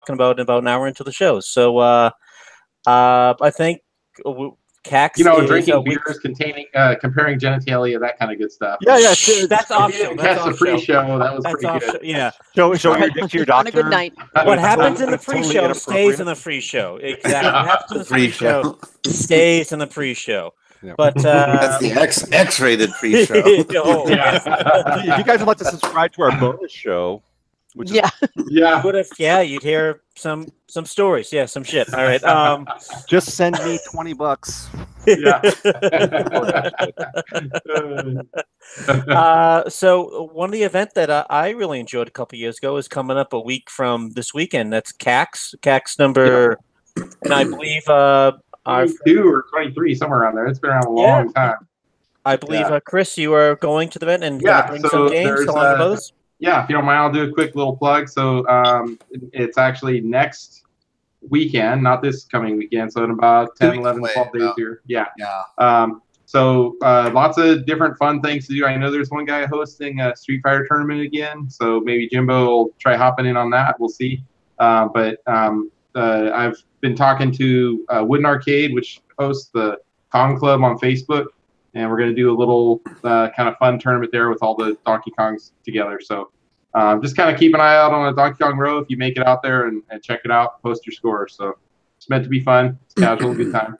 talking about in about an hour into the show. So I think Cax drinking beers containing comparing genitalia, that kind of good stuff. Yeah, that's off show. That's the pre-show. That was pretty good. Yeah. Show your dick to your doctor. On a good night. What happens in the pre-show totally stays in the pre-show. Exactly. What happens in the pre-show stays in the pre-show. Yeah. But that's the X-rated pre-show. If you guys would like to subscribe to our bonus show, which yeah, you'd hear some stories. Yeah, some shit. All right. Just send me $20. So one of the events that I really enjoyed a couple years ago is coming up a week from this weekend. That's CAX number, and I believe 22 or 23, somewhere around there. It's been around a long time. I believe Chris, you are going to the event and going to bring some games along with others. Yeah, if you don't mind, I'll do a quick little plug. So it's actually next weekend, not this coming weekend. So in about 10, 11, 12 days here. Yeah. So lots of different fun things to do. I know there's one guy hosting a Street Fighter tournament again. So maybe Jimbo will try hopping in on that. We'll see. But I've been talking to Wooden Arcade, which hosts the Kong Club on Facebook. And we're going to do a little kind of fun tournament there with all the Donkey Kongs together. So just kind of keep an eye out on a Donkey Kong Row if you make it out there and check it out, post your score. So it's meant to be fun. It's casual, good time.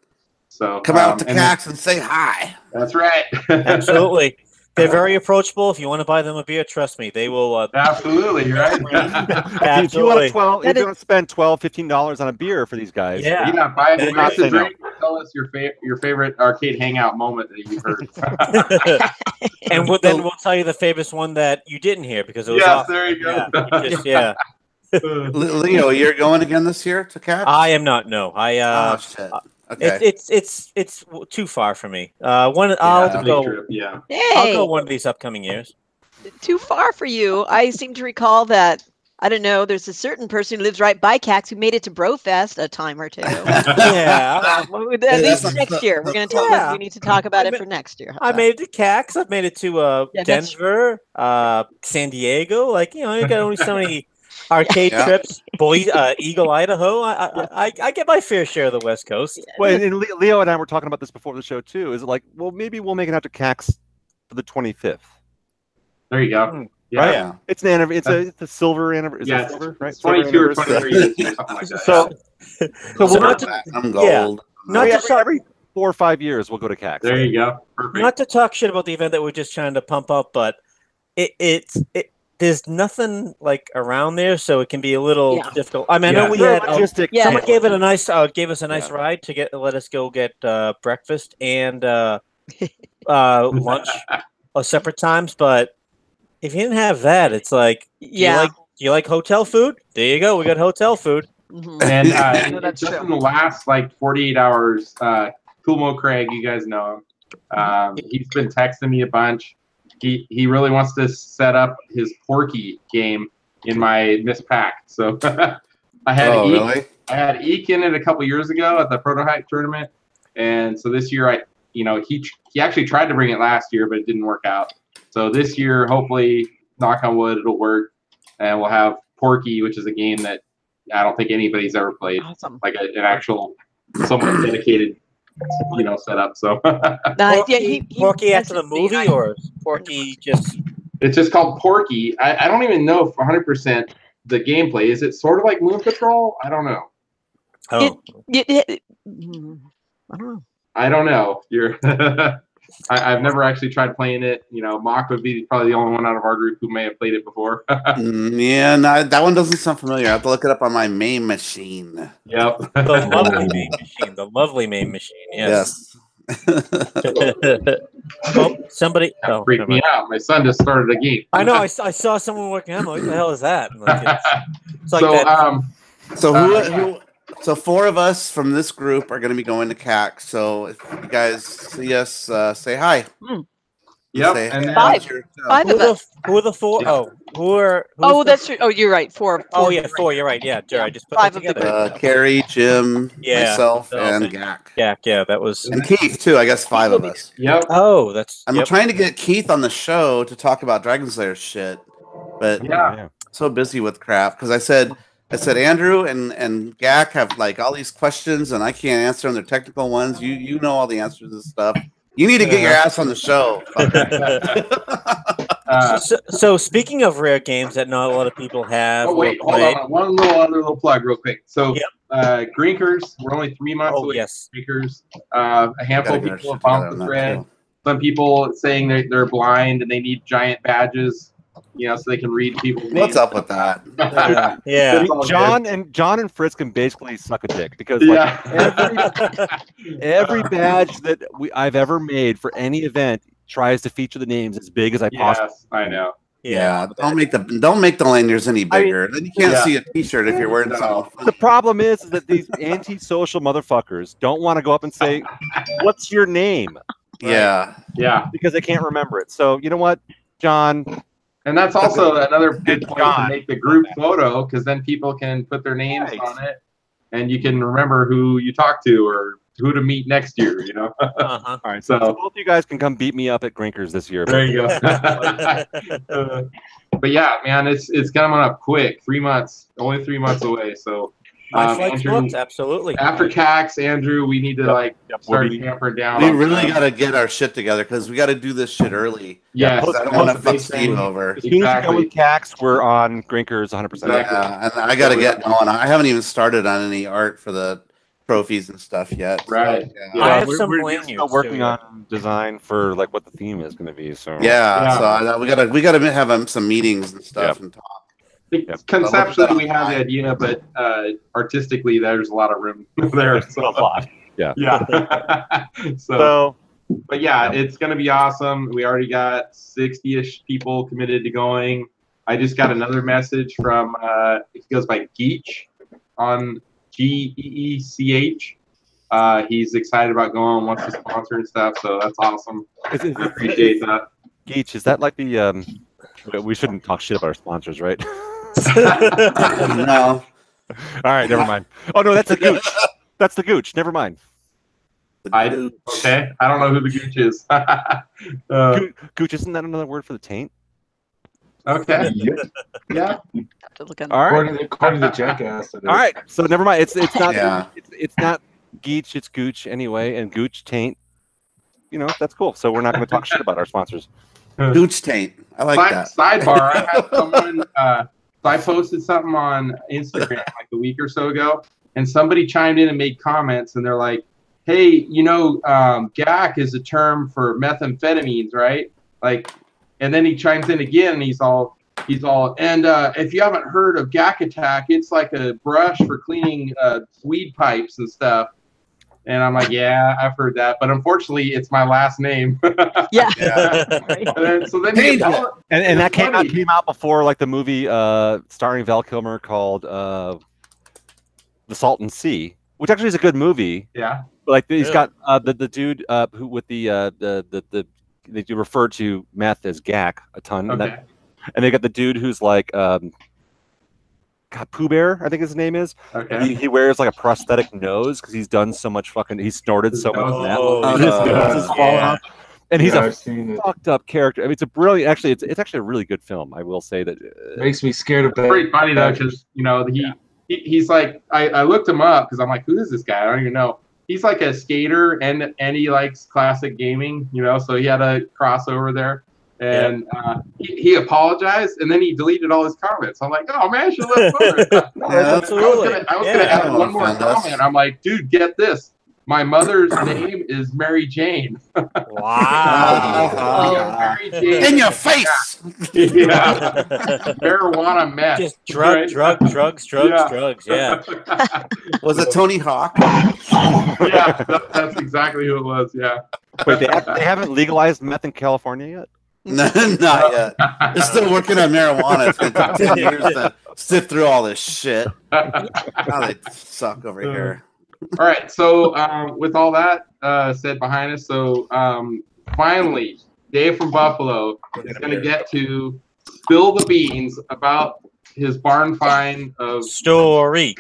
So come out to CAX and say hi. That's right. Absolutely. They're very approachable. If you want to buy them a beer, trust me, they will. Absolutely, you're right. If you want to spend $12, $15 on a beer for these guys, buy a drink. Tell us your favorite arcade hangout moment that you've heard. And then we'll tell you the famous one that you didn't hear because it was awesome. There you go. Leo, you're going again this year to CAX? I am not. No, shit. Okay. It's too far for me. I'll go one of these upcoming years. Too far for you. I seem to recall that. I don't know. There's a certain person who lives right by CAX who made it to Brofest a time or two. Yeah, at least next year. We're going to talk. We need to talk about it for next year. I made it to CAX. I've made it to Denver, San Diego. You got only so many arcade trips. Eagle, Idaho. I get my fair share of the West Coast. Well, and Leo and I were talking about this before the show too. Is it maybe we'll make it out to CAX for the 25th. There you go. Yeah, right? Yeah. It's an anniversary. It's a silver anniversary. Yeah, silver, right? 22 or 23 years, something like that. So I'm gold. Every 4 or 5 years we'll go to CAX. There you go. Perfect. Not to talk shit about the event that we're just trying to pump up, but there's nothing around there, so it can be a little difficult. I mean, I know we had someone gave us a nice ride to let us go get breakfast and lunch separate times, but if you didn't have that, it's you like hotel food? There you go. We got hotel food. Mm-hmm. And just in the last 48 hours, Cool Mo Craig, you guys know him. He's been texting me a bunch. He really wants to set up his Porky game in my Miss Pack. So I had Eek in it a couple years ago at the Prototype tournament, and so this year he actually tried to bring it last year, but it didn't work out. So this year, hopefully, knock on wood, it'll work, and we'll have Porky, which is a game that I don't think anybody's ever played, an actual somewhat dedicated setup. So Porky after the movie, or Porky just? It's just called Porky. I don't even know if 100% the gameplay is it sort of like Moon Patrol. I don't know. I don't know. I don't know. I've never actually tried playing it. Mock would be probably the only one out of our group who may have played it before. Yeah, no, that one doesn't sound familiar. I have to look it up on my main machine. Yep. The lovely main machine. The lovely main machine. Yes. Somebody freaked me out. My son just started a game. I know. I saw someone working on it. What the hell is that? So 4 of us from this group are going to be going to CAX. So if you guys see us, say hi. Yep. And five of us. Who are the 4? Yeah. That's true. Oh, you're right. 4. Oh, yeah, 4. You're right. Yeah, Jerry. I just put 5 that together. Carrie, Jim, myself, and Gak. Yeah, that was. And Keith too. I guess 5 of us. Yep. Oh, that's. I'm trying to get Keith on the show to talk about Dragon Slayer shit, but so busy with crap because I said I said, Andrew and Gak have like all these questions, and I can't answer them. They're technical ones. You know all the answers to stuff. You need to get your ass on the show. So speaking of rare games that not a lot of people have. Oh wait, hold on. One other little plug, real quick. So, Grinkers, we're only 3 months away. Yes. Grinkers, a handful of people have bumped the thread. Some people saying they're blind and they need giant badges, so they can read people's names. What's up with that? Yeah. John and Fritz can basically suck a dick because like every badge that I've ever made for any event tries to feature the names as big as I possibly. Yes, I know. Yeah, don't make the lanyards any bigger. Then you can't see a T-shirt if you're wearing something. The problem is that these anti-social motherfuckers don't want to go up and say, "What's your name?" Right? Yeah, because they can't remember it. So you know what, John. And that's also another good point to make the group photo, because then people can put their names on it, and you can remember who you talked to or who to meet next year. All right, so both of you guys can come beat me up at Grinkers this year. There you go. But yeah, man, it's coming up quick. 3 months, only 3 months away. So. Andrew, absolutely. After CAX, Andrew, we need to start tampering down. We really got to get our shit together because we got to do this shit early. Yeah, I don't want to fuck Steve over. As soon as we go with CAX, we're on Grinkers 100%. Yeah, and I got to get going. I haven't even started on any art for the trophies and stuff yet. Right. So, I have some we're still working on design for like what the theme is going to be. So so we got to have some meetings and stuff and talk. Conceptually, we have the idea, but artistically, there's a lot of room there. So. A lot. Yeah. So, but yeah, it's going to be awesome. We already got 60-ish people committed to going. I just got another message from, he goes by Geech on Geech. He's excited about going, wants to sponsor and stuff. So that's awesome. I appreciate that. Geech, is that like the, we shouldn't talk shit about our sponsors, right? No. All right, never mind. Oh no, that's the Gooch. That's the Gooch. Never mind. Okay. I don't know who the Gooch is. Gooch, isn't that another word for the taint? Okay. Yeah. All right. According to Jackass. All right. So never mind. It's not. It's not Geech. It's Gooch anyway, and Gooch taint. That's cool. So we're not going to talk shit about our sponsors. Gooch taint. I like that. Sidebar. I had someone. I posted something on Instagram like a week or so ago, and somebody chimed in and made comments, and they're like, "Hey, GAC is a term for methamphetamines, right?" Like, and then he chimes in again, and he's all, and if you haven't heard of GAC attack, it's like a brush for cleaning weed pipes and stuff. And I'm like, yeah, I've heard that, but unfortunately, it's my last name. Yeah. And so then and that came out before like the movie starring Val Kilmer called The Salton Sea, which actually is a good movie. Yeah. But like he's got the dude who with the they do refer to meth as GAC a ton, okay. And they got the dude who's like Pooh Bear, I think his name is. Okay. He wears like a prosthetic nose because he's done so much he snorted so much meth. His nose is falling off. And he's a fucked up character. I mean, it's a brilliant. Actually, it's actually a really good film. I will say that. Makes me scared of It's pretty funny though, because he's like I looked him up because I'm like, who is this guy? I don't even know. He's like a skater and he likes classic gaming, so he had a crossover there. And he apologized, and then he deleted all his comments. I'm like, oh man, I should let him know. Absolutely. I was gonna add one more comment. I'm like, dude, get this. My mother's name is Mary Jane. Wow. Mary Jane. In your face. Yeah. Marijuana meth. Just drugs. Yeah. Was it Tony Hawk? Yeah, that's exactly who it was. Yeah. Wait, they haven't legalized meth in California yet? No, not yet. They're still working on marijuana. It's going to take 10 years to sift through all this shit. Now they suck over here. All right. So with all that said behind us, so finally, Dave from Buffalo is going to get to spill the beans about his barn find of story. A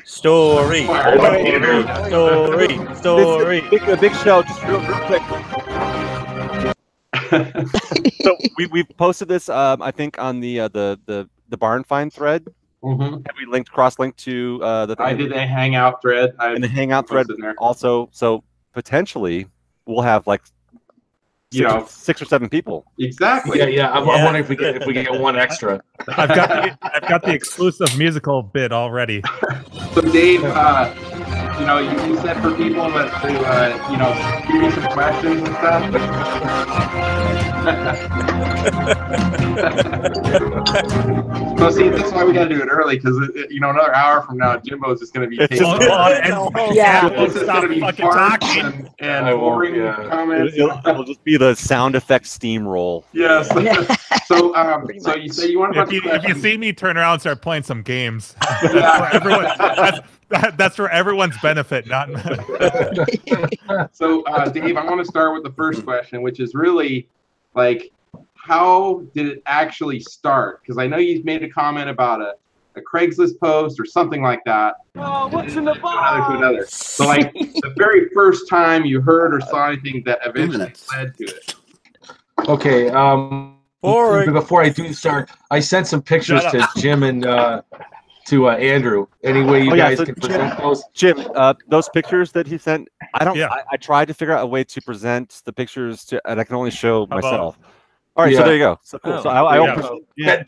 big show, just real quick. So we've posted this, I think, on the barn find thread Mm-hmm. Have we cross-linked to the thing? I did a Hangout thread. And the Hangout thread also. So potentially we'll have like six or seven people. Exactly. Yeah. I'm wondering if we get one extra. I've got the exclusive musical bit already. So Dave, you said for people to give you some questions and stuff. So see, that's why we got to do it early, because another hour from now, Jimbo's just going to be taking. It's just going to be farts and boring comments. It'll just be the sound effect steamroll. Yes. So you say you want to. If you see me turn around and start playing some games, that's for everyone's benefit, not. So Dave, I want to start with the first question, which is really like, how did it actually start? Because I know you made a comment about a Craigslist post or something like that. Oh, what's in the box? Another. So like the very first time you heard or saw anything that eventually led to it. Okay. Before I do start, I sent some pictures to Jim and to Andrew. Any way you guys can present those? Jim, those pictures that he sent, I tried to figure out a way to present the pictures and I can only show myself. All right, so there you go. So cool. So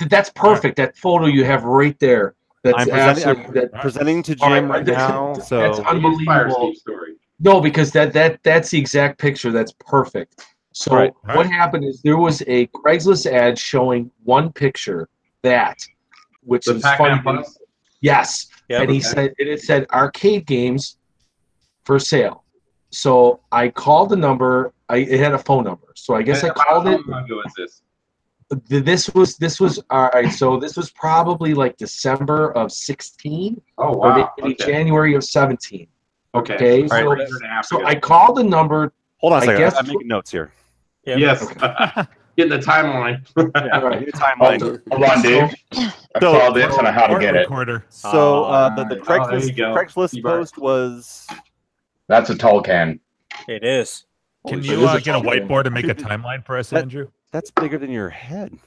that's perfect. That photo you have right there. I'm presenting to Jim right now. So that's unbelievable. No, because that's the exact picture. That's perfect. So what happened is there was a Craigslist ad showing one picture which is funny. Yes, and it said arcade games for sale. So I called the number. It had a phone number. So I guess I called it. How long ago is this? This was all right. So this was probably like December of 16. Oh wow. Or maybe January of 17. Okay. So I called the number. Hold on a second. I'm making notes here. Yeah. Yes. Get the timeline. Timeline. Hold on, Dave. I saw this and how to get it. So the Craigslist post was. That's a tall can. It is. Can you get a whiteboard and make a timeline for us, Andrew? That's bigger than your head.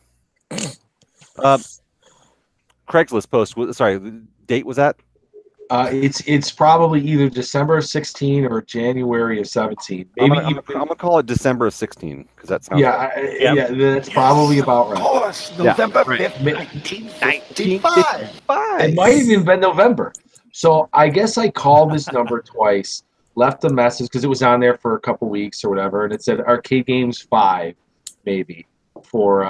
Craigslist post. Sorry, the date was that? It's probably either December of 16 or January of 17. Maybe I'm gonna call it December of 16 because that sounds. Yeah, that's probably about right. Of course, November 5th, 1995. It might have even been November. So I guess I called this number twice, left a message because it was on there for a couple weeks or whatever, and it said Arcade Games 5, maybe for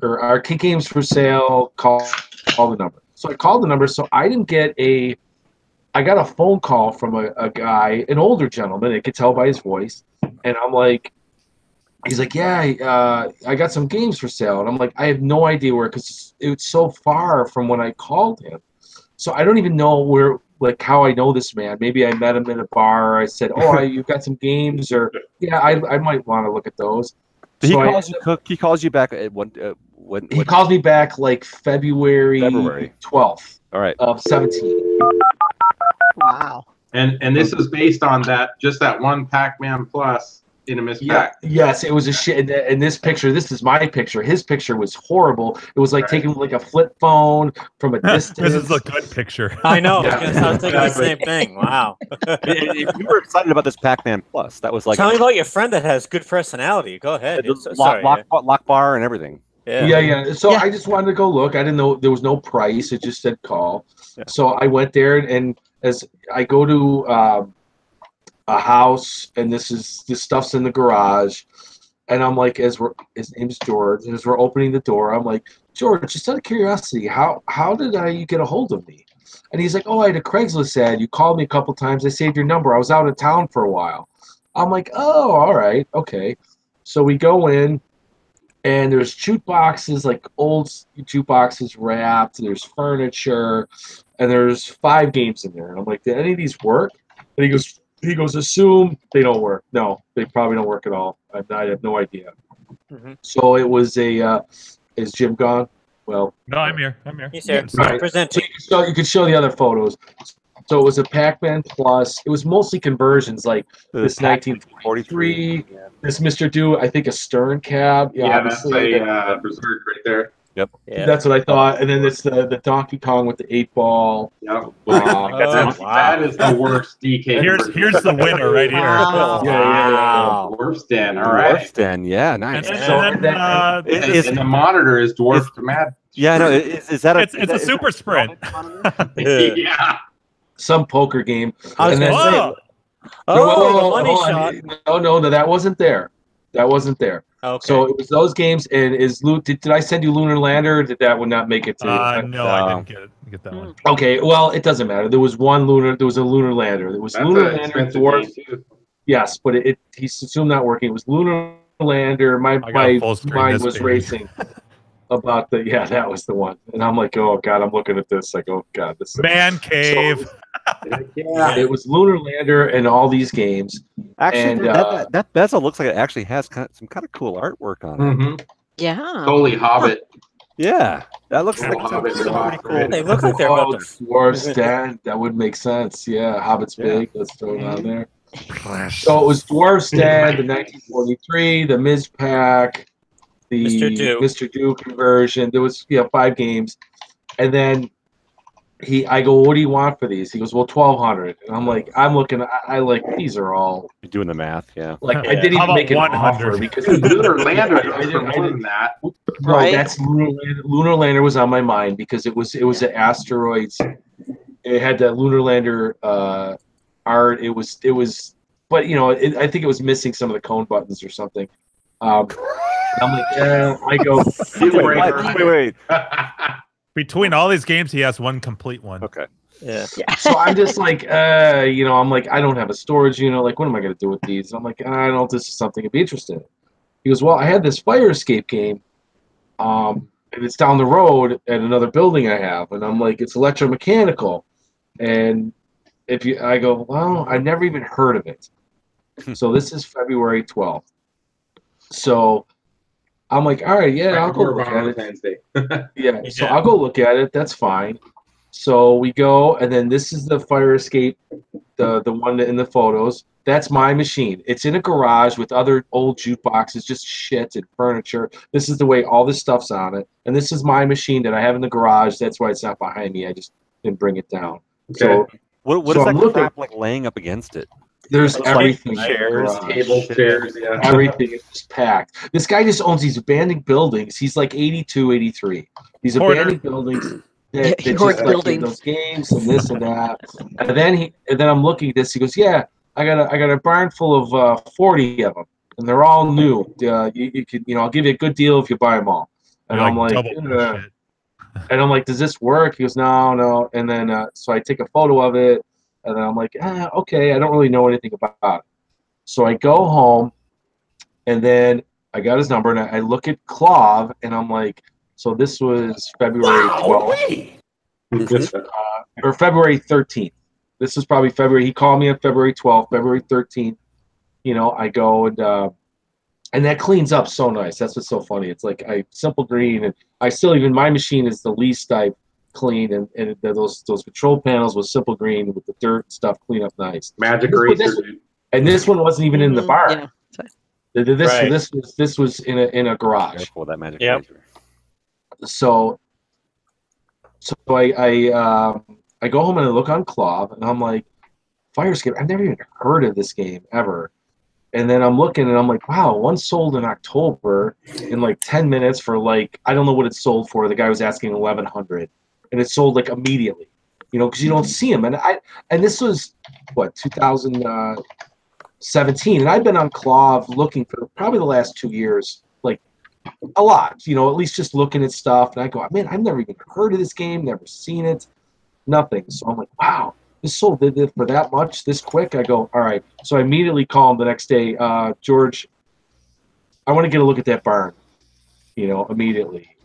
or Arcade Games for sale. Call the number. So I called the number. So I didn't get I got a phone call from a guy, an older gentleman. I could tell by his voice, and I'm like, he's like, yeah, I got some games for sale, and I'm like, I have no idea where because it's so far from when I called him. So I don't even know where, like, how I know this man. Maybe I met him in a bar. I said, "Oh, you've got some games," or yeah, I might want to look at those. He calls you back at when he called me back like February 12th. All right. Of 17. Wow. And this is based on that one Pac-Man Plus in a mispack. Yes, it was a shit. And this picture, this is my picture. His picture was horrible. It was like taking like a flip phone from a distance. This is a good picture. I know. I was thinking the same thing. Wow. If you were excited about this Pac-Man Plus, that was like. Tell me about your friend that has good personality. Go ahead. Lock bar and everything. Yeah. So I just wanted to go look. I didn't know there was no price. It just said call. Yeah. So I went there, and as I go to a house, and this stuff's in the garage, and I'm like, his name's George, and as we're opening the door, I'm like, George, just out of curiosity, how did you get a hold of me? And he's like, oh, I had a Craigslist ad. You called me a couple times. I saved your number. I was out of town for a while. I'm like, oh, all right, okay. So we go in. And there's jukeboxes, like old jukeboxes wrapped. There's furniture, and there's 5 games in there. And I'm like, did any of these work? And he goes, assume they don't work. No, they probably don't work at all. I have no idea. Mm-hmm. So it was is Jim gone? Well, no, I'm here. He's here. Right. Presenting. So you could show the other photos. So it was a Pac-Man Plus. It was mostly conversions, like this 1943, this Mr. Do, I think a Stern cab. Yeah, that's a Berserk right there. Yep. Yeah. That's what I thought. And then it's the Donkey Kong with the 8-ball. Yep. Oh, That is the worst DK. Here's the winner right here. Wow. Yeah. Dwarf's Den. All right. Dwarf's Den, yeah, nice. And then, And the monitor is dwarfed mad. Yeah, no, is that a? it's a super sprint. Yeah. Some poker game. I was And then- gonna say, the money shot. No, that wasn't there. That wasn't there. Okay. So it was those games. And did I send you Lunar Lander? Or did that one not make it to? No, I didn't get that one. Okay, well, it doesn't matter. There was a Lunar Lander. There was Lunar Lander Dwarf. Yes, but he's still not working. It was Lunar Lander. My mind was racing about that was the one. And I'm like, oh God, I'm looking at this. Like, oh God, this Man Cave. So, yeah, it was Lunar Lander and all these games. Actually, and, that bezel looks like it actually has some kind of cool artwork on it. Mm-hmm. Yeah. Totally Hobbit. Yeah, that looks like Hobbit. pretty cool. They look like they're about to. Dwarf's Den. That would make sense. Yeah, Hobbit's big. Let's throw it on there. So it was Dwarf's Den, the 1943, the Ms. Pack, the Mr. Duke conversion. There was 5 games, and then I go, what do you want for these? He goes, well, 1,200. And I'm like, I'm looking. I like these are all. You're doing the math, yeah. Like I didn't even make an offer because Lunar Lander. I didn't that. Right. That's Lunar Lander was on my mind because it was the asteroids. It had that Lunar Lander art. It was, but I think it was missing some of the cone buttons or something. I'm like, yeah. I go, wait. Between all these games, he has one complete one. Okay. Yeah. So I'm just like, I'm like, I don't have a storage unit. Like, what am I going to do with these? I'm like, I don't know if this is something I'd be interested in. He goes, well, I had this fire escape game, and it's down the road at another building I have. And I'm like, it's electromechanical. And I go, well, I've never even heard of it. So this is February 12th. So I'm like, all right, yeah, I'll go look at it. Yeah, so I'll go look at it. That's fine. So we go, and then this is the fire escape, the one in the photos. That's my machine. It's in a garage with other old jukeboxes, just shit and furniture. This is the way all this stuff's on it. And this is my machine that I have in the garage. That's why it's not behind me. I just didn't bring it down. Okay. So what is that crap like laying up against it? There's everything. Chairs, tables, chairs, yeah. Everything is just packed. This guy just owns these abandoned buildings. He's like 82, 83. These abandoned buildings that just like those games and this and that. And then I'm looking at this. He goes, yeah, I got a barn full of 40 of them, and they're all new. You could, I'll give you a good deal if you buy them all. And I'm like, and I'm like, does this work? He goes, no. And then so I take a photo of it. And then I'm like, okay, I don't really know anything about it. So I go home, and then I got his number, and I look at Clav, and I'm like, so this was February 12th. Or February 13th. This was probably February. He called me on February 12th, February 13th. I go, and that cleans up so nice. That's what's so funny. It's like simple green, and I still my machine is the least I've clean, and those control panels with simple green with the dirt stuff clean up nice. Magic eraser. And this one wasn't even in the barn. Yeah. This was in a garage. Careful with that magic eraser. So I go home and I look on Clav, and I'm like, fire escape. I've never even heard of this game ever. And then I'm looking, and I'm like, wow, one sold in October in like 10 minutes for like, I don't know what it sold for. The guy was asking $1,100. And it sold like immediately, because you don't see them. And this was what 2017, and I've been on Clav looking for probably the last 2 years, like a lot, at least just looking at stuff. And I go, man, I've never even heard of this game, never seen it, nothing. So I'm like, wow, this sold for that much this quick. I go, all right. So I immediately call him the next day, George, I want to get a look at that barn, immediately.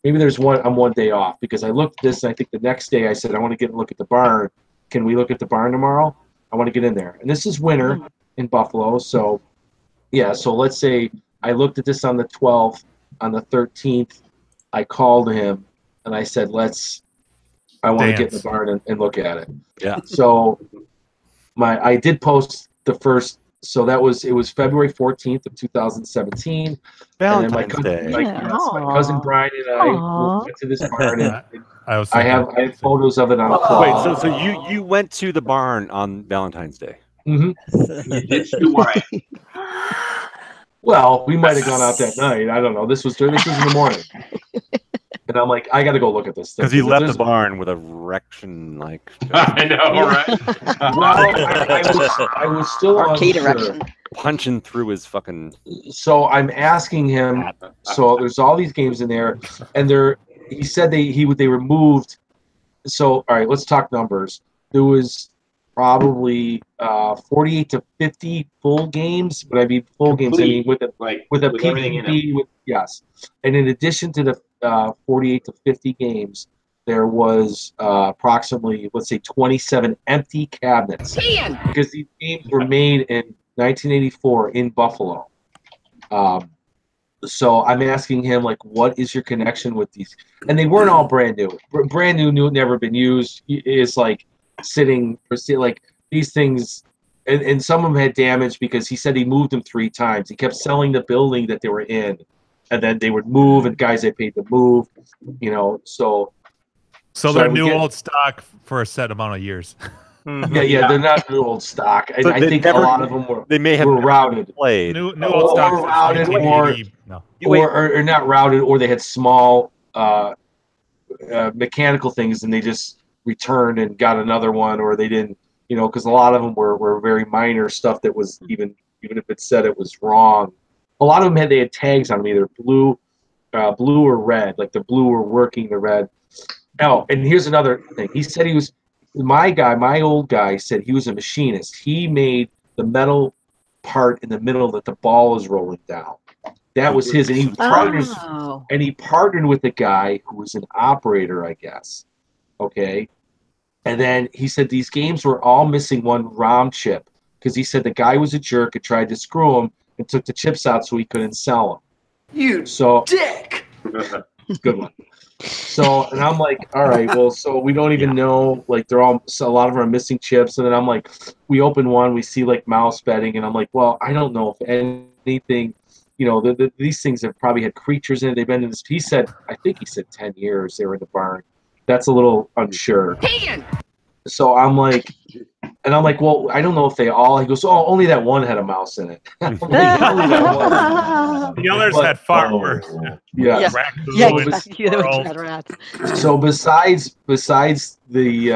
Maybe there's I'm one day off, because I looked at this, and I think the next day I said, I want to get a look at the barn. Can we look at the barn tomorrow? I want to get in there. And this is winter in Buffalo. So, yeah, so let's say I looked at this on the 12th. On the 13th, I called him, and I said, I want to get in the barn and look at it. Yeah. So I did post the first So it was February 14th of 2017. Valentine's Day. My cousin Brian and I went to this barn, and I have photos of it on a cloth. Wait, so you went to the barn on Valentine's Day? Mm-hmm. You did see why. Well, we might have gone out that night. I don't know. This was in the morning. And I'm like, I got to go look at this thing. Because he left the barn with erection, like. I know, right? Well, I was still arcade unsure. erection. Punching through his fucking. So I'm asking him. So there's all these games in there, and he said they removed. So all right, let's talk numbers. There was probably 48 to 50 full games. When I mean full games, I mean with a PvP. Yes, and in addition to the 48 to 50 games, there was approximately, let's say, 27 empty cabinets because these games were made in 1984 in Buffalo. So I'm asking him, like, what is your connection with these? And they weren't all brand new. Brand new, never been used. Is like sitting for like these things, and some of them had damage because he said he moved them 3 times. He kept selling the building that they were in, and then they would move, and guys they paid to move, So they're new old stock for a set amount of years. Yeah, they're not new old stock. And I think a lot of them were. They may have were routed. Played. New old stock. Routed or not routed, or they had small mechanical things, and they just returned and got another one, or they didn't. Because a lot of them were very minor stuff that was even if it said it was wrong. A lot of them they had tags on them, either blue or red. Like the blue were working, the red. Oh, and here's another thing. He said he was. My old guy said he was a machinist. He made the metal part in the middle that the ball is rolling down. That was his, and he partnered with a guy who was an operator, I guess. Okay, and then he said these games were all missing one ROM chip because he said the guy was a jerk and tried to screw him and took the chips out so he couldn't sell them. Dick. Good one. So, and I'm like, all right, well, so we don't even know, like, a lot of them are missing chips. And then I'm like, we open one, we see like mouse bedding, and I'm like, well, I don't know if anything, these things have probably had creatures in it. They've been in this. I think he said 10 years they were in the barn. That's a little unsure. So I'm like, well, I don't know if they all. He goes, oh, only that one had a mouse in it. Like, the others had far worse. Yeah. So besides the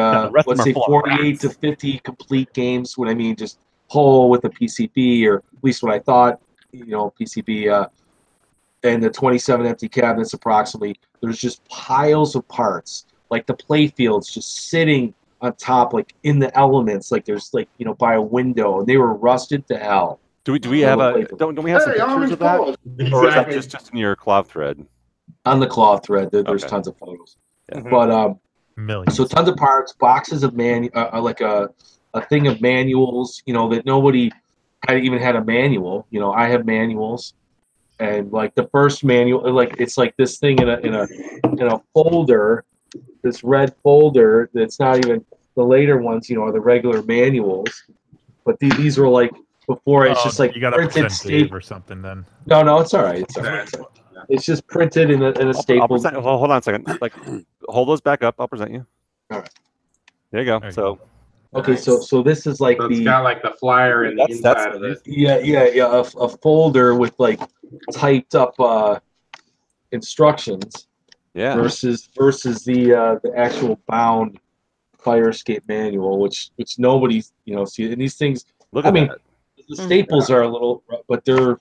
let's say 48 to 50 complete games, what I mean, just whole with a PCB, or at least what I thought, PCB, and the 27 empty cabinets approximately. There's just piles of parts, like the play fields, just sitting on top, like in the elements, like there's like by a window, and they were rusted to hell. Do we have don't we have some pictures of that? Exactly. Or is that just in your cloud thread? On the cloud thread, there's tons of photos. Yeah. But millions. So tons of parts, boxes of like a thing of manuals, that nobody even had a manual. I have manuals, and like the first manual, like it's like this thing in a folder. This red folder that's not even the later ones, are the regular manuals, but these were like before. It's just like you got to present Dave or something. Then no, it's all right. It's all right. It's just printed in a staple. Hold on a second. Like, hold those back up. I'll present you. All right. There you go. So. Okay, so this is like it's got like the flyer and the inside of it. Yeah. A folder with like typed up instructions. Yeah. Versus the actual bound fire escape manual, which nobody see. And these things, the staples are a little, but they're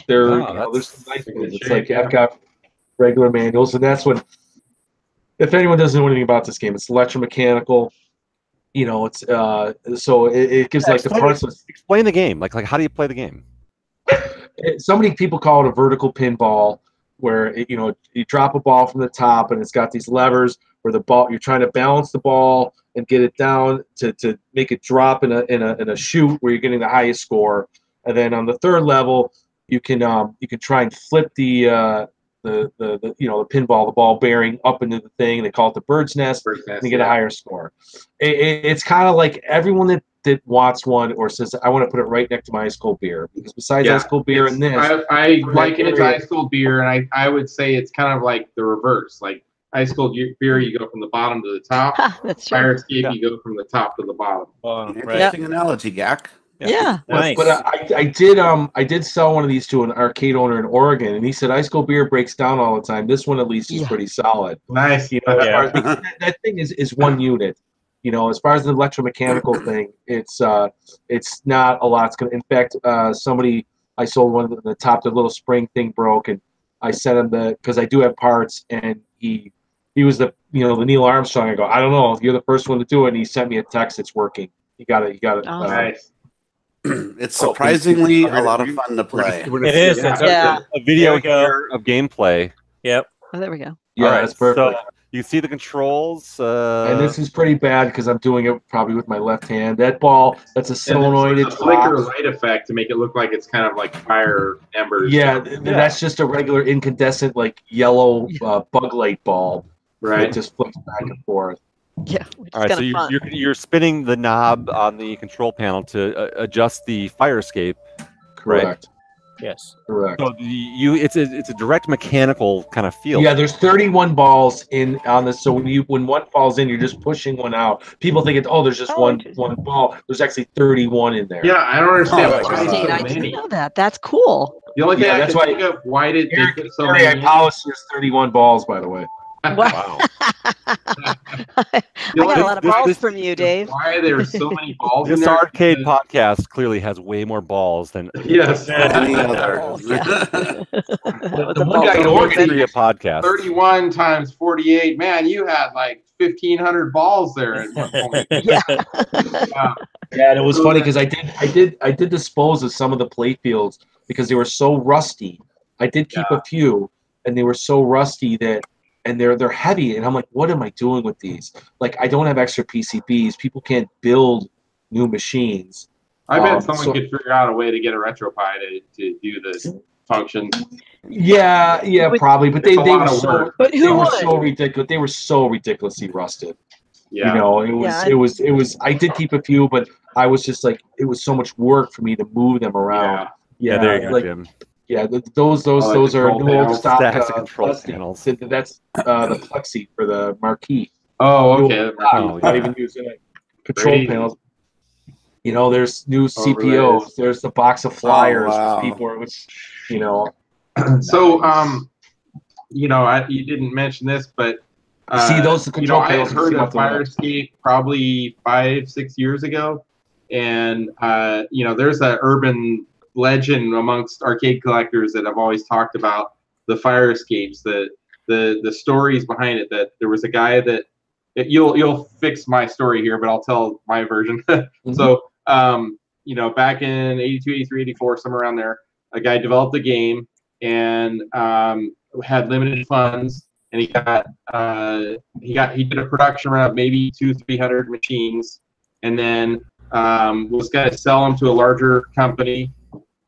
there's some nice ones. It's like I've got regular manuals, and that's when, if anyone doesn't know anything about this game, it's electromechanical. It's so it gives like the parts. Explain the game. Like how do you play the game? So many people call it a vertical pinball, where you drop a ball from the top, and it's got these levers where the ball, you're trying to balance the ball and get it down to make it drop in a chute where you're getting the highest score. And then on the third level, you can try and flip the pinball, the ball bearing up into the thing. They call it the bird's nest, and you get a higher score. It's kind of like everyone that that wants one or says I want to put it right next to my ice cold beer, because besides ice cold beer and this, I liken it to ice cold beer, and I would say it's kind of like the reverse. Like ice cold beer, you go from the bottom to the top. That's true. Fire escape, you go from the top to the bottom. Interesting analogy, Gak. Yeah. Nice. But I did sell one of these to an arcade owner in Oregon, and he said ice cold beer breaks down all the time. This one at least is pretty solid. Nice. You know, as far as, that thing is one unit. You know, as far as the electromechanical thing, it's not a lot. It's gonna. In fact, somebody I sold one of the top. The little spring thing broke, and I sent him because I do have parts, and he was the the Neil Armstrong. I go, I don't know if you're the first one to do it, and he sent me a text. It's working. You got it. Nice. It's surprisingly a lot of fun to play. It is. It's a video here of gameplay. Yep. Oh, there we go. Yeah, that's perfect. So you see the controls. And this is pretty bad because I'm doing it probably with my left hand. That ball, that's a solenoided a flicker light effect to make it look like it's kind of like fire embers. Yeah, that's just a regular incandescent, like yellow bug light bulb. Right. It just flips back and forth. Yeah. All right, so you're spinning the knob on the control panel to adjust the fire escape. Correct. Right? Yes. Correct. So it's a direct mechanical kind of feel. Yeah, there's 31 balls on this. So when one falls in, you're just pushing one out. People think there's just one ball. There's actually 31 in there. Yeah, I don't understand why Interesting. so I many. didn't know that. That's cool. The only thing I that's can why think of why did Eric, they put so Harry, many? I polish there's 31 balls, by the way. Wow. I got a lot of balls from you, Dave. Why there's so many balls in This there? arcade podcast clearly has way more balls than Yes. Any other. The one guy in Oregon, a podcast. 31 times 48. Man, you had like 1,500 balls there at one point. Yeah. Yeah, and it was funny because I did dispose of some of the play fields because they were so rusty. I did keep a few, and they were so rusty and they're heavy, and I'm like, what am I doing with these? Like, I don't have extra PCBs. People can't build new machines. I bet someone could figure out a way to get a RetroPie to do this function. Yeah, probably. But they were so ridiculous. They were so ridiculously rusted. Yeah. You know, it was. I did keep a few, but I was just like, it was so much work for me to move them around. Yeah, there you go, Jim. Yeah, those are new old stock stacks of control panels. That's the plexi for the marquee. Oh, okay. Not even using it. Control panels. You know, there's new CPOs. There's the box of flyers. People are, you know. So, you didn't mention this, but see those control panels. I heard of Fire Escape probably 5-6 years ago, and there's an urban legend amongst arcade collectors that I've always talked about the fire escapes, the stories behind it. That there was a guy that you'll fix my story here, but I'll tell my version. So back in 82, 83, 84, somewhere around there, a guy developed a game and had limited funds, and he did a production run of maybe 200-300 machines, and then was going to sell them to a larger company.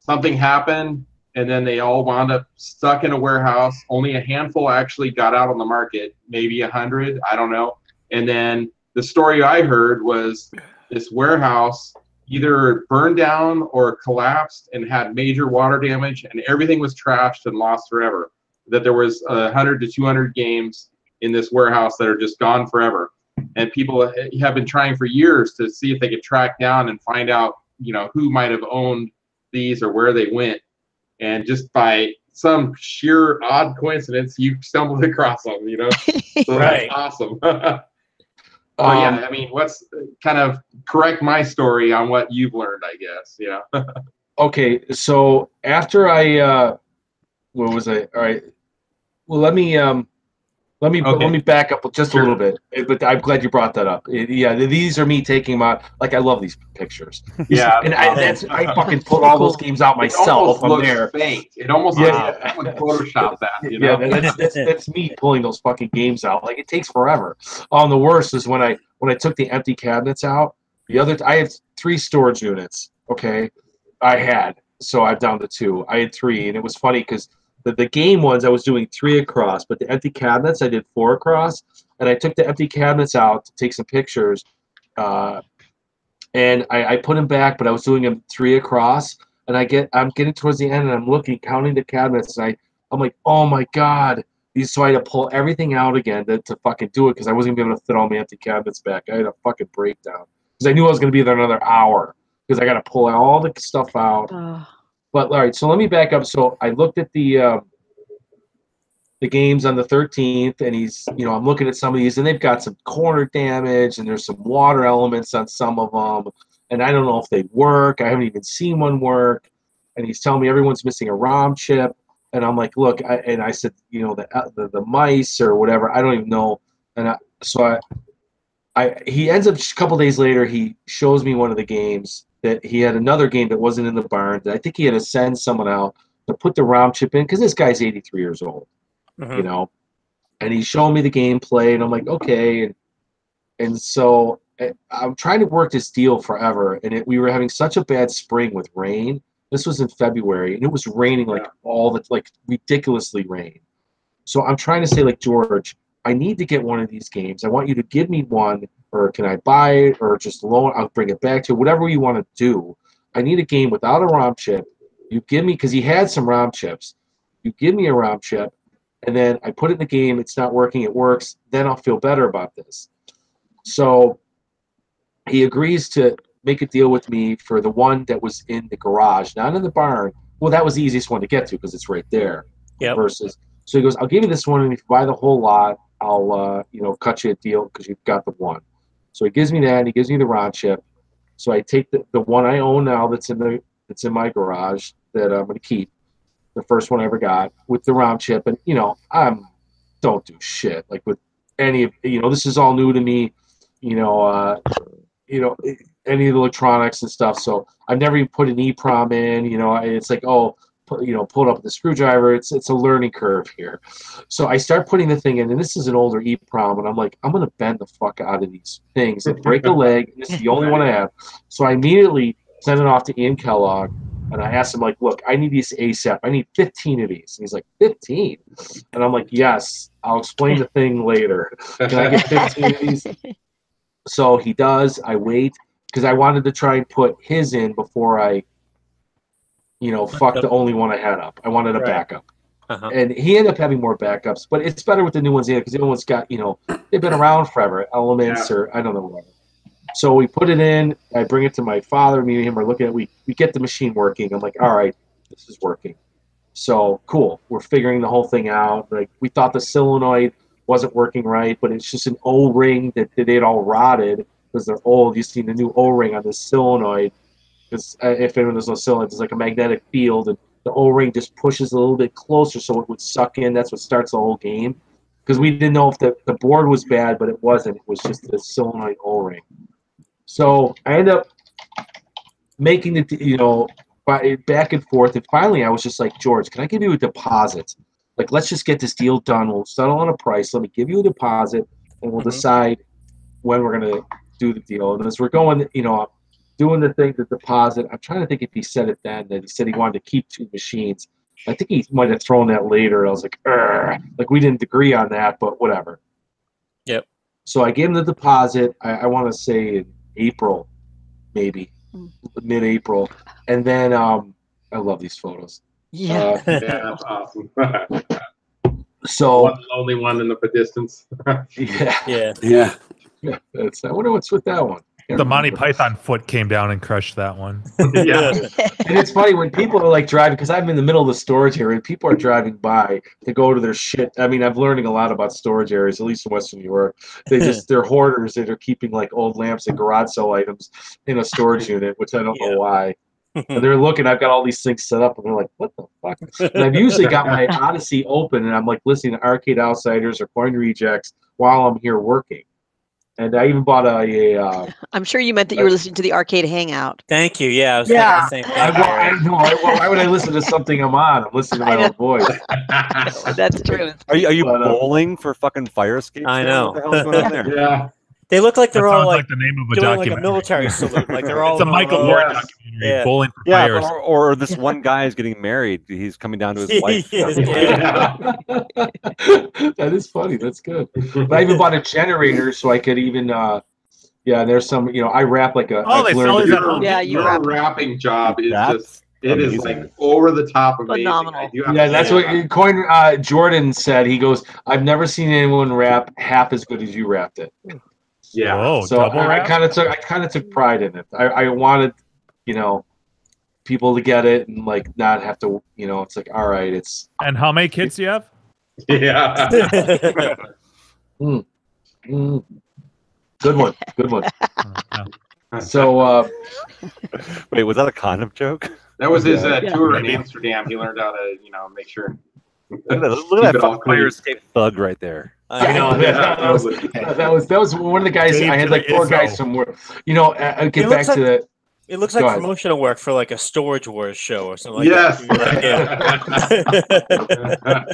Something happened, and then they all wound up stuck in a warehouse. Only a handful actually got out on the market, maybe 100, I don't know. And then the story I heard was this warehouse either burned down or collapsed and had major water damage, and everything was trashed and lost forever. That there was 100 to 200 games in this warehouse that are just gone forever. And people have been trying for years to see if they could track down and find out, who might have owned these or where they went, and just by some sheer odd coincidence you stumbled across them, so right. That's awesome. I mean, what's kind of correct my story on what you've learned, I guess. Okay, so after I what was I? All right, well, let me back up just a little bit, but I'm glad you brought that up. These are me taking I love these pictures. Yeah, and I fucking put all those games out myself. I'm there. Fake. It almost looks like someone photoshopped that. Yeah, that's me pulling those fucking games out. Like, it takes forever. The worst is when I took the empty cabinets out. I have 3 storage units. Okay, so I'm down to 2. I had 3, and it was funny because the game ones I was doing 3 across, but the empty cabinets I did 4 across, and I took the empty cabinets out to take some pictures, And I put them back, but I was doing them 3 across. And I'm getting towards the end, and I'm looking, counting the cabinets, and I'm like, oh my god. So I had to pull everything out again to fucking do it because I wasn't going to be able to fit all my empty cabinets back. I had a fucking breakdown because I knew I was going to be there another hour because I got to pull all the stuff out. But all right, so let me back up. So I looked at the games on the 13th, and I'm looking at some of these, and they've got some corner damage, and there's some water elements on some of them, and I don't know if they work. I haven't even seen one work, and he's telling me everyone's missing a ROM chip. And I'm like, look, I said, the mice or whatever, I don't even know. And he ends up a couple days later, he shows me one of the games that he had another game that wasn't in the barn that I think he had to send someone out to put the ROM chip in because this guy's 83 years old, and he's showing me the gameplay, and I'm like, okay. And so I'm trying to work this deal forever, and we were having such a bad spring with rain. This was in February, and it was raining ridiculously rain. So I'm trying to say, like, George, I need to get one of these games. I want you to give me one, or can I buy it, or just loan? I'll bring it back to you, whatever you want to do. I need a game without a ROM chip. You give me, because he had some ROM chips. You give me a ROM chip, and then I put it in the game. It's not working. It works. Then I'll feel better about this. So he agrees to make a deal with me for the one that was in the garage, not in the barn. Well, that was the easiest one to get to because it's right there. Yep. So he goes, I'll give you this one, and if you buy the whole lot, I'll cut you a deal because you've got the one. So he gives me that, and he gives me the ROM chip. So I take the one I own now that's in my garage that I'm going to keep, the first one I ever got with the ROM chip, and don't do shit like with any of this is all new to me, any of the electronics and stuff. So I've never even put an EEPROM in. It's like, pull up the screwdriver. It's a learning curve here. So I start putting the thing in, and this is an older EEPROM, and I'm like, I'm gonna bend the fuck out of these things and break a leg. This is the only one I have. So I immediately send it off to Ian Kellogg, and I asked him, like, look, I need these ASAP. I need 15 of these. And he's like, 15? And I'm like, yes, I'll explain the thing later. Can I get 15 of these? So he does. I wait because I wanted to try and put his in before I, fuck the only one I had up. I wanted a backup. And he ended up having more backups, but it's better with the new ones in because the new ones got, they've been around forever, elements or I don't know whatever. So we put it in. I bring it to my father. Me and him are looking at it. We get the machine working. I'm like, all right, this is working. So cool. We're figuring the whole thing out. Like we thought the solenoid wasn't working right, but it's just an O-ring that they'd all rotted because they're old. You see the new O-ring on this solenoid because if there's no solenoid, there's like a magnetic field, and the O-ring just pushes a little bit closer so it would suck in. That's what starts the whole game. Because we didn't know if the board was bad, but it wasn't. It was just the solenoid O-ring. So I ended up making it, back and forth, and finally I was just like, George, can I give you a deposit? Like, let's just get this deal done. We'll settle on a price. Let me give you a deposit, and we'll decide when we're going to do the deal. And as we're going, doing the deposit, I'm trying to think if he said it then, that he said he wanted to keep 2 machines. I think he might have thrown that later. I was like, like we didn't agree on that, but whatever. Yep. So I gave him the deposit, I want to say in April, maybe, mid-April. And then I love these photos. Yeah. That's awesome. So one lonely one in the distance. Yeah. I wonder what's with that one. The Monty Python foot came down and crushed that one. Yeah. And it's funny when people are like driving, because I'm in the middle of the storage area, and people are driving by to go to their shit. I mean, I'm learning a lot about storage areas, at least in Western New York. They're hoarders that are keeping like old lamps and garage sale items in a storage unit, which I don't know why. And they're looking, I've got all these things set up, and they're like, what the fuck? And I've usually got my Odyssey open, and I'm like listening to Arcade Outsiders or Coin Rejects while I'm here working. And I even bought I'm sure you meant that you were listening to the Arcade Hangout. Thank you. Yeah, I was thinking the same thing. I know. Why would I listen to something I'm on? I'm listening to my own voice. That's true. Are you bowling for fucking fire escapes? I know. What the hell's going on there? Yeah. They look like they're all like the name of a doing documentary. like a military salute. Like they're all It's a Michael Moore documentary. Bowling for fire. Or this one guy is getting married. He's coming down to his wife. That is funny. That's good. But I even bought a generator so I could even Yeah, there's some. I wrap like a. Oh, they sell these at home. Yeah, you your wrap. wrapping job is That's it is amazing. like over the top amazing. Phenomenal. Yeah, that's what Jordan said. He goes, "I've never seen anyone rap half as good as you wrapped it." Yeah. Whoa, So double I wrap? kind of took pride in it. I wanted, people to get it and like not have to. It's like, all right, it's. And how many kids do you have? Yeah. Mm, mm. Good one. Yeah. So, Wait, was that a condom joke? That was his Yeah. tour in Amsterdam. He learned how to, make sure. Look at that Keep it all fucking clean. fire escape thug right there. that was one of the guys. I had like 4 guys somewhere. I get back to the. It looks like promotional work for like a Storage Wars show or something like yes. that.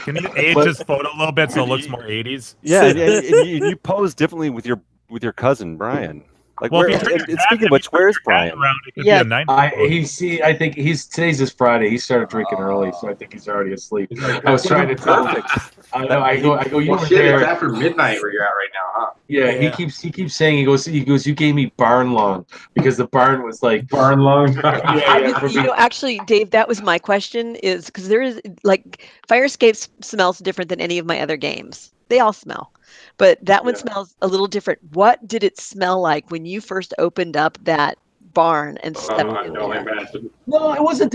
Can you age this photo a little bit so it looks more 80s? Yeah, and you pose differently with your cousin Brian. Like, Well, speaking of which, where's Brian? Yeah, I think today's his Friday. He started drinking early, so I think he's already asleep. I was trying to tell him. I go. You Well, were shit, there. it's after midnight where you're at right now, huh? Yeah, he keeps saying he goes. You gave me barn lung because the barn was like barn lung. Actually, Dave, that was my question. Is because there is like Fire Escape smells different than any of my other games. They all smell. But that one smells a little different. What did it smell like when you first opened up that barn and stepped in there? No, it wasn't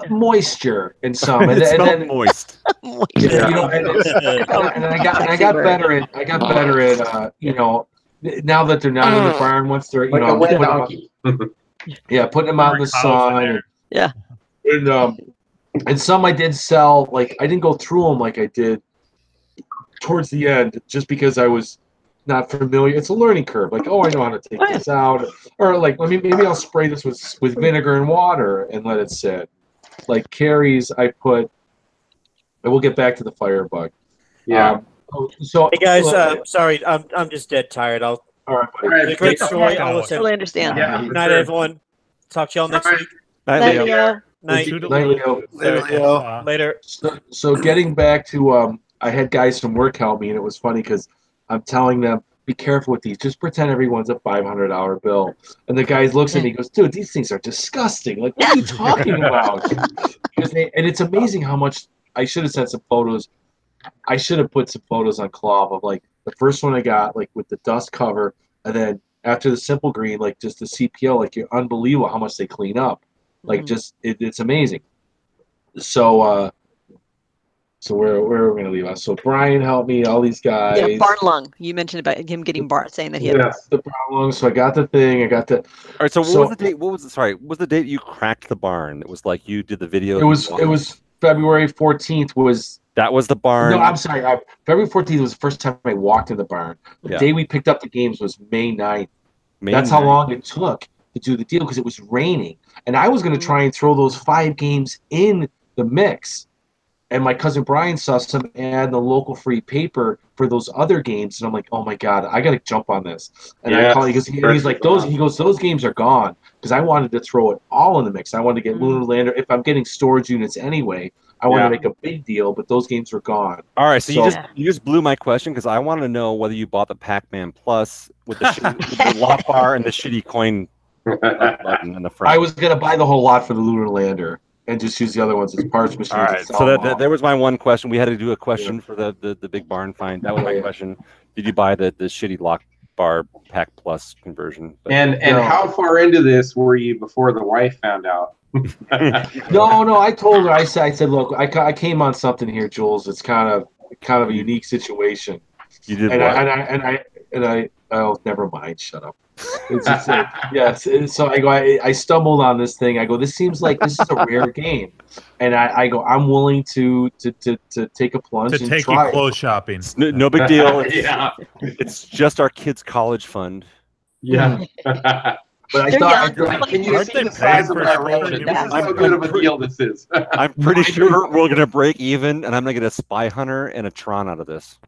moisture in some. It smelled moist. Yeah, and I got better at now that they're not in the barn once they're like a wet donkey. Putting them out in the sun. Yeah. And some I did sell. Like I didn't go through them like I did towards the end, just because I was not familiar. It's a learning curve. Like, I know how to take this out, or like, maybe I'll spray this with vinegar and water and let it sit. Like Carrie's, I will get back to the firebug. Yeah. So hey guys, sorry, I'm just dead tired. All right, great story. I'll listen. Totally understand. Yeah. Good night, everyone. Talk to y'all next week. Night, Leo. Night. Leo. Later. So getting back to I had guys from work help me, and it was funny because I'm telling them, be careful with these. Just pretend everyone's a $500 bill. And the guy looks at me and goes, dude, these things are disgusting. Like, what are you talking about? And it's amazing how much I should have sent some photos. I should have put some photos on Clov of like the first one I got, like with the dust cover. And then after the simple green, like just the CPO, like you're unbelievable how much they clean up. Like it's amazing. So where are we going to leave us? So Brian helped me, all these guys. Yeah, barn lung. You mentioned about him getting saying that he had. Yes, the barn lung. So I got the thing. All right. So what was the date? What was the date you cracked the barn? It was like you did the video. It was February 14th. That was the barn. No, I'm sorry. February 14th was the first time I walked in the barn. The day we picked up the games was May 9th. That's how long it took to do the deal because it was raining, and I was going to try and throw those 5 games in the mix. And my cousin Brian saw some ad in the local free paper for those other games, and I'm like, "Oh my god, I got to jump on this!" And I call he's like, "Those games are gone," because I wanted to throw it all in the mix. I wanted to get Lunar Lander. If I'm getting storage units anyway, I wanted to make a big deal, but those games were gone. All right, so you just blew my question because I want to know whether you bought the Pac-Man Plus with the lock bar and the shitty coin button in the front. I was gonna buy the whole lot for the Lunar Lander and just use the other ones as parts machines. All right, so there was my one question. We had to do a question for the big barn find. That was my question. Did you buy the shitty lock bar Pac Plus conversion? But, and how far into this were you before the wife found out? No, I told her. I said, look, I came on something here, Jules. It's kind of a unique situation. You did and I oh, never mind. Shut up. It's just, yes. So I go. I stumbled on this thing. I go. This seems like this is a rare game, and I go. I'm willing to take a plunge and take try you clothes shopping. No big deal. It's just our kids' college fund. Yeah. But I thought, can you see the size of my road? This is how good of a deal this is. I'm pretty sure we're going to break even, and I'm going to get a Spy Hunter and a Tron out of this.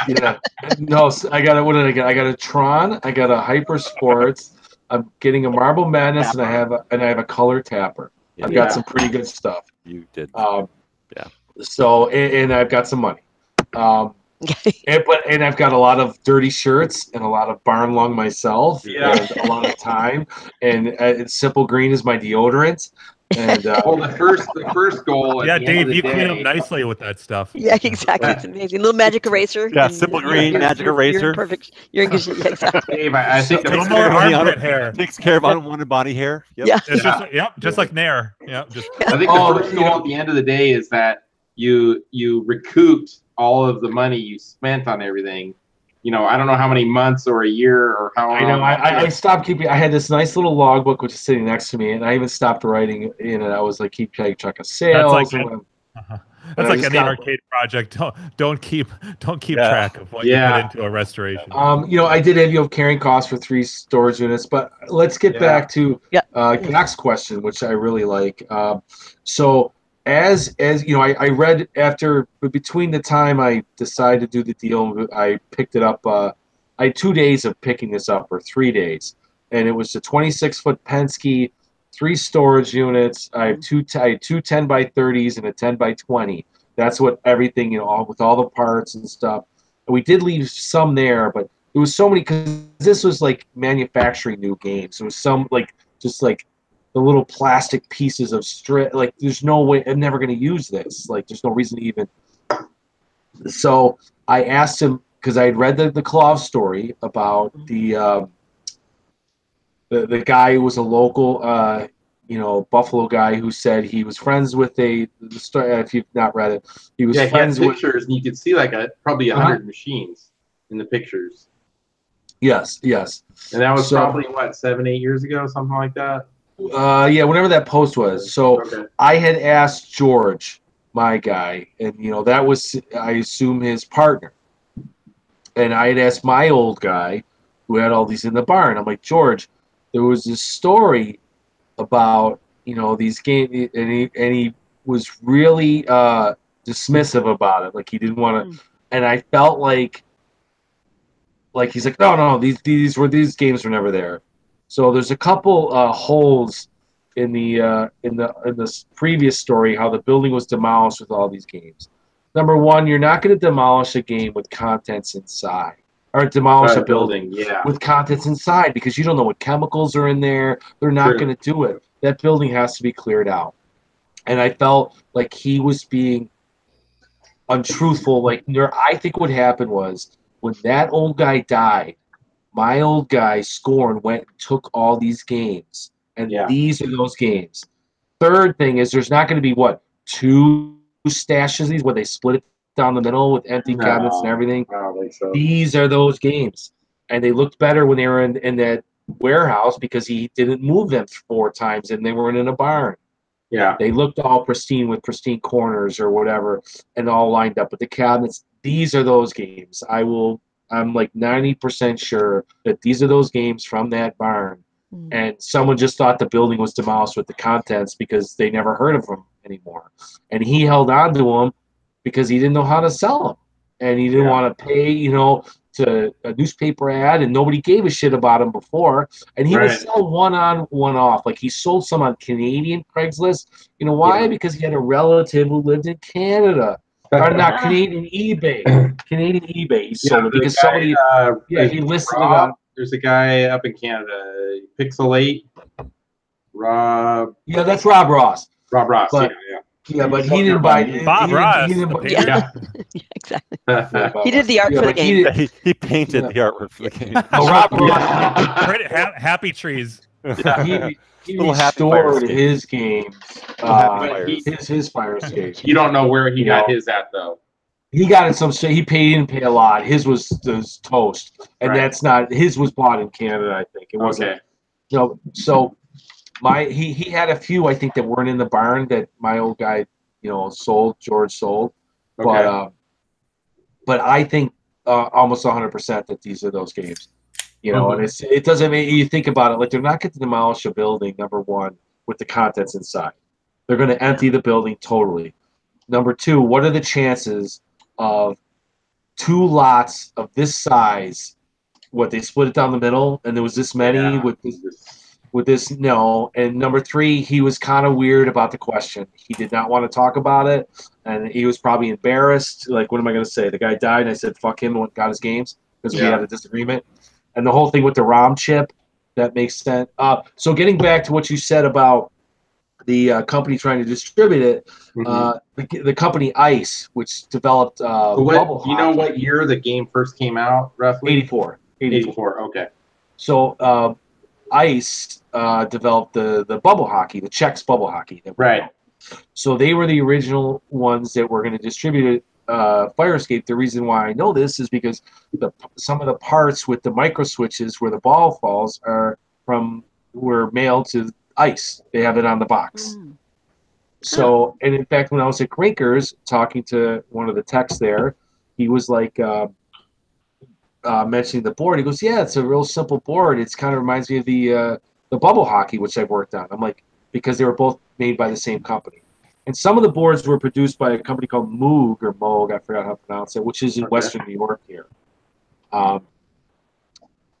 Yeah. No, I got a, what did I get? I got a Tron. I got a Hyper Sports. I'm getting a Marble Madness, and I have a Color Tapper. I've got some pretty good stuff. You did. So and I've got some money. And I've got a lot of dirty shirts and a lot of barn lung myself, and a lot of time. And Simple Green is my deodorant. And well, the first goal. Yeah, Dave, you clean up nicely with that stuff. Yeah, exactly. It's amazing. Little magic eraser. Yeah, Simple Green magic eraser. You're perfect. You're in good shape. Yeah, exactly. Dave, I think No more armpit hair. Takes care of unwanted body hair. Yep. Yeah. It's just like Nair. Yeah. I think the first goal at the end of the day is that you recouped all of the money you spent on everything. I don't know how many months or a year or how long. I know. I stopped keeping. I had this nice little logbook which is sitting next to me, and I even stopped writing in it. I was like, keep track of sales. That's like any arcade project. Don't keep track of what you put into a restoration. I did have you have carrying costs for 3 storage units, but let's get back to Gak's question, which I really like. So as I read between the time I decided to do the deal, I picked it up. I had 2 days of picking this up, or 3 days, and it was a 26-foot Penske. 3 storage units. I have two 10 by 30s and a 10 by 20. That's what everything, with all the parts and stuff. And we did leave some there, but it was so many because this was like manufacturing new games. It was some just the little plastic pieces of strip. Like, there's no way I'm never going to use this. Like, there's no reason to even. So I asked him, because I had read the Klov story about the guy who was a local, Buffalo guy who said he was friends with if you've not read it, he was friends with pictures, and you could see probably 100 machines in the pictures. Yes. And that was probably 7-8 years ago, something like that. Whenever that post was. So I had asked George, my guy, and that was, I assume, his partner. And I had asked my old guy who had all these in the barn. I'm like, George, there was this story about these games, and he was really dismissive about it. Like, he didn't want to, and I felt like he's like, no, these games were never there. So there's a couple holes in this previous story, how the building was demolished with all these games. Number one, you're not going to demolish a game with contents inside. Or demolish a building with contents inside, because you don't know what chemicals are in there. They're not going to do it. That building has to be cleared out. And I felt like he was being untruthful. I think what happened was, when that old guy died, my old guy, Scorn, went and took all these games. And these are those games. Third thing is, there's not going to be, 2 stashes of these where they split it down the middle with empty cabinets and everything. I don't think so. These are those games, and they looked better when they were in that warehouse, because he didn't move them 4 times, and they weren't in a barn. Yeah, they looked all pristine with pristine corners or whatever, and all lined up with the cabinets. These are those games. I'm like 90% sure that these are those games from that barn. And someone just thought the building was demolished with the contents because they never heard of them anymore, and he held on to them because he didn't know how to sell them, and he didn't want to pay, to a newspaper ad, and nobody gave a shit about him before. And he would sell one on, one off. Like, he sold some on Canadian Craigslist. You know why? Because he had a relative who lived in Canada. Or not Canadian eBay. Canadian eBay. He sold it because somebody. He listed it on. There's a guy up in Canada, Pixel 8. Rob. Yeah, that's Rob Ross. Rob Ross. But, yeah, but he didn't buy it. Bob Ross. Yeah, exactly. He did the art for the game. He painted the artwork for the game. Rob Ross. Happy trees. He restored his games. His fire escape. You don't know where he got his at, though. He got it he didn't pay a lot. His was toast, and that's not his. Was bought in Canada, I think. It wasn't. So he had a few, I think, that weren't in the barn that my old guy, sold. George sold, but I think almost 100% that these are those games. And it doesn't make you think about it. Like, they're not going to demolish a building, number one, with the contents inside. They're going to empty the building totally. Number two, what are the chances of 2 lots of this size? What, they split it down the middle, and there was this many with this. With this, no. And number 3, he was kind of weird about the question. He did not want to talk about it, and he was probably embarrassed. Like, what am I going to say? The guy died, and I said, fuck him, and got his games because we had a disagreement. And the whole thing with the ROM chip, that makes sense. So getting back to what you said about the company trying to distribute it, the company ICE, which developed Bubble Do you know what year the game first came out, roughly? 84. 84, okay. So ICE developed the bubble hockey, the Czechs bubble hockey. Right. So they were the original ones that were going to distribute it. Fire Escape. The reason why I know this is because some of the parts with the micro switches where the ball falls were mailed to ICE. They have it on the box. So, and in fact, when I was at Grinkers talking to one of the techs there, he was like mentioning the board. He goes, "Yeah, it's a real simple board. It's kind of reminds me of the bubble hockey, which I've worked on." I'm like, because they were both made by the same company. And some of the boards were produced by a company called Moog or Moog, I forgot how to pronounce it, which is in Western New York here. Yeah,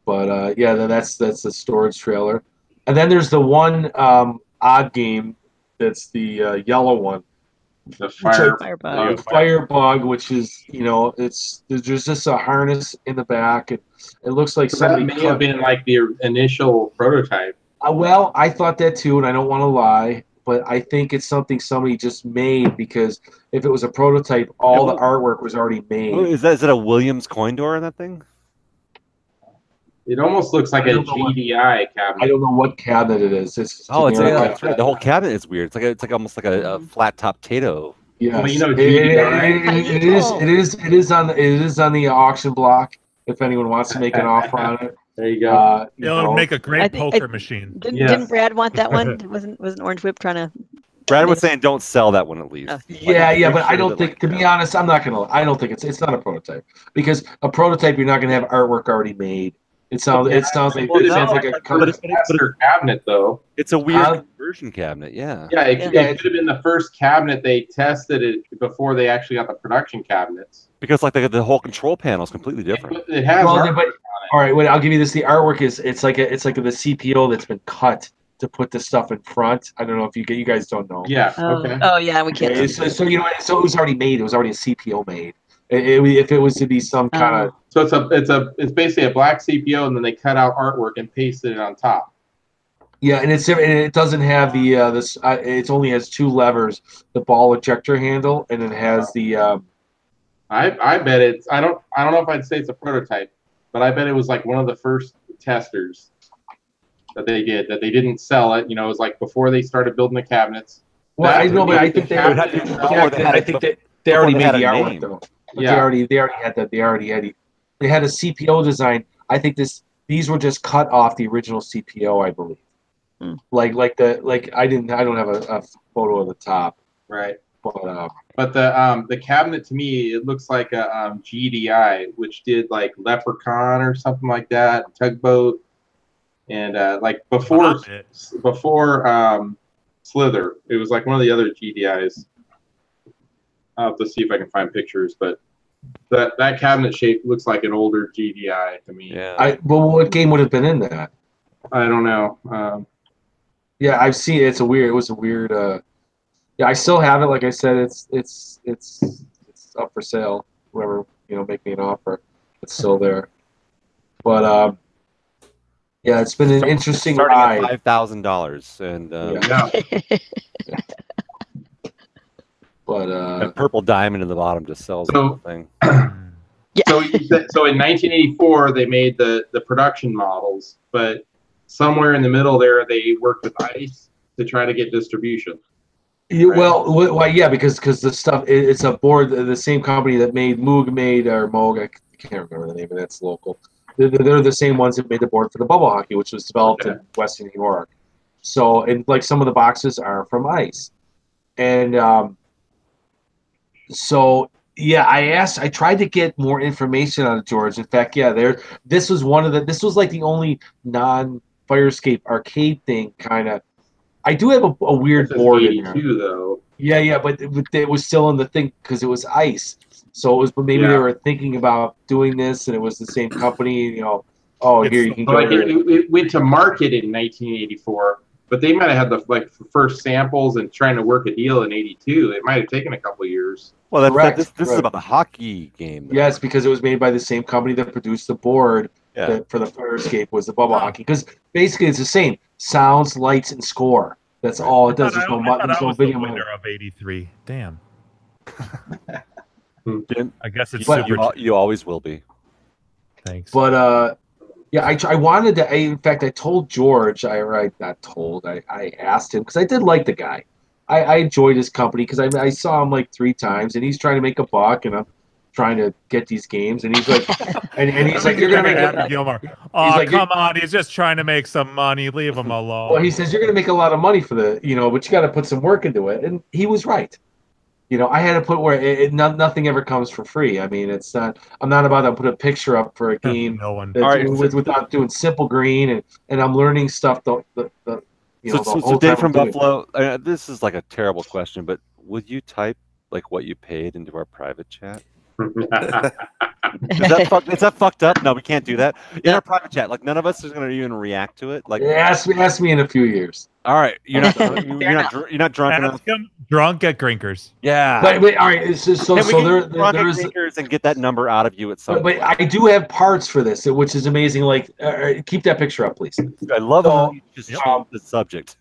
that's the storage trailer. And then there's the one odd game that's the yellow one. The Firebug, which is, there's just a harness in the back. It looks like somebody may have been like the initial prototype. Well, I thought that too, and I don't want to lie, but I think it's something somebody just made because if it was a prototype, all the artwork was already made. Is that a Williams coin door in that thing? It almost looks like a GDI cabinet. I don't know what cabinet it is. It's that's right. The whole cabinet is weird. It's like almost like a flat top Tato. Yeah, well, it is on the auction block. If anyone wants to make an offer on it, there you go. It'll make a great poker machine. Didn't Brad want that one? wasn't Orange Whip trying to? Brad was saying, "Don't sell that one at least." But I don't think, to be honest, I don't think it's not a prototype because a prototype you're not going to have artwork already made. It sounds like a cabinet, though. It's a weird conversion cabinet, yeah. Yeah, it could have been the first cabinet they tested it before they actually got the production cabinets. Because like the whole control panel is completely different. It has artwork on it. All right, wait, I'll give you this. The artwork it's like the CPO that's been cut to put this stuff in front. I don't know if you guys don't know. Yeah. Okay. Oh yeah, we can't. So it was already made. It was already a CPO made. If it was to be some kind of it's basically a black CPO and then they cut out artwork and pasted it on top. Yeah, and it doesn't have the it only has 2 levers, the ball ejector handle, and it has the I bet it's I don't know if I'd say it's a prototype, but I bet it was like one of the first testers that they didn't sell it. It was like before they started building the cabinets. Well, I know, but I think they already made the artwork though. Yeah. They already had that. They had a CPO design. I think these were just cut off the original CPO, I believe. I don't have a photo of the top. Right. But the cabinet to me, it looks like a GDI, which did like Leprechaun or something like that, Tugboat, and like before Slither, it was like one of the other GDIs. I'll have to see if I can find pictures, but that cabinet shape looks like an older GDI to me. Yeah. Well, what game would have been in that? I don't know. Yeah, I've seen it. It was a weird. Yeah, I still have it. Like I said, it's up for sale. Whoever make me an offer, it's still there. But yeah, it's been an interesting ride. $5,000 and yeah. But a purple diamond in the bottom just sells the thing. So in 1984 they made the production models, but somewhere in the middle there they worked with ICE to try to get distribution. Well, yeah, because the stuff it's a board. The same company that made Moog, I can't remember the name, but that's local. They're the same ones that made the board for the bubble hockey, which was developed in Western New York. So, and like some of the boxes are from ICE, and so yeah, I tried to get more information out of George. In fact, this was like the only non-Fire Escape arcade thing kind of. I do have a weird board in there. Though. Yeah, but it was still in the thing because it was ICE. So it was, but maybe they were thinking about doing this, and it was the same company. Oh, here you can go. It went to market in 1984, but they might have had the first samples and trying to work a deal in '82. It might have taken a couple of years. Well, this is about the hockey game. Though. Yes, because it was made by the same company that produced the board for the Fire Escape was the bubble hockey. Because basically it's the same sounds, lights, and score. That's all it does. There's no video mode. Winner of '83. Damn. I guess it's you always will be. Thanks. But yeah, I wanted to. In fact, I told George. I asked him because I did like the guy. I enjoyed his company because I saw him like 3 times, and he's trying to make a buck, and I'm trying to get these games, and he's like, and he's like, you're gonna make Happy Gilmore. Oh, like, come on, he's just trying to make some money. Leave him alone. Well, he says you're gonna make a lot of money for but you got to put some work into it, and he was right. I had to put where nothing ever comes for free. I mean, it's not. I'm not about to put a picture up for a game without doing simple green, and I'm learning stuff. So Dave from Buffalo, this is like a terrible question, but would you type like what you paid into our private chat? Is that fucked up? No, we can't do that in our private chat. Like none of us is going to even react to it. Like ask me in a few years. All right, you're not drunk enough. Drunk at Grinkers. Yeah. But all right, so there's Grinkers and get that number out of you at some point. But I do have parts for this, which is amazing. Like, keep that picture up, please. I love how you just change the subject.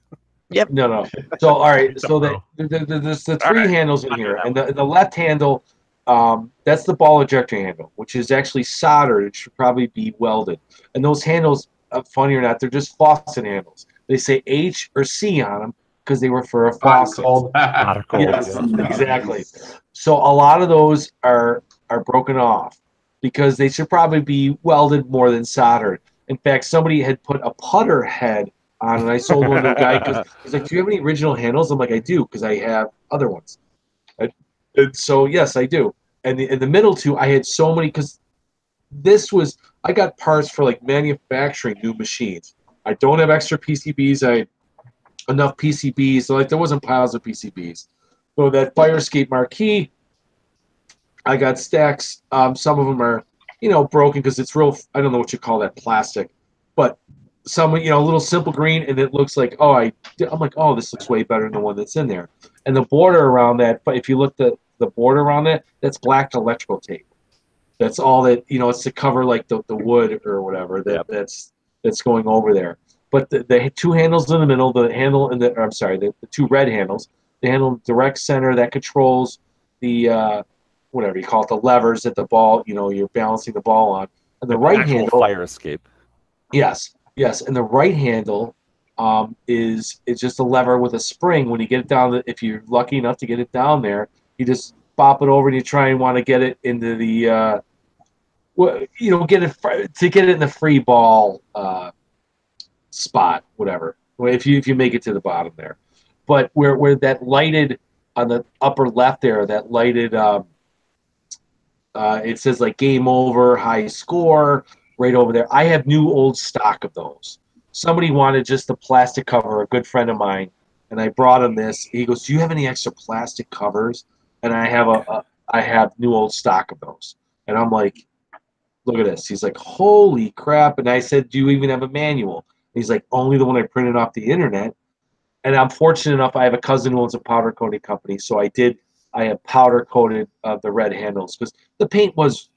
Yep. No. So all right. So there's the 3 handles in here, and the left handle, that's the ball ejector handle, which is actually soldered. It should probably be welded. And those handles, funny or not, they're just faucet handles. They say H or C on them because they were for a faucet. Yes, exactly. So a lot of those are broken off because they should probably be welded more than soldered. In fact, somebody had put a putter head on, and I sold one to a guy because he's like, "Do you have any original handles?" I'm like, "I do," because I have other ones. And so yes, I do. And in the middle 2, I had so many because I got parts for like manufacturing new machines. I don't have extra PCBs. I had enough PCBs. So like there wasn't piles of PCBs. So that Fire Escape marquee, I got stacks. Some of them are, broken because it's real. I don't know what you call that plastic, but some, a little simple green, and it looks like I'm like, oh, this looks way better than the one that's in there. And the border around that, but if you look at the border around it, that's black electrical tape. That's all that it's to cover like the wood or whatever that's going over there. But the 2 handles in the middle, the 2 red handles, the handle direct center that controls the whatever you call it, the levers that the ball, you're balancing the ball on, and the right handle Fire Escape. Yes, and the right handle is just a lever with a spring. When you get it down, if you're lucky enough to get it down there, you just bop it over and you try and want to get it into the get it in the free ball spot, whatever. If you make it to the bottom there, but where that lighted on the upper left there, that lighted it says like game over, high score right over there. I have new old stock of those. Somebody wanted just the plastic cover, a good friend of mine, and I brought him this. He goes, "Do you have any extra plastic covers?" And I have new old stock of those. And I'm like, "Look at this." He's like, "Holy crap." And I said, "Do you even have a manual?" And he's like, "Only the one I printed off the internet." And I'm fortunate enough, I have a cousin who owns a powder coating company, so I have powder coated the red handles because the paint was,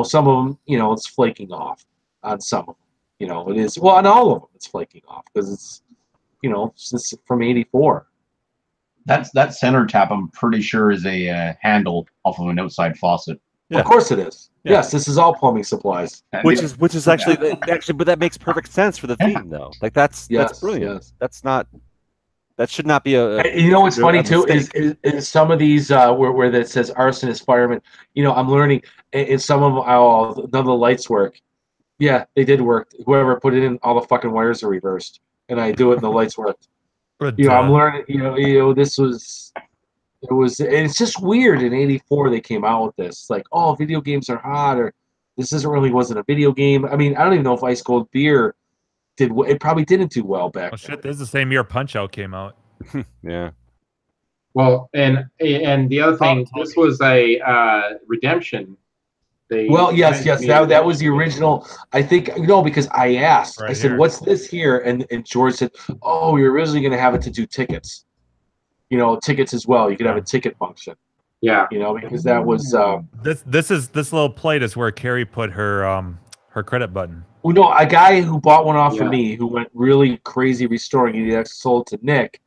some of them, it's flaking off on some of them. It is, well, on all of them, it's flaking off because it's from '84. That center tap, I'm pretty sure, is a handle off of an outside faucet. Yeah. Of course it is. Yeah. Yes, this is all plumbing supplies. Which is actually, but that makes perfect sense for the theme, though. Like that's brilliant. Yes. That should not be a. What's funny too is some of these where that says arsonist, fireman. I'm learning in some of them. None of the lights work. Yeah, they did work. Whoever put it in, all the fucking wires are reversed, and I do it, and the lights worked. I'm learning. This was. It was. It's just weird. In '84, they came out with this, like, oh, video games are hot, or this wasn't a video game. I mean, I don't even know if Ice Cold Beer did. It probably didn't do well back then. Shit, this is the same year Punch Out came out. Yeah. Well, and the other thing, this was a redemption Yes, that was the original. I think because I asked. I said, "What's this here?" And George said, "Oh, we were originally going to have it to do tickets. Tickets as well. You could have a ticket function." Yeah. Because that was this little plate is where Carrie put her credit button. Well, no, a guy who bought one off of me who went really crazy restoring it. He actually sold it to Nick,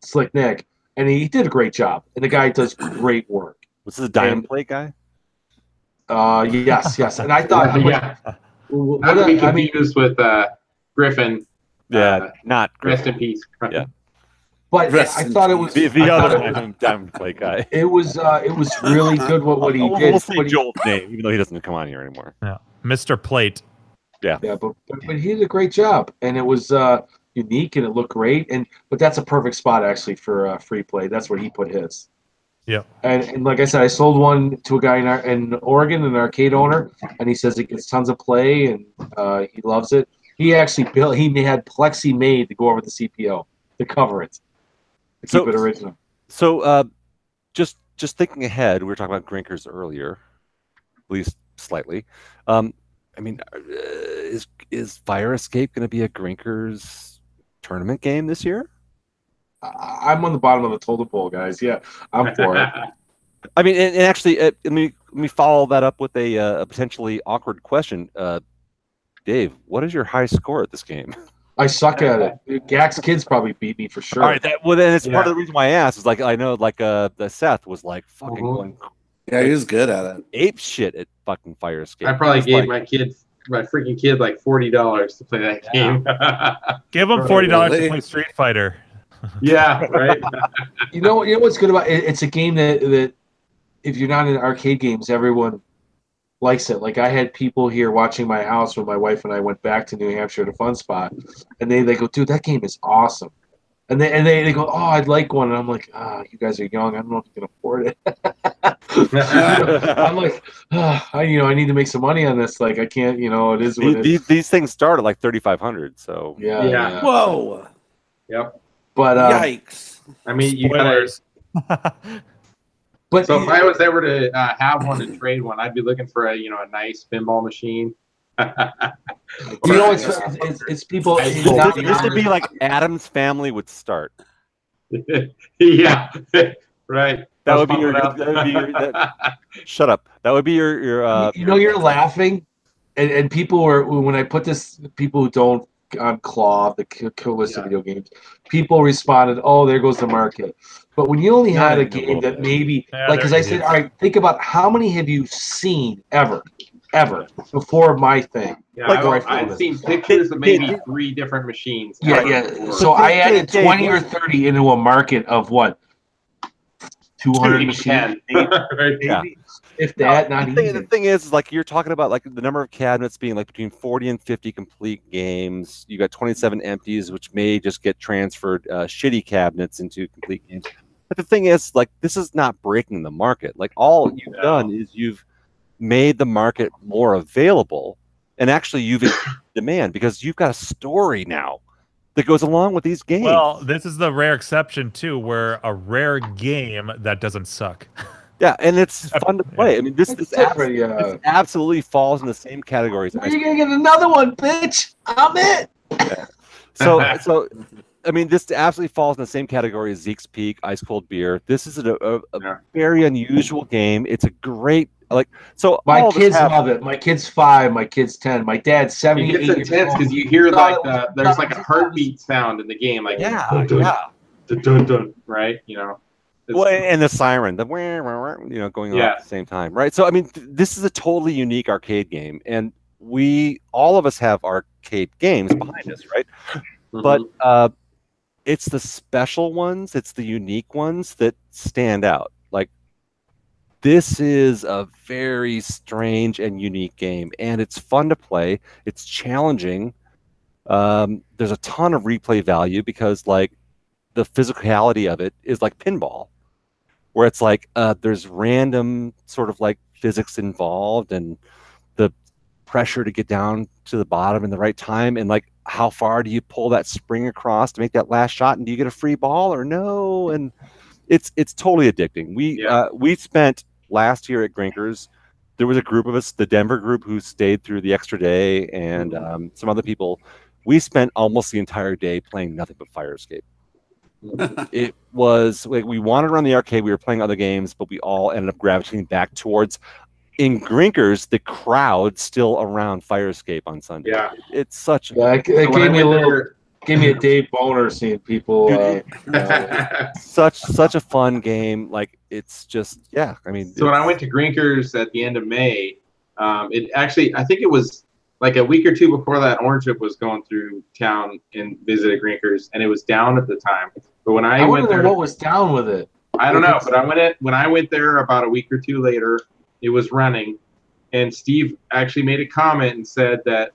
Slick Nick, and he did a great job. And the guy does great work. Was this a diamond plate guy? Yes. And I thought, not to be confused with Griffin. Not Griffin. Rest in peace. Yeah. But I thought it was the other diamond plate guy. It was really good what he did. We'll say Joel's name, even though he doesn't come on here anymore. Yeah, Mr. Plate. Yeah. Yeah, but he did a great job, and it was unique and it looked great. But that's a perfect spot actually for free play. That's where he put his. Yeah. And like I said, I sold one to a guy in Oregon, an arcade owner, and he says it gets tons of play and he loves it. He actually had plexi made to go over the CPO to cover it. Keep it original. So, just thinking ahead, we were talking about Grinkers earlier, at least slightly. I mean, is Fire Escape going to be a Grinkers tournament game this year? I'm on the bottom of the totem pole, guys. Yeah, I'm for it. I mean, and actually, let me follow that up with a potentially awkward question. Dave, what is your high score at this game? I suck at it. Gak's kids probably beat me for sure. All right, then it's part of the reason why I asked. Is like I know the Seth was like fucking going. Yeah, he was good at it. Ape shit at fucking Fire Escape. I probably gave my freaking kid like $40 to play that game. Give him $40 to play Street Fighter. Yeah, right. You know what's good about it? It's a game that if you're not in arcade games, everyone likes it. Like I had people here watching my house when my wife and I went back to New Hampshire to Fun Spot, and they go, "Dude, that game is awesome." And they go, "Oh, I'd like one." And I'm like, you guys are young. I don't know if you can afford it. I'm like, I need to make some money on this. Like I can't, it is what it is. These things start at like $3,500. So yeah. Whoa. Yep. But yikes! I mean, you gotta. But so if I was ever to have one to trade one, I'd be looking for a nice pinball machine. It's people. This would be like Adam's Family would start. Yeah, right. That would be your. Shut up. That would be your. You're laughing, and people are when I put this. People who don't on Claw, the coolest of video games, people responded, "Oh, there goes the market." But when you only had a game that maybe, because I said, all right, think about how many have you seen ever before my thing? Yeah, I've seen pictures of maybe 3 different machines. Yeah. So I added 20 or 30 into a market of what? 200 machines? Maybe. If that, not even. The thing is, like you're talking about, like the number of cabinets being like between 40 and 50 complete games. You got 27 empties, which may just get transferred shitty cabinets into complete games. But the thing is, like, this is not breaking the market. Like, all you've done is you've made the market more available, and actually you've increased demand because you've got a story now that goes along with these games. Well, this is the rare exception too, where a rare game that doesn't suck. Yeah, and it's fun to play. I mean, this absolutely falls in the same categories. You're gonna get another one, bitch. I'm it. Yeah. So, I mean, this absolutely falls in the same category as Zeke's Peak, Ice Cold Beer. This is a very unusual game. It's a great So my kids love it. My kid's 5. My kid's 10. My dad's 70. It's intense because you hear there's like a heartbeat sound in the game, like dun, dun, dun, right? Well, and the siren, the going on at the same time, right? So I mean, this is a totally unique arcade game, and all of us have arcade games behind us, right? Mm-hmm. But it's the special ones, it's the unique ones that stand out. Like this is a very strange and unique game, and it's fun to play. It's challenging. There's a ton of replay value because like the physicality of it is like pinball, where it's like there's random sort of like physics involved and the pressure to get down to the bottom in the right time, and like how far do you pull that spring across to make that last shot, and do you get a free ball or no? And it's totally addicting. We spent last year at Grinkers there was a group of us, the Denver group, who stayed through the extra day, and some other people. We spent almost the entire day playing nothing but Fire Escape. It was like we wandered around the arcade. We were playing other games, but we all ended up gravitating back towards. In Grinkers, the crowd still around Fire Escape on Sunday. Yeah, it's such. It gave me a Dave Boner seeing people. Such a fun game. Like it's just I mean. So when I went to Grinkers at the end of May, it actually I think it was like a week or two before that. Orange Chip was going through town and visited Grinkers, and it was down at the time. But when I went there, what was down with it? I don't know. But when I went there about a week or two later, it was running, and Steve actually made a comment and said that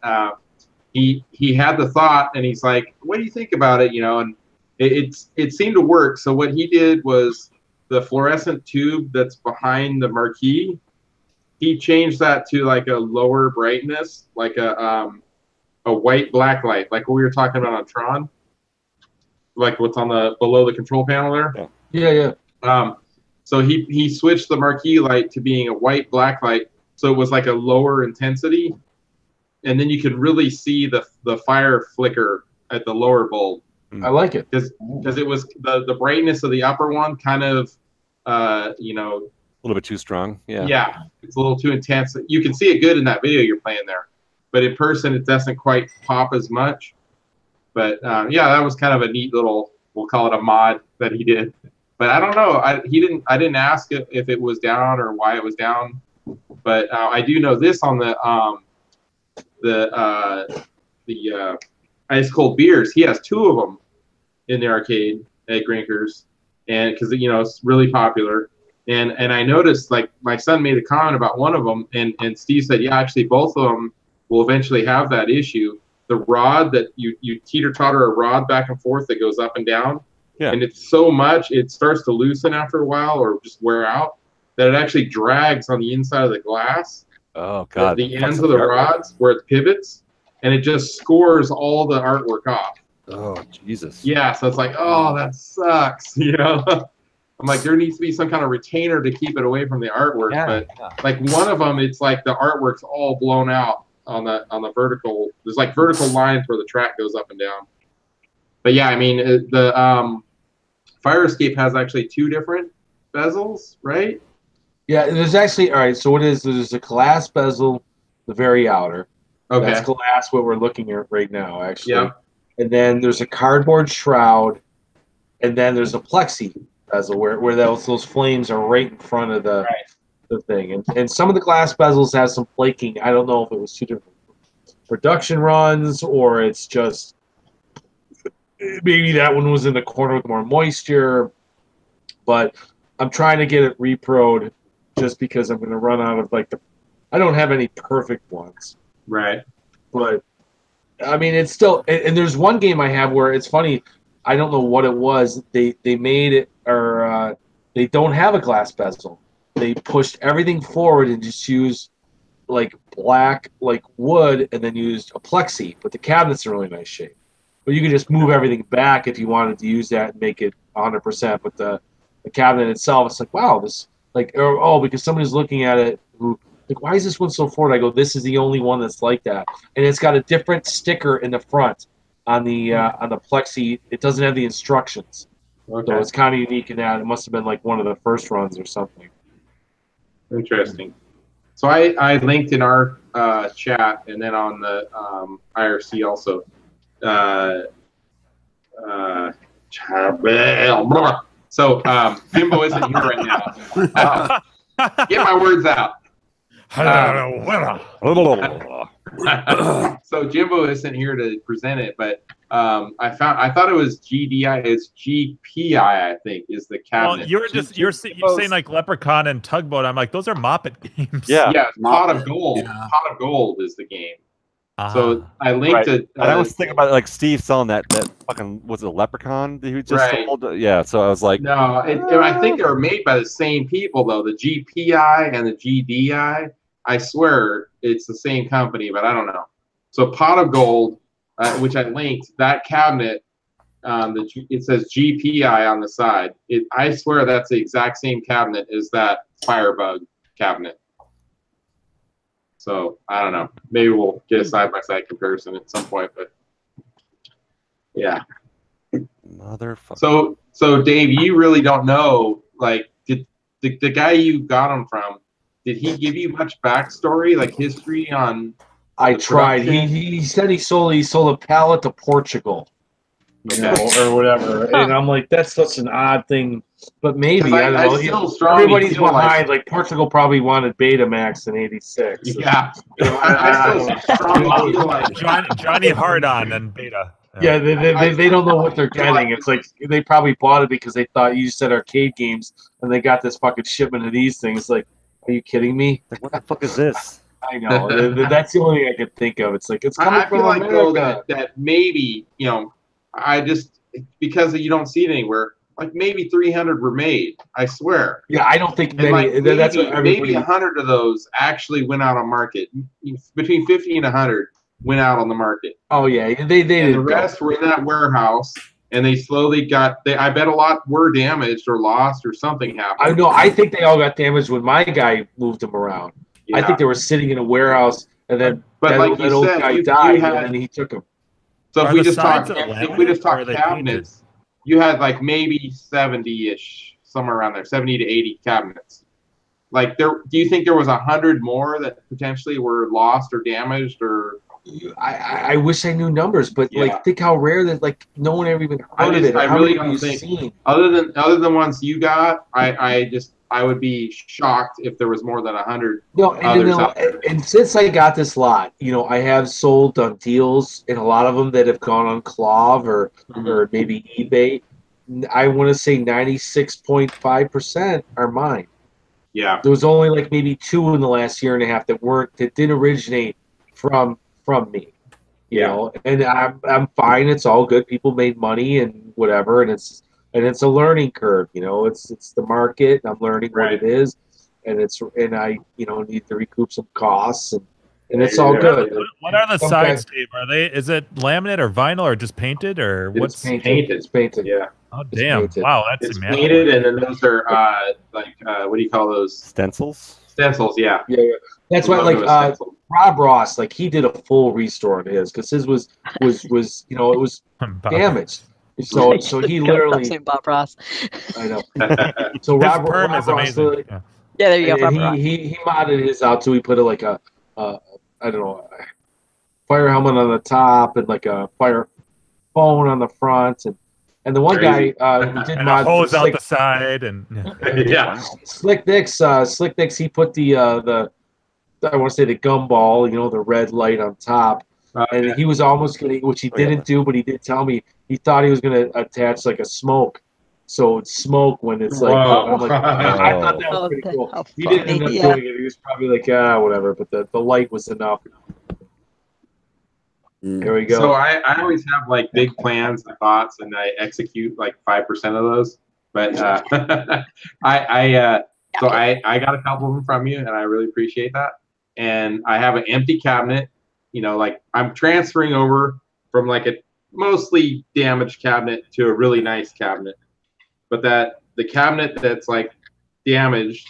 he had the thought, and he's like, "What do you think about it?" You know, and it seemed to work. So what he did was the fluorescent tube that's behind the marquee. He changed that to like a lower brightness, like a white black light, like what we were talking about on Tron, like what's on below the control panel there. Yeah. So he switched the marquee light to being a white black light, so it was like a lower intensity, and then you could really see the fire flicker at the lower bulb. I like it because it was the brightness of the upper one kind of a little bit too strong. Yeah, it's a little too intense. You can see it good in that video you're playing there, but in person it doesn't quite pop as much. But that was kind of a neat little, we'll call it a mod that he did. But I don't know. I didn't ask if it was down or why it was down. But I do know this on the ice cold beers. He has 2 of them in the arcade at Grinkers, and because it's really popular. And I noticed, like, my son made a comment about one of them, and Steve said, yeah, actually both of them will eventually have that issue. The rod that you teeter-totter a rod back and forth that goes up and down, and it's so much it starts to loosen after a while or just wear out that it actually drags on the inside of the glass. Oh God! The ends of the rods where it pivots, and it just scores all the artwork off. Oh Jesus! Yeah, so it's like, oh, that sucks, I'm like, there needs to be some kind of retainer to keep it away from the artwork. But like one of them, it's like the artwork's all blown out on the vertical. There's like vertical lines where the track goes up and down. But yeah, I mean the Fire Escape has actually 2 different bezels, right? Yeah, there's actually so there's a glass bezel, the very outer. Okay. That's glass. What we're looking at right now, actually. Yeah. And then there's a cardboard shroud, and then there's a plexi bezel where those flames are right in front of the thing. And some of the glass bezels have some flaking. I don't know if it was 2 different production runs or it's just maybe that one was in the corner with more moisture. But I'm trying to get it repro'd just because I'm going to run out of I don't have any perfect ones. Right. But I mean, it's still, and there's one game I have where it's funny. I don't know what it was. They made it, or they don't have a glass bezel. They pushed everything forward and just used like black, like wood, and then used a plexi. But the cabinet's in really nice shape. But you could just move everything back if you wanted to use that and make it 100%. But the cabinet itself, it's like, wow, this because somebody's looking at it who. Like, why is this one so forward? I go, this is the only one that's like that, and it's got a different sticker in the front on the plexi. It doesn't have the instructions, so it's kind of unique in that. It must have been like one of the first runs or something. Interesting. So I linked in our chat and then on the IRC also. So Jimbo isn't here right now. Get my words out. So Jimbo isn't here to present it, but I thought it was GDI. It's GPI, I think, is the cabinet. Well, you're saying like Leprechaun and Tugboat. I'm like, those are Moppet games. Yeah, Pot of Gold. Yeah. Pot of Gold is the game. So I linked it. I was thinking about like Steve selling that fucking, was it a Leprechaun that he just sold? Yeah, so I was like, no, I think they were made by the same people though. The GPI and the GDI. I swear it's the same company, but I don't know. So Pot of Gold, which I linked, that cabinet, it says GPI on the side. I swear that's the exact same cabinet as that Firebug cabinet. So I don't know. Maybe we'll get a side-by-side comparison at some point, but yeah. Motherfucker. So Dave, you really don't know, like, did the guy you got them from, did he give you much backstory, like history on I tried. He said he sold a pallet to Portugal, or whatever. And I'm like, that's such an odd thing. But maybe I don't know. Everybody's behind. Like Portugal probably wanted Betamax in '86. Yeah, Johnny Hardon and Beta. Yeah, they don't know what they're getting. It's like they probably bought it because they thought you said arcade games, and they got this fucking shipment of these things. Like, are you kidding me? Like, what the fuck is this? I know. That's the only thing I could think of. It's like, it's coming from America. I feel like, though, that maybe, I just, because you don't see it anywhere, like maybe 300 were made. I swear. Yeah, I don't think many. Like That's what everybody. Maybe 100 of those actually went out on market. Between 50 and 100 went out on the market. Oh yeah, they and the rest were in that warehouse, and they slowly got. I bet a lot were damaged or lost or something happened. I know. I think they all got damaged when my guy moved them around. Yeah. I think they were sitting in a warehouse, and then that old guy died, and then he took them. So if we just talk cabinets, you had like maybe 70-ish, somewhere around there, 70 to 80 cabinets. Like do you think there was 100 more that potentially were lost or damaged or? I wish I knew numbers, but like think how rare that like no one ever even heard of it. I really don't think other than ones you got, I would be shocked if there was more than 100. No, and since I got this lot, I have sold on deals, and a lot of them that have gone on Clav or maybe eBay. I want to say 96.5% are mine. Yeah, there was only like maybe 2 in the last year and a half that didn't originate from me. You know, and I'm fine. It's all good. People made money and whatever, and it's a learning curve. It's the market, and I'm learning what it is, and I need to recoup some costs, and it's all good. What are the sides, Dave? Is it laminate or vinyl or just painted or what's painted? It's painted. Yeah. Oh damn! Wow, that's painted, and then those are what do you call those? Stencils. Stencils, yeah. Yeah. That's why, like Rob Ross, like he did a full restore on his because his was it was damaged. So he literally Bob Ross. I know. So Rob is amazing. Yeah, there you go. He modded his out too. He put like a I don't know, a fire helmet on the top and like a fire phone on the front, and the one guy who did mod a hose out the side and Slick Dicks. He put the I want to say the gumball, the red light on top. And he was almost going to, which he didn't do, but he did tell me he thought he was going to attach like a smoke. So it's smoke when it's like, I'm like I thought that was pretty cool. He didn't end up doing it. He was probably like, whatever. But the light was enough. There we go. So I always have like big plans and thoughts, and I execute like 5% of those. But I got a couple of them from you, and I really appreciate that. And I have an empty cabinet. Like I'm transferring over from like a mostly damaged cabinet to a really nice cabinet. But the cabinet that's like damaged,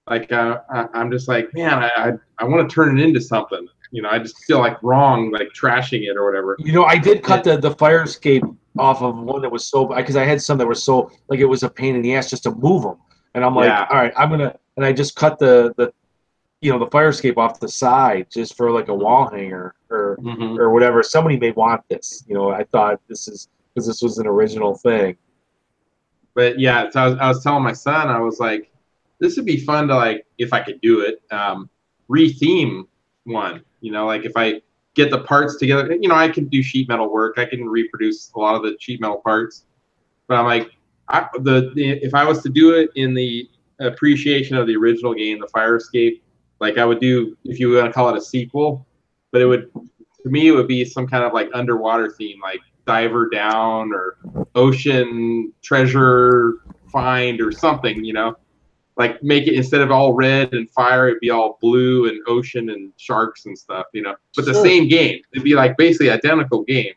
like I'm just like, man, I want to turn it into something. I just feel like wrong, like trashing it or whatever. I did cut the fire escape off of one that was so, because I had some that were so like it was a pain in the ass just to move them. And I'm like, all right, and I just cut the fire escape off the side just for like a wall hanger or whatever. Somebody may want this. I thought this was an original thing. But yeah, so I was telling my son, I was like, this would be fun to, like, if I could do it, re-theme one. Like if I get the parts together, I can do sheet metal work. I can reproduce a lot of the sheet metal parts. But I'm like, if I was to do it in the appreciation of the original game, the Fire Escape, like I would do, if you want to call it a sequel, but to me, it would be some kind of like underwater theme, like Diver Down or Ocean Treasure Find or something, like make it, instead of all red and fire, it'd be all blue and ocean and sharks and stuff, but the same game. It'd be like basically identical game.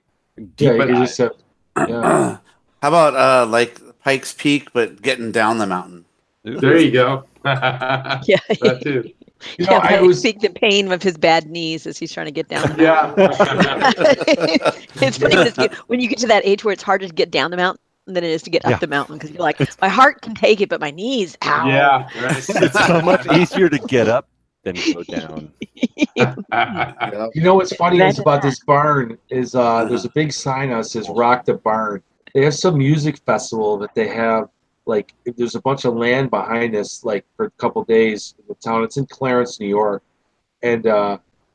How about like Pikes Peak, but getting down the mountain? There you go. That too. I was speak the pain of his bad knees as he's trying to get down. It's funny when you get to that age where it's harder to get down the mountain than it is to get up the mountain, because you're like, my heart can take it, but my knees, ow. Yeah, it's so much easier to get up than go down. What's funny is about this barn is there's a big sign that says "Rock the Barn." They have some music festival that they have. Like, there's a bunch of land behind us, like, for a couple days in the town. It's in Clarence, New York, and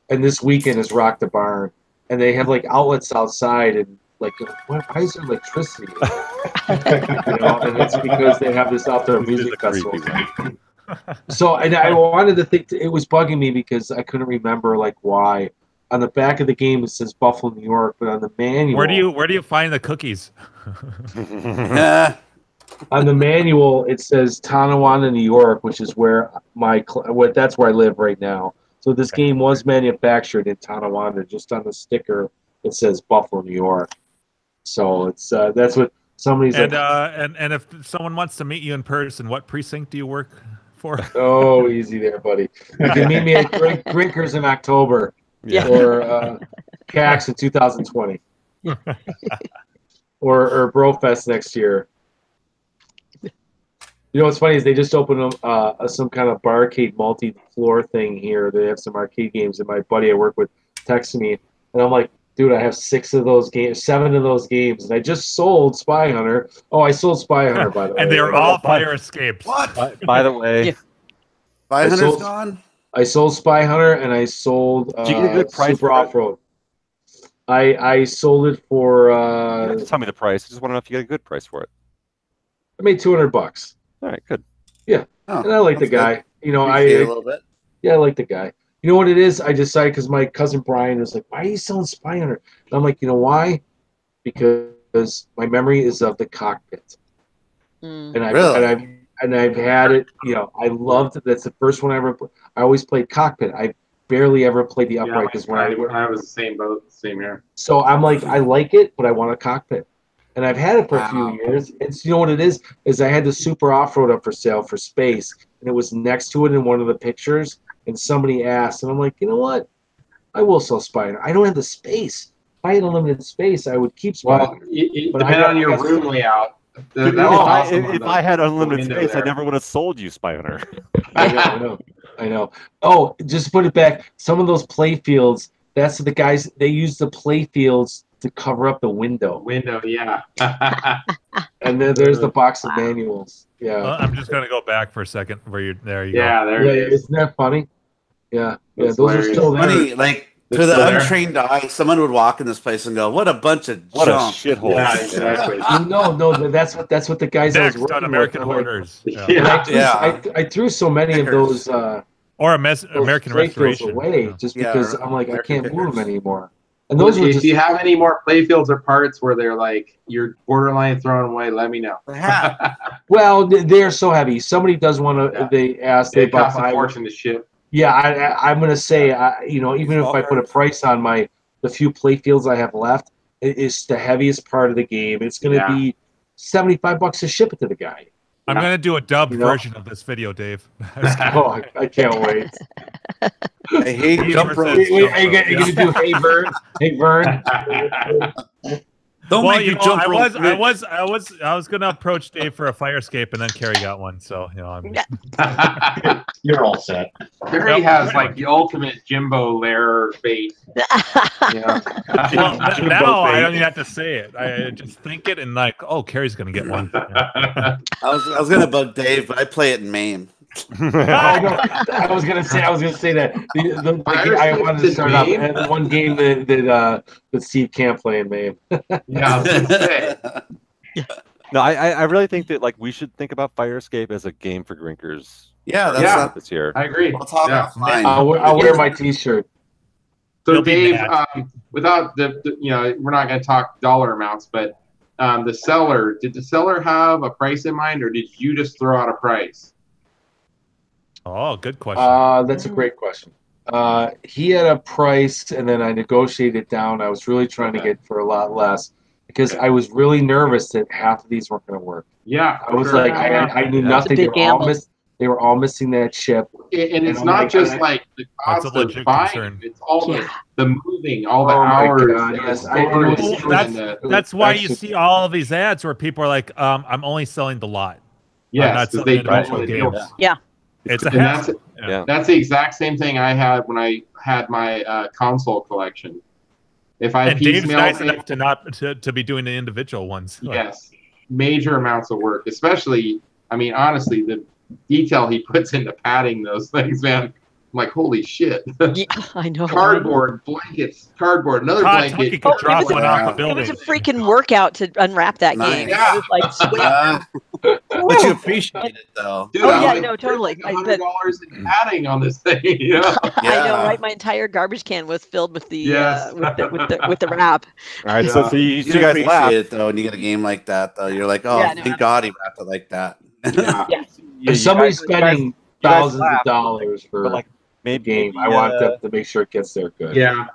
this weekend is Rock the Barn, and they have like outlets outside, and like, why is there electricity? And it's because they have this outdoor music festival. So, and I wanted to think it was bugging me because I couldn't remember like why. On the back of the game it says Buffalo, New York, but on the manual, where do you find the cookies? On the manual it says Tonawanda, New York, which is where that's where I live right now. So this game was manufactured in Tonawanda. Just on the sticker it says Buffalo, New York. So it's that's what somebody's and if someone wants to meet you in person, what precinct do you work for? Oh, easy there, buddy. You can meet me at Grinkers in October, or CAX in 2020, or Brofest next year. What's funny is they just opened some kind of barcade multi-floor thing here. They have some arcade games, and my buddy I work with texted me, and I'm like, dude, I have 7 of those games, and I just sold Spy Hunter. Oh, I sold Spy Hunter, by the way. And they're all fire escapes. What? By the way, Spy Hunter's gone? I sold Spy Hunter, and I sold Did you get a good price Super Off-Road. I sold it for... you don't have to tell me the price. I just want to know if you got a good price for it. I made $200. All right, good. Yeah, and I like the guy. Good. A little bit. Yeah, I like the guy. You know what it is? I decided because my cousin Brian was like, "Why are you selling Spy Hunter?" And I'm like, you know why? Because my memory is of the cockpit, and I've had it. I loved it. That's the first one I ever. I always played cockpit. I barely ever played the upright because I was the same boat, same here. So I'm like, I like it, but I want a cockpit. And I've had it for a few years. And so you know what it is I had the Super Off-Road up for sale for space, and it was next to it in one of the pictures. And somebody asked, and I'm like, you know what? I will sell Spy Hunter. I don't have the space. If I had unlimited space, I would keep Spy Hunter. It depends on your room layout. If I had unlimited space, I never would have sold you Spy Hunter. I know. Oh, just to put it back, some of those play fields, that's the guys, they use the play fields to cover up the window. Yeah. And then there's the box of manuals. Yeah. Well, I'm just going to go back for a second where you're there. You go. There it is. Isn't that funny? Yeah. That's those are still there. Funny, like, to the untrained eye, someone would walk in this place and go, "What a bunch of what junk. a shithole!" Yeah, exactly. No, that's what the guys Next I was working on American with. Hoarders. I threw so many of those. Or American Restoration away just because I'm like, I can't move them anymore. And those if you have any more playfields or parts where they're like you're borderline throwing away, let me know. Well, they're so heavy. Somebody does want to. They asked. It costs a fortune to ship. Yeah, I'm gonna say, even if I put a price on the few playfields I have left, it's the heaviest part of the game. It's gonna be $75 to ship it to the guy. I'm gonna do a dubbed version of this video, Dave. Oh, I can't wait. I hate jump ropes. Are you gonna do Hey Vern? Hey Vern. Don't make me jump rope. I was gonna approach Dave for a fire escape, and then Carrie got one. So you're all set. Carrie has like the ultimate Jimbo lair bait. Well, now I don't even have to say it. I just think it and like, oh, Carrie's gonna get one. I was gonna bug Dave, but I play it in MAME. I was gonna say that. I wanted to start off at one game that Steve can't play in MAME. Yeah, I was gonna say. No, I really think that like we should think about Fire Escape as a game for Grinkers. Yeah, that's this year. I agree. We'll talk offline. I'll wear my T-shirt. So Dave, without we're not going to talk dollar amounts, but the seller, did the seller have a price in mind, or did you just throw out a price? Oh, good question. That's a great question. He had a price, and then I negotiated down. I was really trying to get for a lot less because I was really nervous that half of these weren't going to work. Yeah, I was like, I knew nothing. They were all missing that chip. And it's not just like the cost of buying; it's all the moving, all the hours. That's why you see all of these ads where people are like, "I'm only selling the lot. Yes, I'm not selling individual games." Yeah. It's a hassle. That's the exact same thing I had when I had my console collection. If I and Dave's nice enough to not to be doing the individual ones. Yes, major amounts of work, especially. I mean, honestly, the detail he puts into padding those things, man. I'm like, holy shit. Yeah, I know. Cardboard, blankets, cardboard, another blanket. You could drop one off a building. It was a freaking workout to unwrap that game. Yeah. It was like, sweet. But you appreciate it, though. Dude, no, totally. $100 in padding on this thing, you know? I know, right? My entire garbage can was filled with the with the wrap. All right, so you guys laugh. appreciate it, though, when you get a game like that, though. You're like, oh, thank God he wrapped it like that. If somebody's spending thousands of dollars for like maybe game, I want them to make sure it gets there good. Yeah.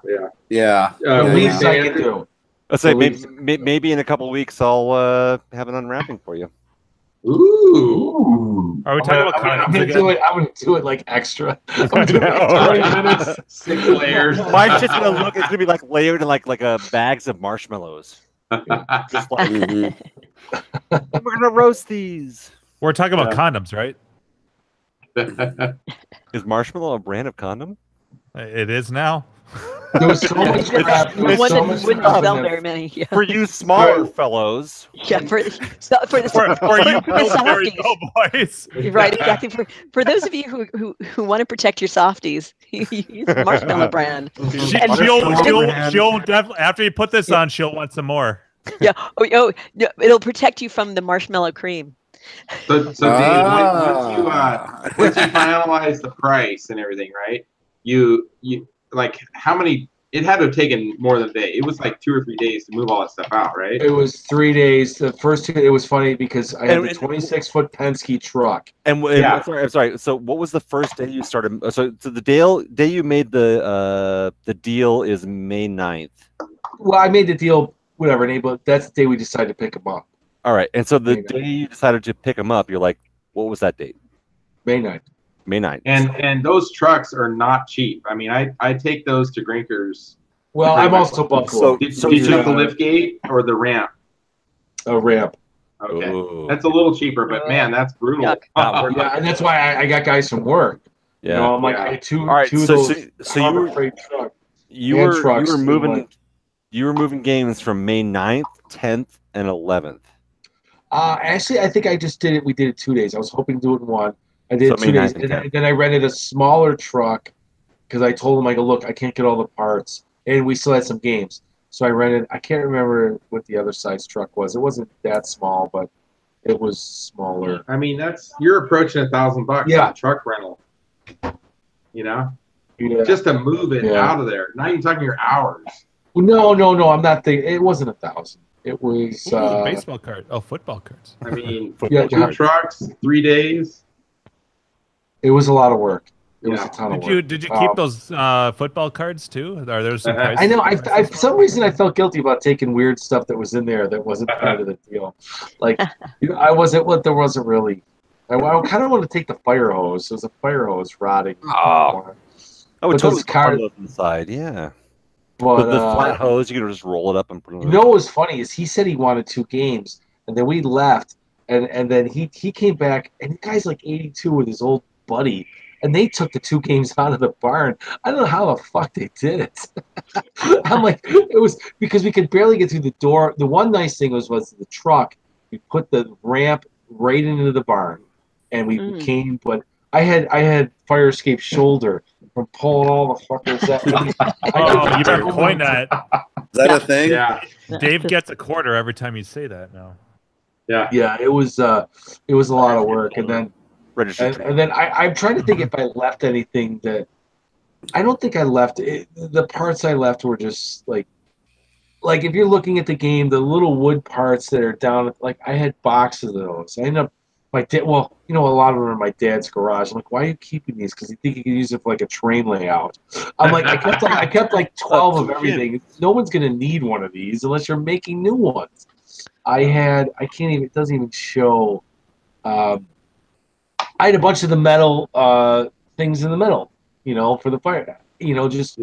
The least I can do. Let's say maybe in a couple of weeks I'll have an unwrapping for you. Ooh. Are we talking about condoms? I'm gonna do it like extra. I'm gonna do it like 20 minutes, 6 layers. Mine's just gonna look. It's gonna be like layered in like bags of marshmallows. Just like we're gonna roast these. We're talking about condoms, right? Is marshmallow a brand of condom? It is now. There was so much crap. One that wouldn't sell very many. Yeah. For you smaller fellows. Yeah, for you boys. Right, exactly. For those of you who want to protect your softies, use the Marshmallow brand. She'll definitely, after you put this on, she'll want some more. Yeah. It'll protect you from the marshmallow cream. So Dave, once you finalize the price and everything, right? You like how many? It had to have taken more than a day. It was like 2 or 3 days to move all that stuff out, right? It was 3 days. The first 2, it was funny because I had a 26-foot Penske truck. I'm sorry. So what was the first day you started? So the day you made the deal is May 9th. Well, I made the deal, whatever, but that's the day we decided to pick them up. All right, and so the day you decided to pick them up, you're like, what was that date? May 9th. May 9th. And those trucks are not cheap. I mean, I take those to Grinkers. Well, I'm also Buffalo. Did you take the lift gate or the ramp? A ramp. Okay. Ooh. That's a little cheaper, but man, that's brutal. Yeah, and that's why I got guys from work. Yeah. You know, I'm like, I had two of those so freight trucks. You were moving games from May 9th, 10th, and 11th. Actually, I think I just did it. We did it 2 days. I was hoping to do it in one. I did it 2 days, and then I rented a smaller truck because I told them, I go, look, I can't get all the parts, and we still had some games. So I rented. I can't remember what the other size truck was. It wasn't that small, but it was smaller. I mean, you're approaching $1,000 on a truck rental. You know, just to move it out of there. Not even talking your hours. No. I'm not thinking. It wasn't 1,000. It was baseball card. Oh, football cards. I mean, 2 trucks, 3 days. It was a lot of work. It was a ton of work. Did you keep those football cards too? Are there some prices? I know. I for some reason I felt guilty about taking weird stuff that was in there that wasn't part of the deal. Like, I wasn't. What there wasn't really. I kind of want to take the fire hose. There was a fire hose rotting. Oh, would totally put those inside. Yeah. But the flat hose, you can just roll it up and put it. You know what was funny is he said he wanted 2 games, and then we left, and then he came back, and the guy's like 82 with his old buddy, and they took the 2 games out of the barn. I don't know how the fuck they did it. I'm like, it was because we could barely get through the door. The one nice thing was the truck. We put the ramp right into the barn, and we came. But I had fire escape shoulder from pulling all the fuckers out. You better coin that. Is that a thing? Yeah. Dave gets a quarter every time you say that now. Yeah. Yeah, it was a lot of work, and then I'm trying to think if I left anything that. I don't think I left it. The parts I left were just like if you're looking at the game, the little wood parts that are down. Like I had boxes of those. I ended up. A lot of them are in my dad's garage. I'm like, why are you keeping these? Because you think you can use it for like a train layout. I'm like, I kept like 12 of everything. No one's gonna need one of these unless you're making new ones. It doesn't even show. I had a bunch of the metal things in the middle, for the fire. Just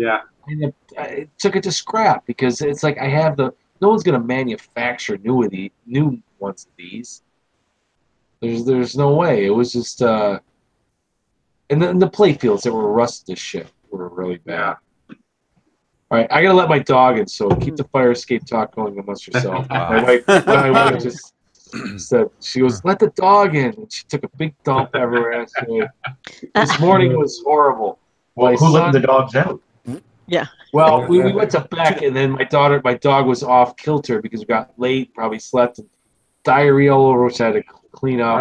I took it to scrap because it's like I have no one's gonna manufacture new ones of these. There's no way. It was just and then the play fields that were rusted as shit were really bad. All right, I gotta let my dog in, so keep the fire escape talk going amongst yourself. My wife just said, she goes, "Let the dog in," and she took a big dump everywhere. This morning was horrible. Well, who let the dogs out? Yeah. Well, we went to Beck, and then my dog was off kilter because we got late, probably slept, and diarrhea all over, which I had to clean up.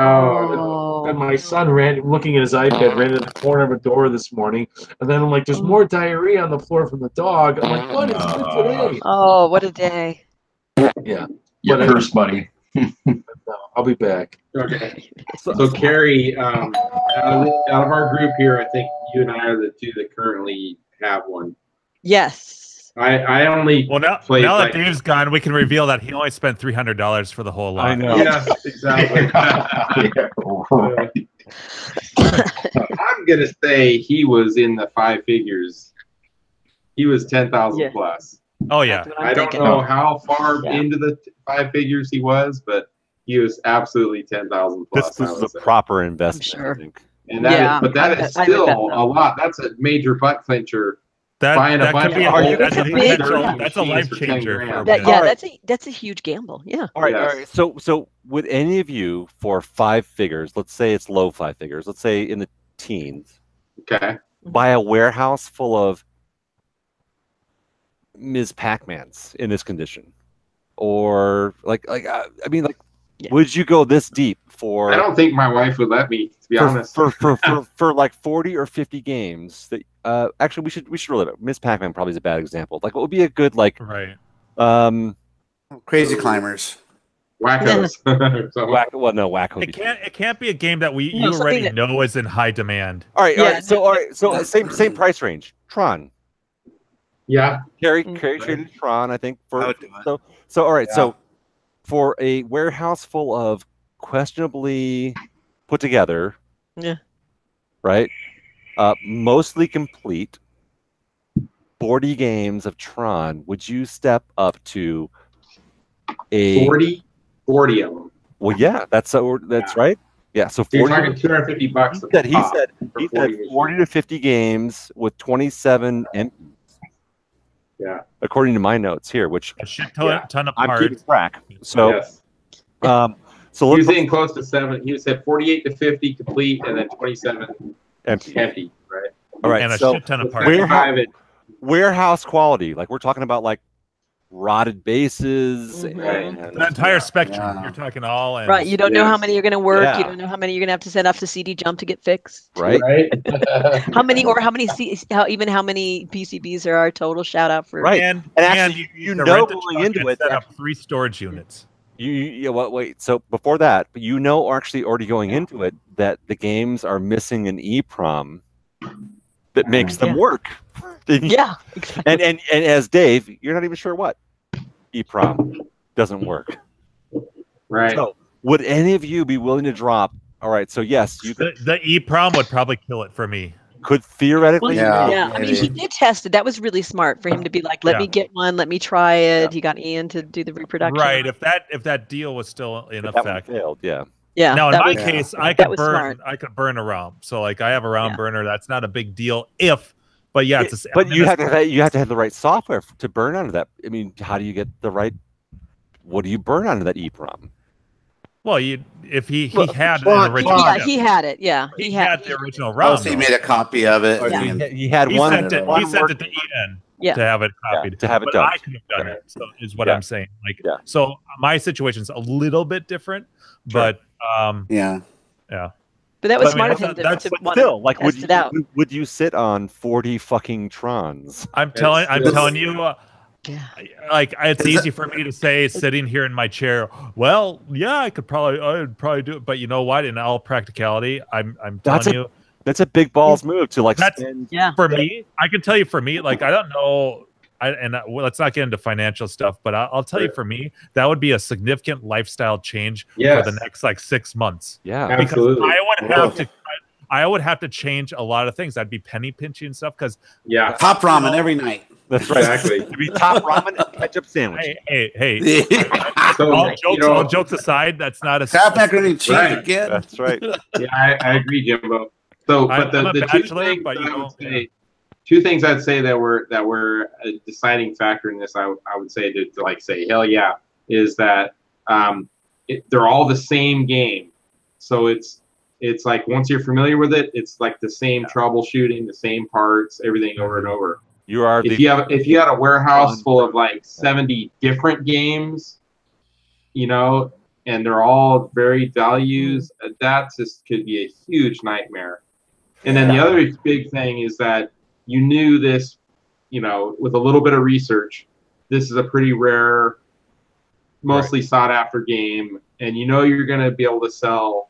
And my son looking at his iPad, ran to the corner of a door this morning, and then I'm like, "There's more diarrhea on the floor from the dog." I'm like, "What is good today?" Oh, what a day! Yeah, you're cursed, buddy. I'll be back. Okay. So Carrie, out of our group here, I think you and I are the two that currently have one. Yes. I only now that Dave's gone, we can reveal that he only spent $300 for the whole lot. I know. Yes, exactly. I'm gonna say he was in the 5 figures. He was 10,000 plus. Oh yeah. I don't know how far into the 5 figures he was, but he was absolutely 10,000 plus. This is a proper investment, sure. I think. And that is still a lot. That's a major butt clincher. That could be that's a life changer. That's a huge gamble. Yeah. All right. So would any of you, for 5 figures, let's say it's low 5 figures, let's say in the teens, buy a warehouse full of Ms. Pac-Mans in this condition, or would you go this deep for? I don't think my wife would let me, to be honest. For like 40 or 50 games that actually we should really Miss Pac-Man probably is a bad example. Like what would be a good Crazy Climbers. Wackos. Wacko. It can't be a game that you already know is in high demand. All right. So same price range. Tron. Yeah. Carrie traded Tron, I think. So all right. Yeah. So for a warehouse full of questionably put together, right, mostly complete 40 games of Tron, would you step up to a 40 of them? Well, yeah, that's right. Yeah, so 40, you're talking $250. He said 40 to 50 games with 27 MPs. Yeah, according to my notes here, which a shit ton of parts. I'm keeping track. So, so he was in close to 7. He said 48 to 50 complete, and then 27 empty, right? All right, and a shit ton of parts. Warehouse quality, like we're talking about, like rotted bases, and the entire spectrum. You're talking all right. You don't know how many you're going to work. You don't know how many you're going to have to send off to CD Jump to get fixed. Right. how many PCBs there are total? Shout out for and actually you know going into it, set up 3 storage units. Wait. So before that, actually already going into it that the games are missing an EEPROM that makes them work. Yeah. Exactly. And as Dave, you're not even sure what EEPROM doesn't work. Right. So would any of you be willing to drop? All right. So yes, you could. The EEPROM would probably kill it for me. Could theoretically. Yeah. I mean, he did test it. That was really smart for him to be like, let me get one. Let me try it. Yeah. He got Ian to do the reproduction. Right. If that deal was still in effect. Failed. Yeah. Yeah. Now in my case, I could burn a ROM. So like I have a ROM burner. That's not a big deal but yeah, you have to have the right software to burn onto that. I mean, how do you get the right? What do you burn onto that EEPROM? Well, if he had an original, he had it. Yeah, he had the original ROM. So he made a copy of it. He had one. He sent it to Ian to have it copied. To have it done. I could have done it. So is what I'm saying. So my situation's a little bit different, but yeah. But that was smart of him to still like would you sit on 40 fucking Trons? I'm telling you, like it's easy for me to say sitting here in my chair. Well, yeah, I'd probably do it, but you know what? In all practicality, I'm telling you, that's a big balls move to like. For me, I can tell you. For me, like I don't know. Let's not get into financial stuff, but I'll tell you, for me, that would be a significant lifestyle change for the next 6 months. Yeah, because I would have to I would have to change a lot of things. I'd be penny pinching and stuff because top ramen every night. That's right. Exactly. It'd be top ramen and ketchup sandwich. Hey. All jokes aside, that's not a tap macaroni and cheese again. That's right. Yeah, I agree, Jimbo. So, but the two things I'd say that were a deciding factor in this, I would say to like say hell yeah, is that they're all the same game. So it's like once you're familiar with it, it's like the same troubleshooting, the same parts, everything over and over. If you had a warehouse full of like 70 different games, you know, and they're all varied values, that just could be a huge nightmare. And then the other big thing is that you knew this, you know, with a little bit of research, this is a pretty rare, mostly sought after game, and you know you're going to be able to sell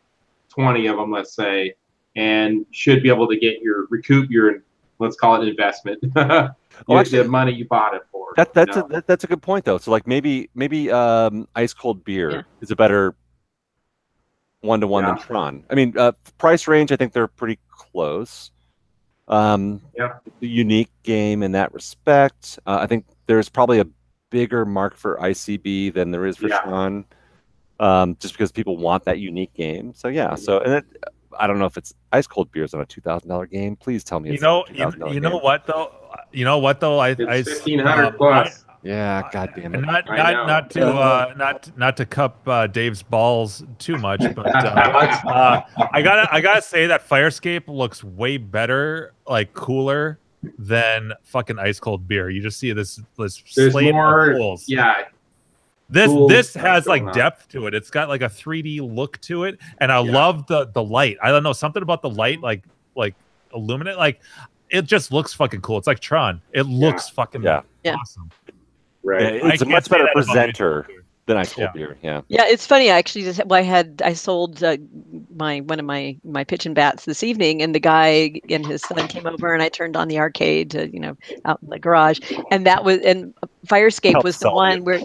20 of them, let's say, and should be able to recoup your, let's call it investment, the money you bought it for. That's a good point though. So like maybe ice cold beer is a better one-to-one than Tron. I mean, price range, I think they're pretty close. The unique game in that respect. I think there's probably a bigger mark for ICB than there is for Tron, just because people want that unique game. So and I don't know if it's ice cold beers on a $2,000 game. Please tell me. You know what though? It's $1,500 plus. Yeah, goddamn it. Not to cup Dave's balls too much, but I gotta say that Firescape looks way better, like cooler than fucking ice cold beer. You just see this slate of holes. Yeah. This has like depth to it. It's got like a 3D look to it, and I love the light. I don't know, something about the light, like illuminate, like it just looks fucking cool. It's like Tron. It looks fucking awesome. Right. It's a much better presenter than ice cold beer. Yeah. Yeah, it's funny. I actually I sold one of my pitch and bats this evening, and the guy and his son came over, and I turned on the arcade, out in the garage, and Firescape was the one where.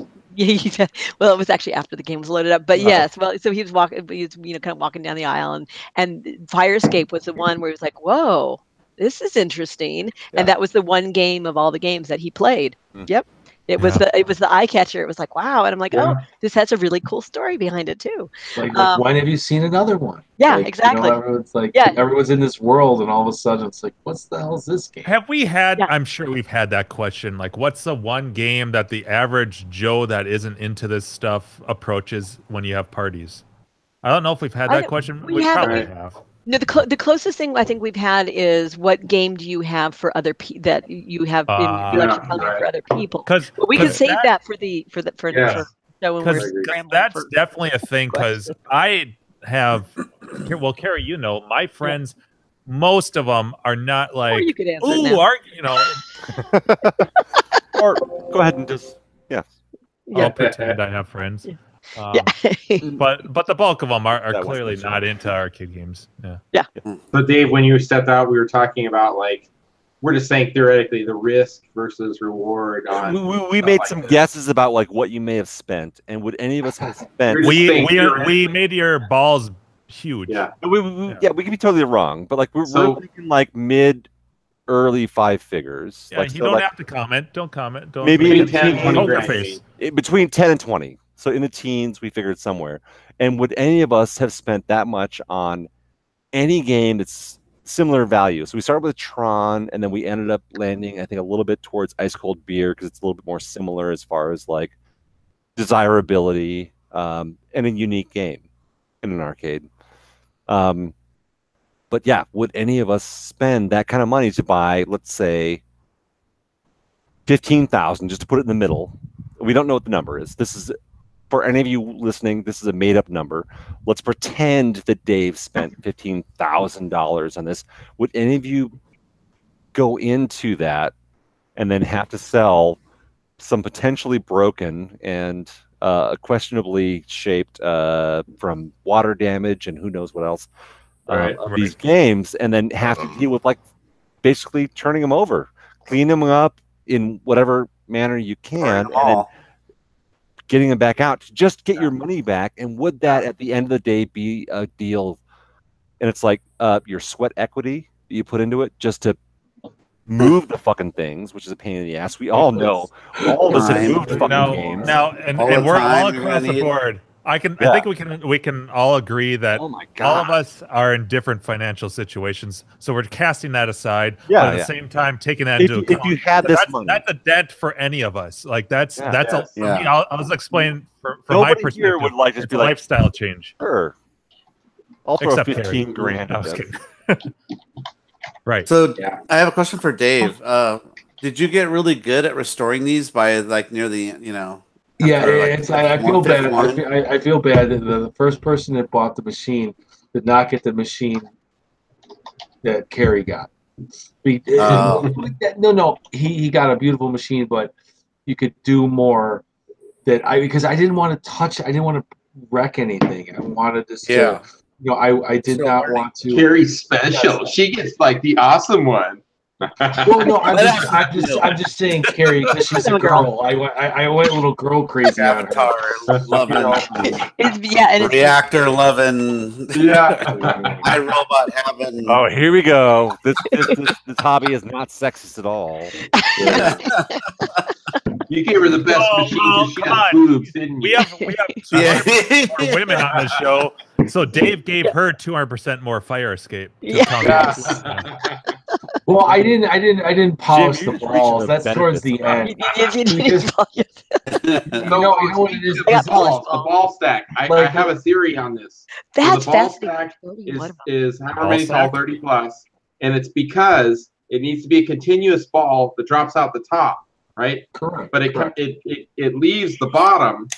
Well, it was actually after the game was loaded up, but yes. Well, so he was kind of walking down the aisle, and Firescape was the one where he was like, "Whoa, this is interesting," and that was the one game of all the games that he played. Yep. It was the eye catcher. It was like, wow. And I'm like, oh, this has a really cool story behind it too. Like when have you seen another one? Yeah, like, exactly. Everyone's like, everyone's in this world, and all of a sudden it's like, what's the hell is this game? Have we had, I'm sure we've had that question, like what's the one game that the average Joe that isn't into this stuff approaches when you have parties? I don't know if we've had that question. We probably have. No, the closest thing I think we've had is what game do you have for other that you have in for other people? But we can save that for show when we're scrambling. That's definitely a thing because I have. Well, Carrie, my friends, most of them are not like. Or you could answer or go ahead and just I'll pretend I have friends. But the bulk of them are clearly not into arcade games. Yeah. So Dave, when you stepped out, we were talking about we're just saying theoretically the risk versus reward. We made some guesses about what you may have spent, and would any of us have spent? We made your balls huge. Yeah. We could be totally wrong, but we're thinking mid. Early five figures. Yeah, you don't have to comment. Don't comment. Don't maybe 10, 20 between 10 and 20. So in the teens, we figured somewhere. And would any of us have spent that much on any game that's similar value? So we started with Tron, and then we ended up landing, I think, a little bit towards Ice Cold Beer because it's a little bit more similar as far as desirability and a unique game in an arcade. But yeah, would any of us spend that kind of money to buy, let's say, $15,000, just to put it in the middle? We don't know what the number is. This is, for any of you listening, this is a made-up number. Let's pretend that Dave spent $15,000 on this. Would any of you go into that and then have to sell some potentially broken and questionably shaped from water damage and who knows what else? These games, and then have to deal with basically turning them over, cleaning them up in whatever manner you can, and then getting them back out to just get your money back? And would that at the end of the day be a deal and it's like your sweat equity that you put into it just to move the fucking things, which is a pain in the ass. We all know. All of us have moved fucking games. And we're all across the board. I think we can all agree that all of us are in different financial situations. So we're casting that aside, but at the same time taking that into account. If you had this money, that's a dent for any of us. Like that's for me. I'll explain from my perspective. Here would like just be like lifestyle change. Sure. I'll throw 15 grand. I was kidding. Right. So I have a question for Dave. Did you get really good at restoring these by like near the, you know? Yeah, I feel bad. I feel bad that the first person that bought the machine did not get the machine that Kerry got. No, he got a beautiful machine, but you could do more. Because I didn't want to touch. I didn't want to wreck anything. I wanted this to. You know, I did not want to. Carrie's special. Yeah. She gets like the awesome one. Well, no, I'm just saying, Carrie, because she's a girl. I went a little girl crazy on her. Loving, reactor loving, iRobot having. Oh, here we go. This hobby is not sexist at all. You gave her the best machine. She had boobs, didn't you? We have 200% more women on this show. So Dave gave her 200% more fire escape. Yes. Well, I didn't polish the balls. That's towards the end. No, you know what it is? The ball stack. I have a theory on this. That's the ball stack is however many tall, 30 plus, and it's because it needs to be a continuous ball that drops out the top, right? Correct. But it leaves the bottom,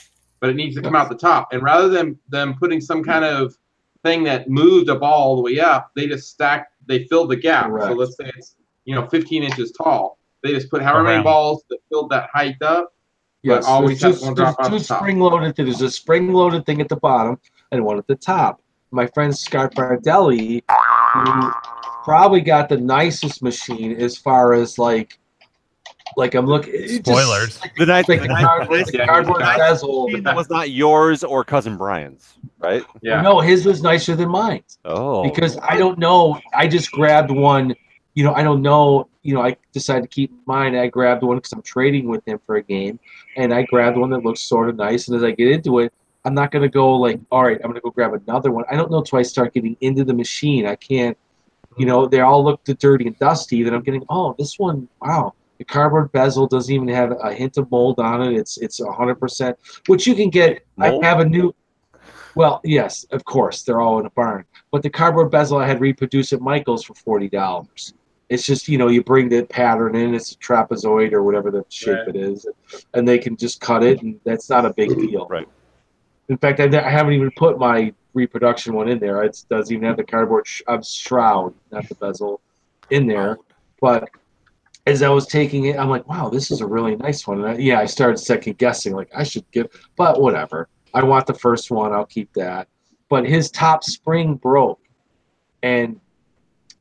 but it needs to come out the top. And rather than them putting some kind of thing that moved a ball all the way up, they just stacked. They filled the gap. Correct. So let's say it's 15 inches tall. They just put however many balls that filled that height up. Yes, always there's two spring-loaded things. There's a spring-loaded thing at the bottom and one at the top. My friend Scott Bardelli, who probably got the nicest machine as far as like I'm looking. Spoilers. The cardboard bezel. That was not yours or cousin Brian's, right? Yeah. No, his was nicer than mine. Oh. Because I don't know. I just grabbed one. I don't know. I decided to keep mine. I grabbed one because I'm trading with him for a game, and I grabbed one that looks sort of nice. And as I get into it, I'm not going to go like, all right, I'm going to go grab another one. I don't know until I start getting into the machine. I can't. They all look dirty and dusty. Then I'm getting, oh, this one, wow. The cardboard bezel doesn't even have a hint of mold on it. It's 100%, which you can get. Mold? I have a new. Well, yes, of course, they're all in a barn. But the cardboard bezel I had reproduced at Michael's for $40. It's just you bring the pattern in. It's a trapezoid or whatever the shape it is, and they can just cut it, and that's not a big deal. Right. In fact, I haven't even put my reproduction one in there. It doesn't even have the cardboard shroud, not the bezel, in there, but. As I was taking it, I'm like, wow, this is a really nice one. And I started second guessing, like I should but whatever. I want the first one. I'll keep that. But his top spring broke, and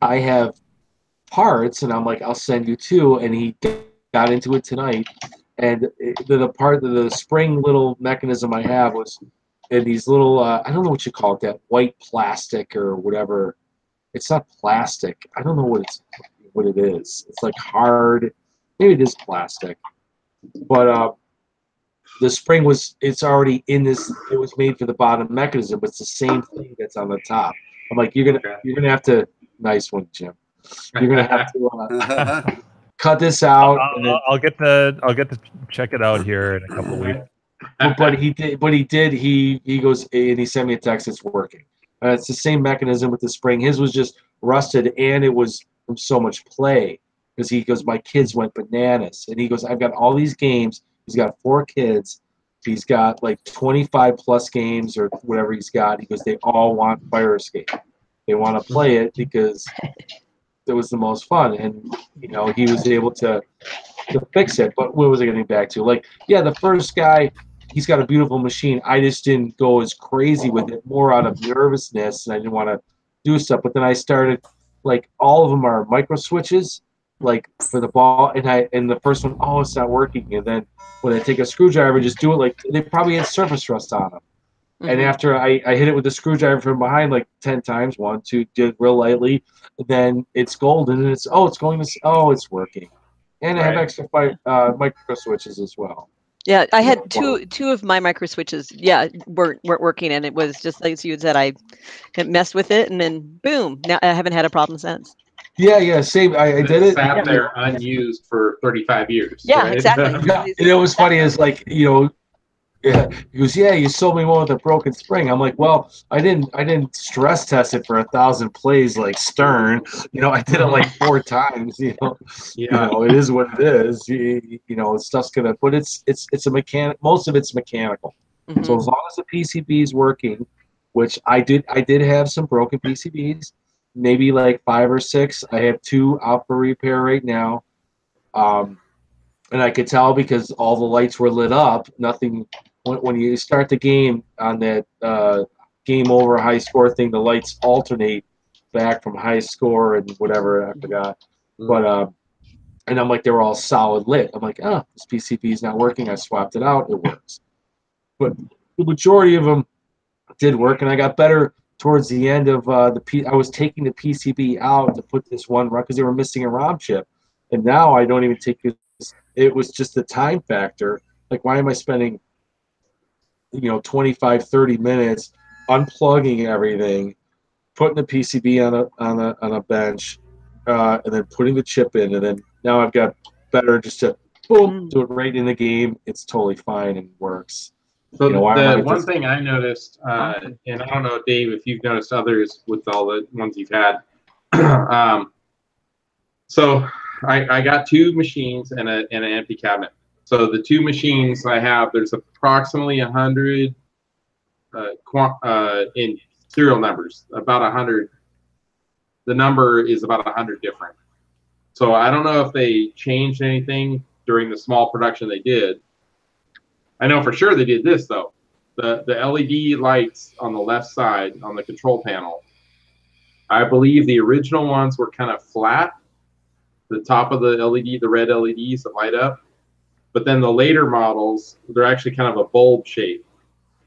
I have parts, and I'm like, I'll send you two. And he got into it tonight, and the spring little mechanism I have was in these little I don't know what you call it, that white plastic or whatever. It's not plastic. I don't know what it is. It's like hard. Maybe it is plastic. But the spring it's already in this. It was made for the bottom mechanism, but it's the same thing that's on the top. I'm like, you're gonna have to. Nice one, Jim. You're gonna have to cut this out. I'll get to check it out here in a couple of weeks. But he did. He goes and he sent me a text. It's working. It's the same mechanism with the spring. His was just rusted, and it was from so much play, because he goes, my kids went bananas, and he goes, I've got all these games. He's got 4 kids. He's got like 25 plus games or whatever he's got. He goes, they all want Fire Escape. They want to play it because it was the most fun, and he was able to fix it. But what was I getting back to? Like, yeah, the first guy, he's got a beautiful machine. I just didn't go as crazy with it, more out of nervousness, and I didn't want to do stuff. But then I started. Like all of them are micro switches, like for the ball, and the first one, oh, it's not working. And then when I take a screwdriver, just do it like they probably had surface rust on them. And after I hit it with the screwdriver from behind like 10 times, 1, 2, did real lightly, then it's golden and it's it's working. And I have extra micro switches as well. Yeah, I had two of my micro switches. Yeah, weren't working, and it was just like you said. I messed with it, and then boom! Now I haven't had a problem since. Yeah, same. I did it. Sat there unused for 35 years. Yeah, right? exactly. And it was funny is like, yeah, he goes, yeah, you sold me one with a broken spring. I'm like, well, I didn't stress test it for 1,000 plays like Stern. I did it like 4 times. It is what it is. Stuff's gonna, but it's a mechanic. Most of it's mechanical. So as long as the PCB is working, which I did have some broken PCBs, maybe like 5 or 6. I have 2 out for repair right now. And I could tell because all the lights were lit up. Nothing. When you start the game on that game over high score thing, the lights alternate back from high score and whatever, I forgot. But and I'm like, they were all solid lit. I'm like, this PCB is not working. I swapped it out. It works. But the majority of them did work, and I got better towards the end of I was taking the PCB out to put this one run because they were missing a ROM chip, and now I don't even take it. It was just the time factor. Like, why am I spending 25, 30 minutes unplugging everything, putting the PCB on a bench, and then putting the chip in, and then now I've got better just to boom, do it right in the game. It's totally fine and works. So the one thing I noticed, and I don't know, Dave, if you've noticed others with all the ones you've had. So I got 2 machines and an empty cabinet. So the 2 machines I have, there's approximately 100 in serial numbers, about 100. The number is about 100 different. So I don't know if they changed anything during the small production they did. I know for sure they did this though. The LED lights on the left side on the control panel, I believe the original ones were kind of flat. The top of the LED, the red LEDs that light up. But then the later models, they're actually kind of a bulb shape,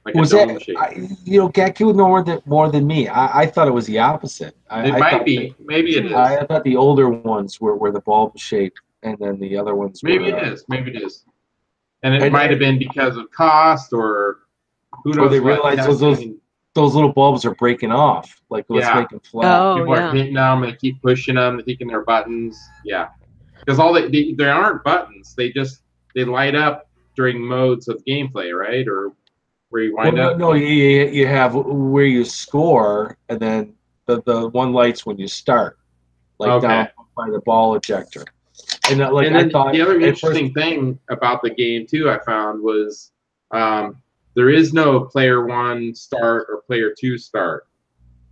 like a dome shape. Gak, you would know more than me. I thought it was the opposite. It might be. Maybe it is. I thought the older ones were the bulb shape, and then the other ones Maybe it is. Maybe it is. And it might have been because of cost or who knows. Or they realized those little bulbs are breaking off. Like, let's make them flat. People are hitting them. They keep pushing them. They're thinking they're buttons. Yeah. Because they aren't buttons. They light up during modes of gameplay, right? Or where you wind up. No, you have where you score, and then the one lights when you start, like down by the ball ejector. And I thought the other interesting thing about the game too, I found was there is no player 1 start or player 2 start.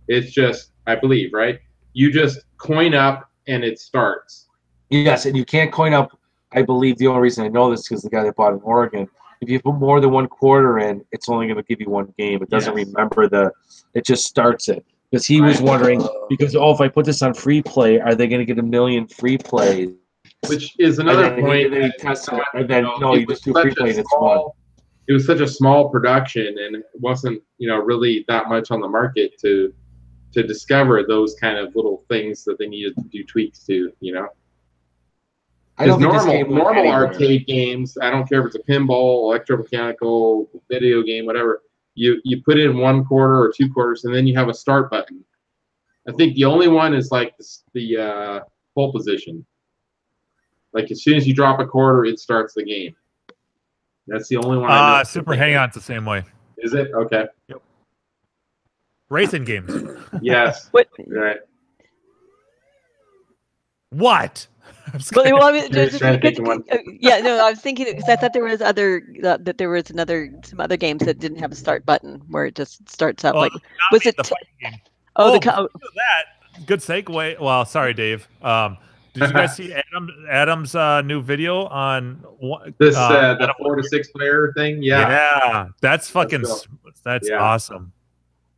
It's just, I believe, right? You just coin up and it starts. Yes, and you can't coin up. I believe the only reason I know this is because the guy that bought in Oregon, if you put more than 1 quarter in, it's only going to give you 1 game. It doesn't remember it just starts it. Because he was wondering, because, if I put this on free play, are they going to get 1 million free plays? Which is another point. And then he tested it, and then, you just do free play and it's 1. It was such a small production, and it wasn't, really that much on the market to discover those kind of little things that they needed to do tweaks to, Because normal arcade games, I don't care if it's a pinball, electromechanical, video game, whatever, you put in 1 quarter or 2 quarters, and then you have a start button. I think the only one is like the pole position. Like as soon as you drop a quarter, it starts the game. That's the only one I know. Super Hangout's the same way. Is it? Okay. Yep. Racing games. Yes. What? Right. What? Well, I mean, I was thinking because I thought there was some other games that didn't have a start button where it just starts up. Like, was it? Game. That good segue. Well, sorry, Dave. Did you guys see Adam's new video on this the 4 to 6 player thing? Yeah, that's fucking awesome.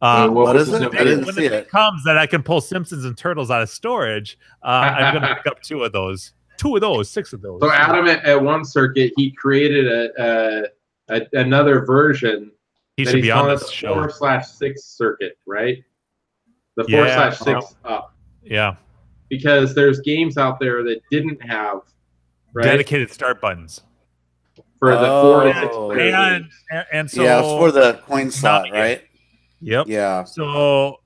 What is it? I didn't when see it comes that I can pull Simpsons and Turtles out of storage, I'm gonna pick up 2 of those. 6 of those. So Adam at one circuit, he created another version He should be on this show. 4/6 circuit, right? The 4/6 up. Yeah. Because there's games out there that didn't have dedicated start buttons for the 4 to 6 player games. And so it's for the coin slot, right? Yep. Yeah. So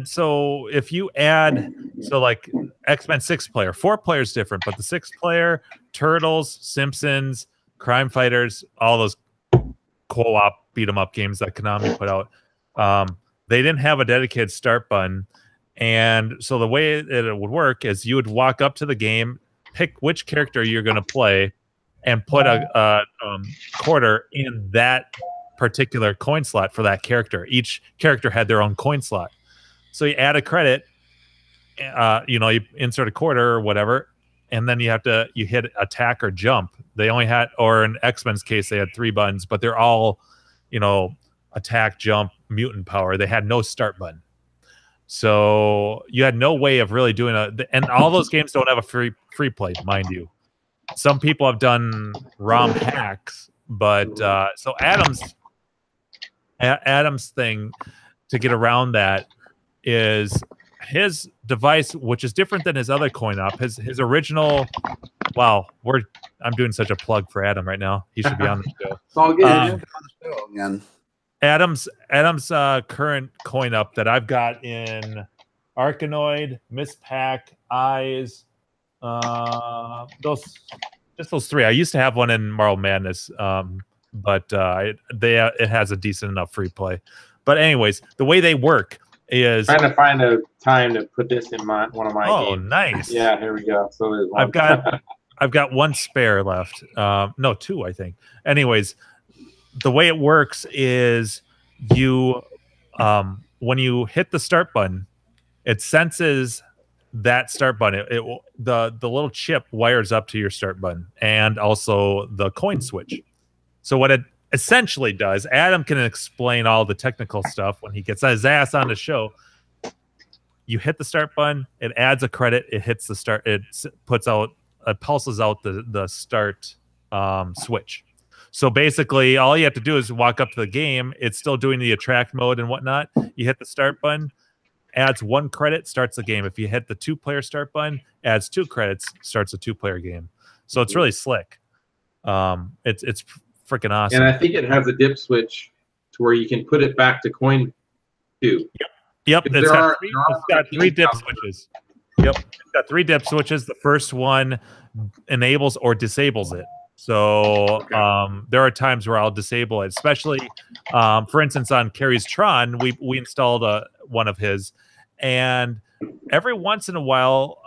so if you add like X-Men 6-player, 4-player is different, but the 6-player, Turtles, Simpsons, Crime Fighters, all those co-op beat 'em up games that Konami put out, they didn't have a dedicated start button. And so the way it would work is you would walk up to the game, pick which character you're going to play, and put a quarter in that particular coin slot for that character. Each character had their own coin slot. So you add a credit, you insert a quarter or whatever, and then you hit attack or jump. They only had, or in X-Men's case, they had 3 buttons, but they're all, attack, jump, mutant power. They had no start button. So you had no way of really doing and all those games don't have a free play, mind you. Some people have done ROM hacks, but so Adam's thing to get around that is his device, which is different than his other coin op. His original. Wow, I'm doing such a plug for Adam right now. He should be on the show. It's all good. Again. Adam's current coin up that I've got in Arkanoid, Miss Pac, Eyes, those 3. I used to have one in Marvel Madness, but it has a decent enough free play. But anyways, the way they work is trying to find a time to put this in one of my games. Oh, nice. Yeah, here we go. So there's one. I've got 1 spare left. No, 2, I think. Anyways, the way it works is you when you hit the start button, it senses that start button. The little chip wires up to your start button and also the coin switch. So what it essentially does, Adam can explain all the technical stuff when he gets his ass on the show. You hit the start button, it adds a credit, it hits the start, it pulses out the start switch. So basically, all you have to do is walk up to the game. It's still doing the attract mode and whatnot. You hit the start button, adds 1 credit, starts the game. If you hit the 2-player start button, adds 2 credits, starts a 2-player game. So it's really slick. It's freaking awesome. And I think it has a dip switch to where you can put it back to coin 2. Yep. It's got 3 dip switches. Yep. It's got 3 dip switches. The first one enables or disables it. So there are times where I'll disable it, especially, for instance, on Carrie's Tron, we installed one of his, and every once in a while,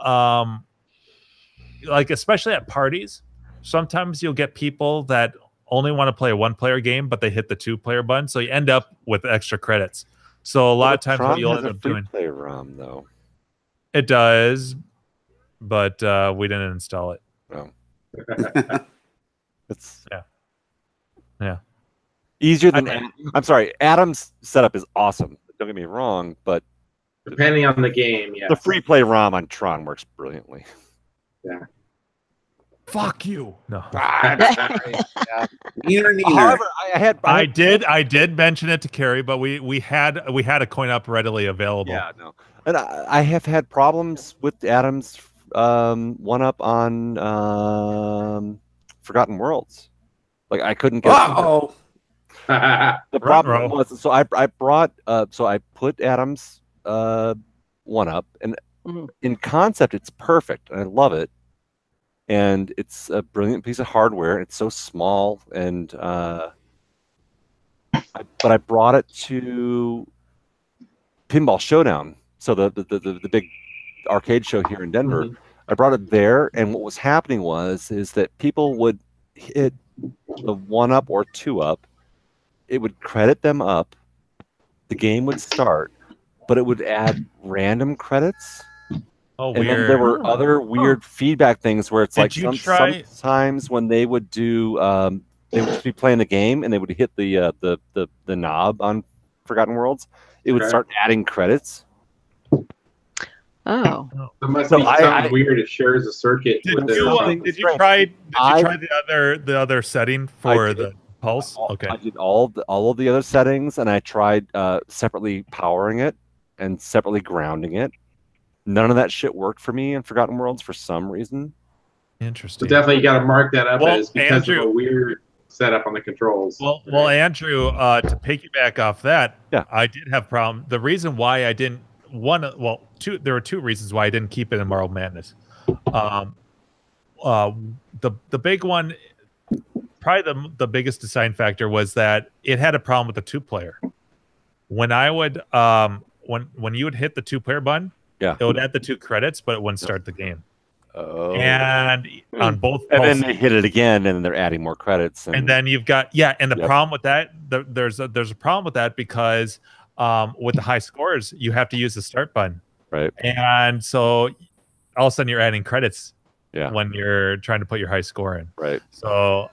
like especially at parties, sometimes you'll get people that only want to play a 1-player game, but they hit the 2-player button, so you end up with extra credits. So a lot of times what you'll end up doing, play ROM though. It does, but we didn't install it. Oh. It's easier than I'm sorry. Adam's setup is awesome. Don't get me wrong, but depending on the game, the free play ROM on Tron works brilliantly. Yeah. Fuck you. No. However, I did mention it to Carrie, but we had a coin up readily available. Yeah, no. And I have had problems with Adam's one up on Forgotten Worlds. Like I couldn't get the problem was so I brought so I put Adam's one up, and in concept it's perfect and I love it. And it's a brilliant piece of hardware. It's so small, and but I brought it to Pinball Showdown, so the big arcade show here in Denver. I brought it there, and what was happening is that people would hit the 1-up or 2-up. It would credit them up. The game would start, but it would add random credits. Oh, and weird. then there were other weird feedback things where it's like sometimes when they would do they would just be playing the game and they would hit the knob on Forgotten Worlds, it would start adding credits. Oh, it must be something weird. It shares a circuit. Did you try the other setting for the pulse. Okay. I did all of the other settings, and I tried separately powering it and separately grounding it. None of that shit worked for me in Forgotten Worlds for some reason. Interesting. So definitely you got to mark that up as because Andrew, of a weird setup on the controls. Well, Andrew, to piggyback off that, yeah, I did have problem. The reason why I didn't there were two reasons why I didn't keep it in Marble Madness. The big one, probably the biggest design factor was that it had a problem with the 2-player. When I would when you would hit the 2-player button, it would add the 2 credits, but it wouldn't start the game. Oh. And on both and then they hit it again, and they're adding more credits. And then you've got and the problem with that, there's a problem with that because with the high scores, you have to use the start button, right? And so all of a sudden you're adding credits, when you're trying to put your high score in, right? So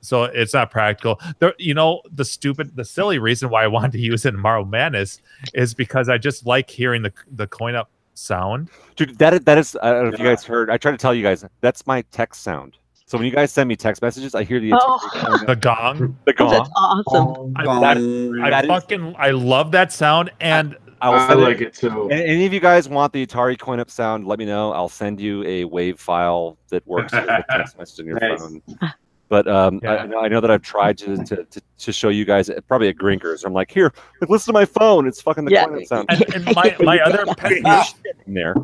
so it's not practical. The silly reason why I wanted to use it in Marble Madness is because I just like hearing the coin up sound. Dude, that is I don't know if you guys heard. I tried to tell you guys that's my text sound. So when you guys send me text messages, I hear the the gong. The gong. That's awesome. I love that sound, and I like it too. And any of you guys want the Atari coin up sound, let me know. I'll send you a WAV file that works with a text message on your phone. But I know that I've tried to show you guys probably at Grinkers. I'm like, here, listen to my phone. It's fucking the coin up sound. And my other pet there.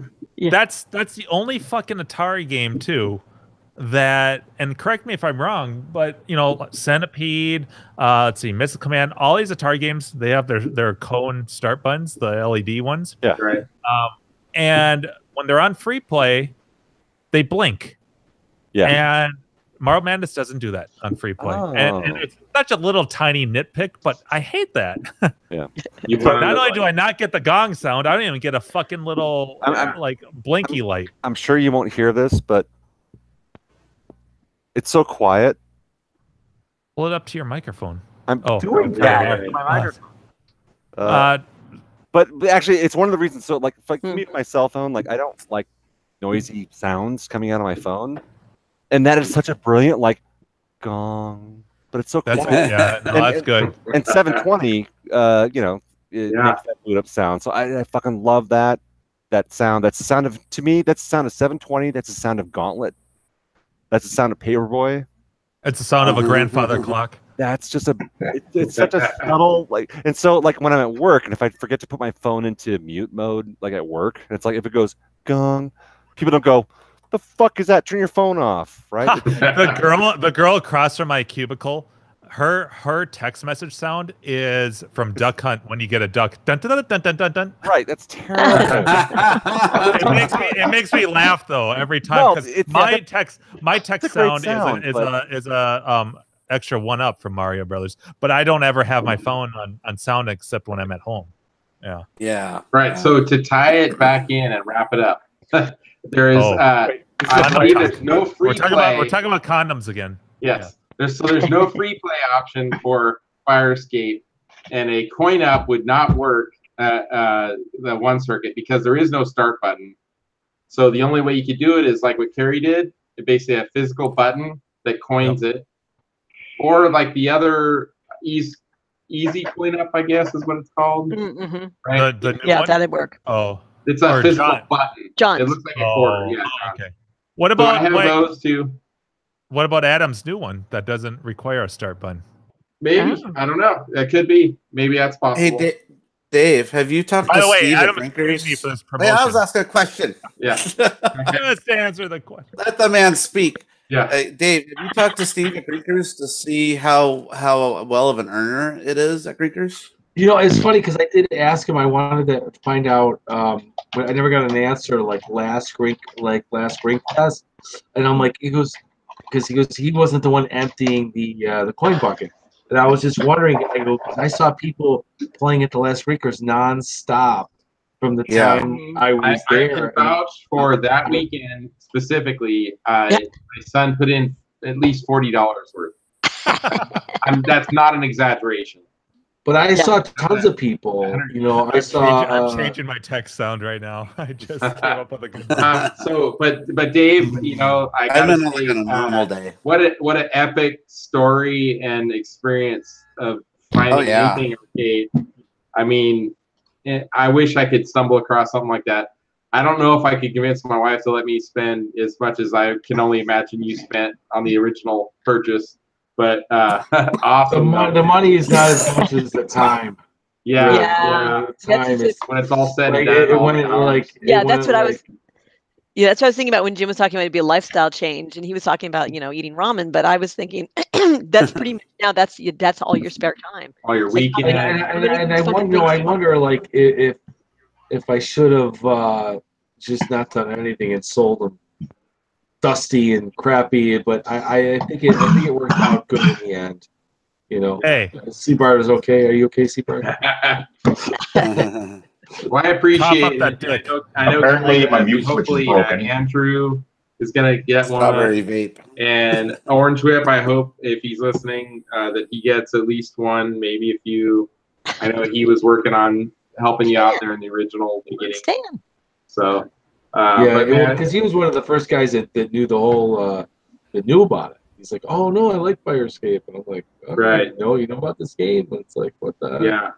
That's the only fucking Atari game too that, and correct me if I'm wrong, but Centipede, let's see, Missile Command, all these Atari games, they have their cone start buttons, the LED ones. Yeah. Right. And when they're on free play, they blink. Yeah. And Marble Madness doesn't do that on free play. Oh. And it's such a little tiny nitpick, but I hate that. Yeah. Not only do I not get the gong sound, I don't even get a fucking little like blinky light. I'm sure you won't hear this, but it's so quiet. Pull it up to your microphone. I'm doing that. My microphone. But actually, it's one of the reasons. So, like, for me, my cell phone, like, I don't like noisy sounds coming out of my phone, and that is such a brilliant like gong. But it's so quiet. That's good. And 720, it makes that boot up sound. So I fucking love that sound. That's the sound of, to me, that's the sound of 720. That's the sound of Gauntlet. That's the sound of Paperboy. It's the sound of a grandfather clock. That's just it's such a subtle, like, and so like when I'm at work and if I forget to put my phone into mute mode, like at work, and it's like if it goes gong, people don't go, the fuck is that? Turn your phone off, right? the girl across from my cubicle, her text message sound is from Duck Hunt when you get a duck. Dun, dun, dun, dun, dun, dun, dun. Right, that's terrible. it makes me laugh though every time because my text sound is a extra 1-up from Mario Brothers, but I don't ever have my phone on sound except when I'm at home. Yeah. Right. So to tie it back in and wrap it up, there is there's no free play. We're talking about condoms again. Yes. There's no free play option for Fire Escape, and a coin up would not work the one circuit because there is no start button. So the only way you could do it is like what Carrie did. It basically a physical button that coins it, or like the other easy coin up, I guess is what it's called. Mm-hmm. Right? The new yeah, one? that'd work. Oh, it's a physical button. John. It looks like a quarter. Yeah. Okay. What about I have those two? What about Adam's new one that doesn't require a start button? Maybe. I don't know. That could be. Maybe that's possible. Hey, Dave, have you talked to Steve at Drinkers? Hey, I was asking a question. Yeah. Just answer the question. Let the man speak. Yeah. Dave, have you talked to Steve at Drinkers to see how well of an earner it is at Drinkers? It's funny because I did ask him. I wanted to find out. But I never got an answer. Like last Grink test, and I'm like, he goes he wasn't the one emptying the coin bucket, and I was just wondering. I go, I saw people playing at the last Drinkers nonstop from the time I was there. I can vouch for that weekend specifically. My son put in at least $40 worth. That's not an exaggeration. But I saw tons of people. You know, I'm changing my text sound right now. I just came up with a good one. But Dave, you know, I gotta say, like on a normal day. What an epic story and experience of finding anything arcade. I mean, I wish I could stumble across something like that. I don't know if I could convince my wife to let me spend as much as I can only imagine you spent on the original purchase. But awesome. The money is not as much as the time. Yeah. Time is when it's all said like, and done. That's what I was. Yeah, that's what I was thinking about when Jim was talking about it'd be a lifestyle change, and he was talking about eating ramen. But I was thinking that's pretty much now that's all your spare time, all your weekend. And I wonder like if I should have just not done anything and sold them dusty and crappy, but I think it worked out good in the end. You know, hey, Seabart is okay. Are you okay, Seabart? Well, I appreciate that dick. I know Apparently my mute switch is hopefully broken. Andrew is gonna get Strawberry one. vape. And Orange Whip, I hope if he's listening that he gets at least one, maybe a few. I know he was working on helping you out there in the original beginning. So because he was one of the first guys that knew the whole that knew about it. He's like, oh no, I like Fire Escape, and I'm like, oh, right, you know about this game? And it's like, what the? Yeah.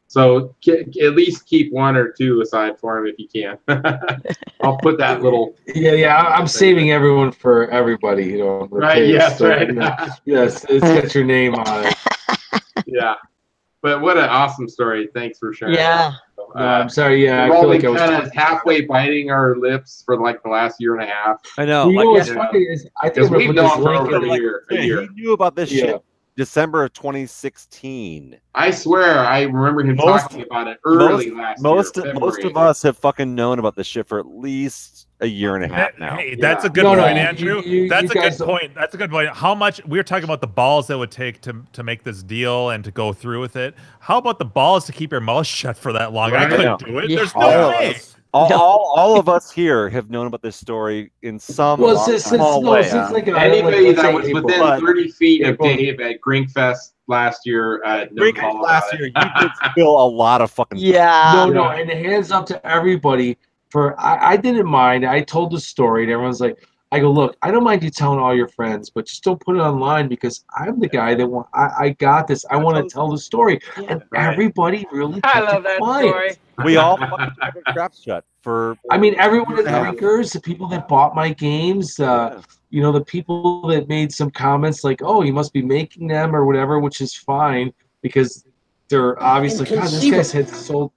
So at least keep one or two aside for him if you can. I'll put that little. Yeah. I'm saving everyone for everybody. You know. Right. Yes. Right. Yes. It's got your name on it. Yeah. But what an awesome story! Thanks for sharing. Yeah. No, I'm sorry. Yeah, I feel like I was kind of halfway biting our lips for like the last year and a half. I know. You know what's funny is I think we've known for over a year. He knew about this shit December of 2016. I swear, I remember him talking about it early last year. Most of us have fucking known about this shit for at least a year and a half now. Hey, that's a good point, Andrew. That's a good point. That's a good point. How much we were talking about the balls that would take to make this deal and to go through with it. How about the balls to keep your mouth shut for that long? Right. I couldn't do it. There's no way. All of us here have known about this story in some small way. Anybody that was within 30 feet of Dave at Grinkfest last year, last year, you did spill a lot of fucking stuff. No, and hands up to everybody for I didn't mind. I told the story, and everyone's like, I go, look, I don't mind you telling all your friends, but just don't put it online because I'm the guy that I got this. I want to tell the story, and everybody really. I love that story. We all fucking kept our traps shut for. I mean, everyone at Drinkers, the people that bought my games, you know, the people that made some comments like, "Oh, you must be making them" or whatever, which is fine because they're obviously God. This guy's had sold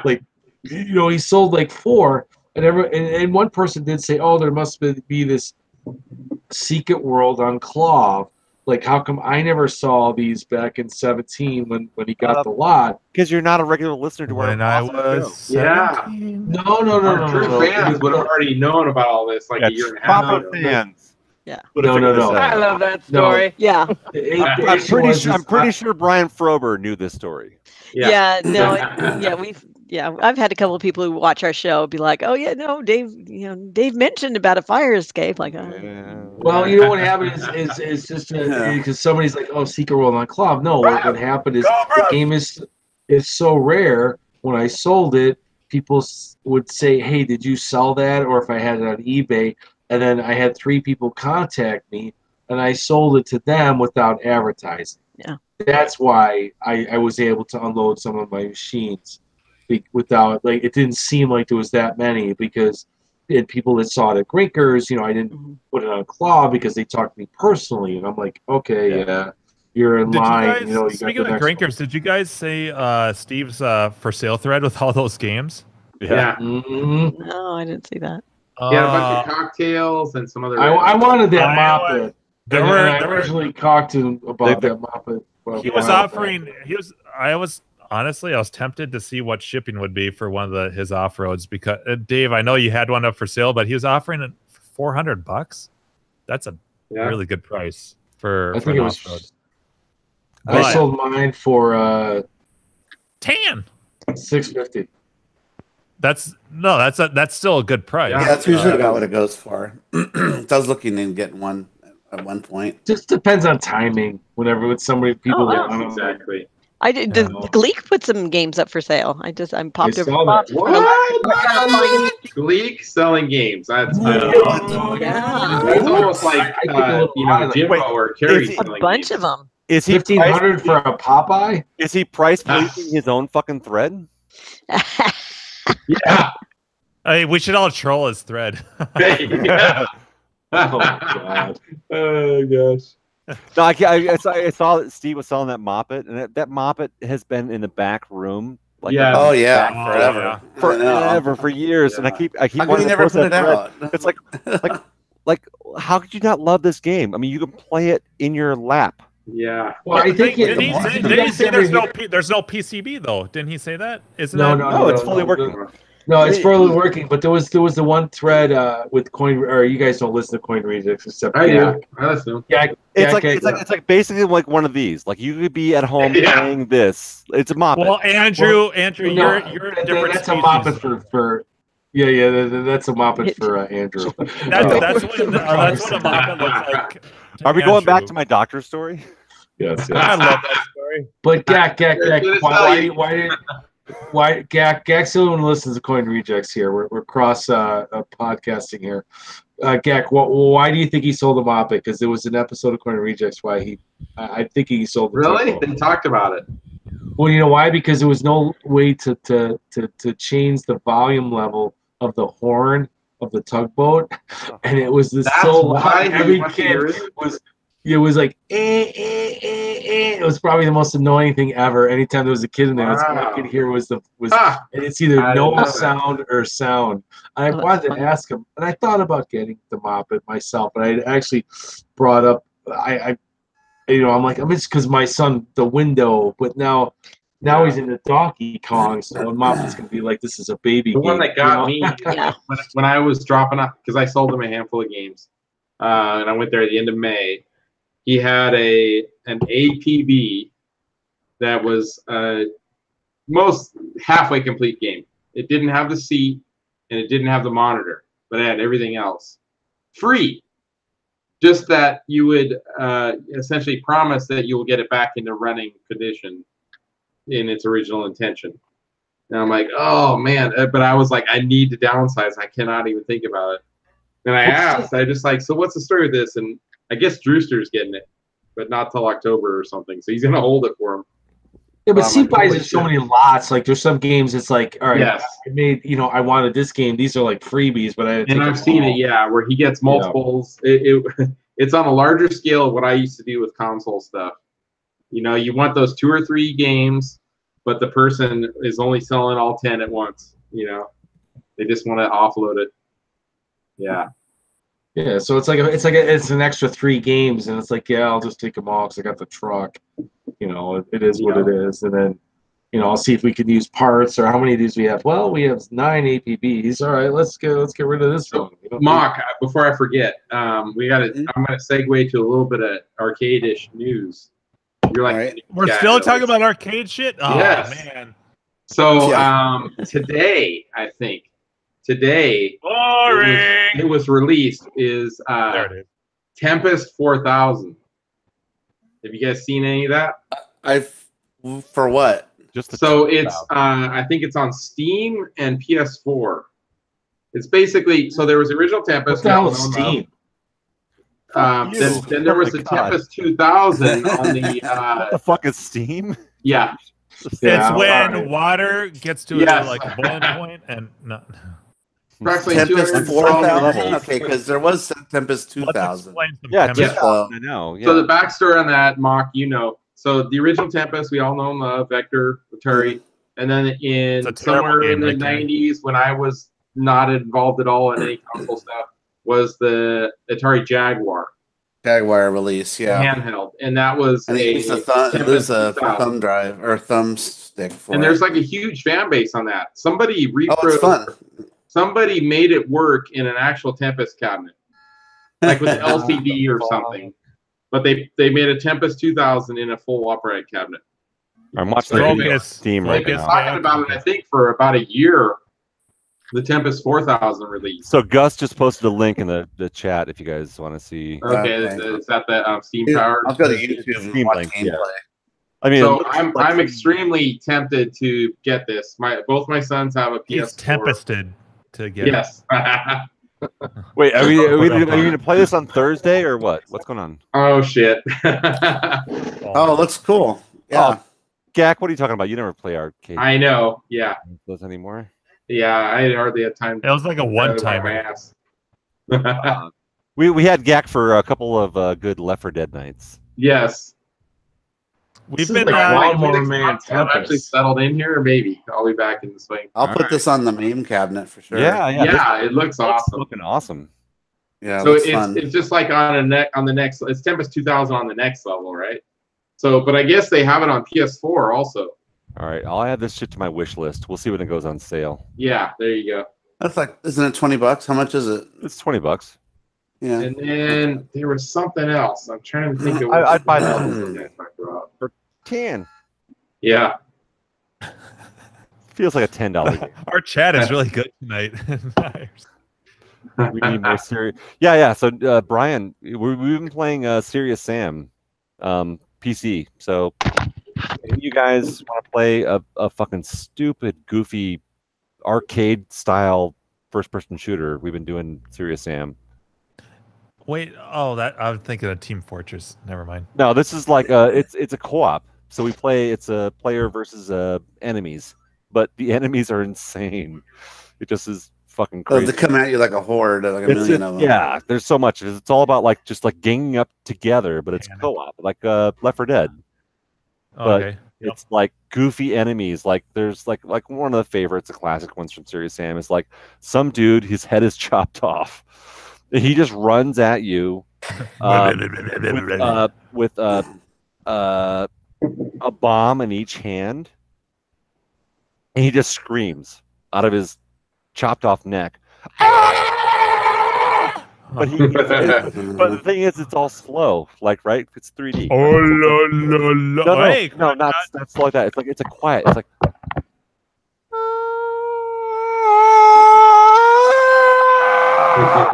like, you know, he sold like 4. And one person did say, "Oh, there must be this secret world on Claw. Like, how come I never saw these back in 17 when he got the lot?" Because you're not a regular listener to when I was 17. No. True fans would have already known about all this like a year and a half ago. Fans. Yeah. No. I love that story. Yeah. I'm pretty sure Brian Frober knew this story. I've had a couple of people who watch our show be like, "Oh yeah, no, Dave mentioned about a Fire Escape." Like, well, you know what happened is just because somebody's like, "Oh, Secret World on Club." No, what happened is the game is so rare. When I sold it, people would say, "Hey, did you sell that?" Or if I had it on eBay, and then I had 3 people contact me, and I sold it to them without advertising. Yeah, that's why I was able to unload some of my machines. Without it didn't seem like there was that many because people that saw it at Grinkers, you know, I didn't put it on Claw because they talked to me personally, and I'm like, okay, you're in line. You know, speaking of Grinkers, did you guys say Steve's for sale thread with all those games? Yeah. Mm-hmm. No, I didn't see that. Yeah, a bunch of cocktails and some other. I wanted that Moppet. I originally talked to him about that Moppet. He was offering. Honestly, I was tempted to see what shipping would be for one of his off-roads because Dave, I know you had one up for sale, but he was offering it for $400. That's a really good price for an off-road. I sold mine for $650. $650. That's still a good price. Yeah, that's usually about what it goes for. I was looking to get one at one point. Just depends on timing. Whenever with somebody, people exactly. I did. Gleek put some games up for sale. I'm popped over. What? Gleek selling games. That's It's almost like Jimbo or Carrie selling a bunch games. of them. Is he 1,500 for a Popeye? Is he price policing his own fucking thread? Yeah. I mean, we should all troll his thread. Yeah. Oh God. Oh gosh. No, I saw that Steve was selling that Moppet, and that Moppet has been in the back room. Like forever. Forever, for years. Yeah. And I keep How come you never put it out? It's like, how could you not love this game? I mean, you can play it in your lap. Yeah. Well, I think didn't he say there's no PCB though? Didn't he say that? No, it's fully working. No, it's fully working. But there was the one thread with Coin, or you guys don't listen to Coin Rejects except I do. I listen. Yeah, it's like basically like one of these. Like you could be at home playing this. It's a Moppet. Well, Andrew, you're a different. That's a Moppet for. Yeah, that's a Moppet for Andrew. That's what a Moppet looks like. Are we going back to my doctor story? Yes. I love that story. But Gak, why Gak's the only one who listens to Coin Rejects here. We're cross podcasting here. Gak, why do you think he sold the Moppet? Because there was an episode of Coin Rejects why I think he sold the Really? They talked about it. Well, you know why? Because there was no way to change the volume level of the horn of the tugboat, and it was so loud. Every kid was like, It was probably the most annoying thing ever. Anytime there was a kid in there, all I could hear was and it's either no sound or sound. I wanted to ask him, and I thought about getting the Moppet myself, but I actually brought up, I'm like, it's because my son, the window, but now he's in the Donkey Kong, so the Moppet's gonna be like, this is a baby The game. one that got me when I was dropping off, because I sold him a handful of games, and I went there at the end of May. He had an APB that was most halfway complete game. It didn't have the seat and it didn't have the monitor, but it had everything else free. Just that you would essentially promise that you will get it back into running condition in its original intention. And I'm like, oh man, but I was like, I need to downsize. I cannot even think about it. And I asked, so what's the story with this? And I guess Drewster's getting it, but not till October or something. So he's gonna hold it for him. Yeah, but C buys in so many lots. Like there's some games, it's like, all right, I made, I wanted this game. These are like freebies, but I've seen it, where he gets multiples. It's on a larger scale of what I used to do with console stuff. You want those 2 or 3 games, but the person is only selling all 10 at once. They just want to offload it. Yeah. Yeah, so it's an extra 3 games, and it's like, I'll just take them all because I got the truck. It is what it is, and then, I'll see if we can use parts or how many of these we have. Well, we have 9 APBs. All right, let's get rid of this one. Mock, before I forget, I'm gonna segue to a little bit of arcade-ish news. You're like, we're still talking about arcade shit. Oh man. So today, I think. Today, it was released is Tempest 4000. Have you guys seen any of that? For what? It's I think it's on Steam and PS4. It's basically there was the original Tempest. What the hell is Steam? Then there was the Tempest 2000 on the. What the fuck is Steam? Yeah. It's when water gets to a boiling point and not. Tempest 4000. Okay, because there was Tempest 2000. Yeah, 2000. I know. Yeah. So the backstory on that, Mock, So the original Tempest, we all know and love, Vector, Atari, and then somewhere in the 90s, when I was not involved at all in any console stuff, was the Atari Jaguar. Jaguar release, handheld, and that was a thumb drive or thumb stick for and there's like a huge fan base on that. Somebody it's fun. Somebody made it work in an actual Tempest cabinet, like with an LCD or something. But they made a Tempest 2000 in a full upright cabinet. I'm watching Steam right now. Talking about it, I think, for about a year. The Tempest 4000 release. So Gus just posted a link in the chat if you guys want to see. Okay, is that the Steam powered? I'll go to YouTube and watch gameplay. I mean, so I'm extremely tempted to get this. Both my sons have a PS4. He's tempested to get yes. Wait, are we going to play this on Thursday or what? What's going on? Oh shit! Oh, it looks cool. Yeah. Oh, Gak, what are you talking about? You never play arcade. I know. Yeah. Those anymore? Yeah, I hardly had time. It was like a one-time. My ass. We had Gak for a couple of good Left 4 Dead nights. Yes. We've been like man. I've actually settled in here. Maybe I'll be back in the swing. I'll put this on the meme cabinet for sure. Yeah. It looks awesome. Looking awesome. Yeah. So it's just like on the next. It's Tempest 2000 on the next level, right? So, but I guess they have it on PS4 also. All right, I'll add this shit to my wish list. We'll see when it goes on sale. Yeah, there you go. That's like, isn't it $20? How much is it? It's $20. Yeah. And then there was something else. I'm trying to think of. I'd buy that for 10. Yeah. Feels like a $10 game. Our chat is really good tonight. We need more serious. Yeah. So Brian, we've been playing Serious Sam, PC. So if you guys want to play a fucking stupid, goofy, arcade style first-person shooter, we've been doing Serious Sam. Wait, that I was thinking of Team Fortress. Never mind. No, this is like it's a co-op. So we play. It's a player versus enemies, but the enemies are insane. It just is fucking crazy. They come at you like a horde, like a million of them. Yeah, there's so much. It's all about like just like ganging up together, but it's co-op, like Left 4 Dead. Okay. But it's like goofy enemies. Like there's like one of the favorites, the classic ones from Serious Sam is like some dude, his head is chopped off. And he just runs at you with a bomb in each hand, and he just screams out of his chopped off neck. But but the thing is, it's all slow. Like, right? It's 3D. No, not slow like that. It's a quiet. It's like.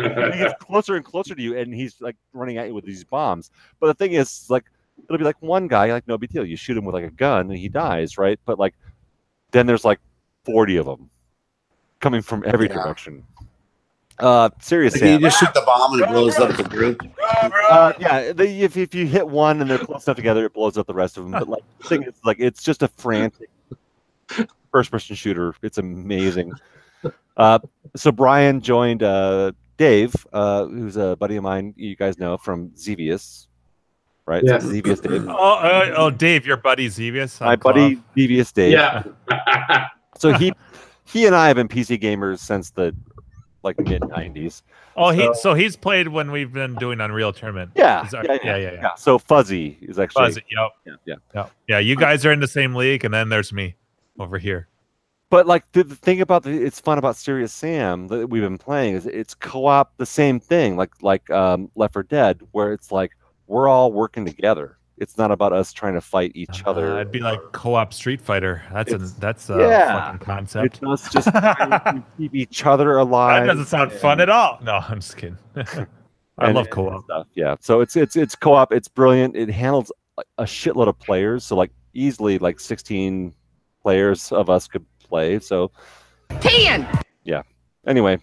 He gets closer and closer to you, and he's like running at you with these bombs. But the thing is, like, it'll be like one guy, like no big deal. You shoot him with like a gun, and he dies, right? But like, then there's like 40 of them coming from every direction. Serious Sam. You just shoot the bomb and it blows up the group. If you hit one and they're close enough together, it blows up the rest of them. But like, the thing is, like, it's just a frantic first-person shooter. It's amazing. So Brian joined Dave, who's a buddy of mine. You guys know from Xevious, right? Yeah. Xevious Dave. Dave, your buddy Xevious. My buddy Xevious Dave. Yeah. So he and I have been PC gamers since the like mid 90s. So he's played when we've been doing Unreal Tournament. Yeah. So Fuzzy is actually Fuzzy. Yeah. You guys are in the same league, and then there's me over here. But like the thing about it's fun about Serious Sam that we've been playing is it's co-op the same thing like Left 4 Dead, where it's like we're all working together. It's not about us trying to fight each other. It'd be like co-op Street Fighter. That's a fucking concept. It's us just trying to keep each other alive. That doesn't sound fun at all. No, I'm just kidding. I love co-op stuff. Yeah, so it's co-op. It's brilliant. It handles a shitload of players. So like easily like 16 players of us could play. So 10. Yeah. Anyway,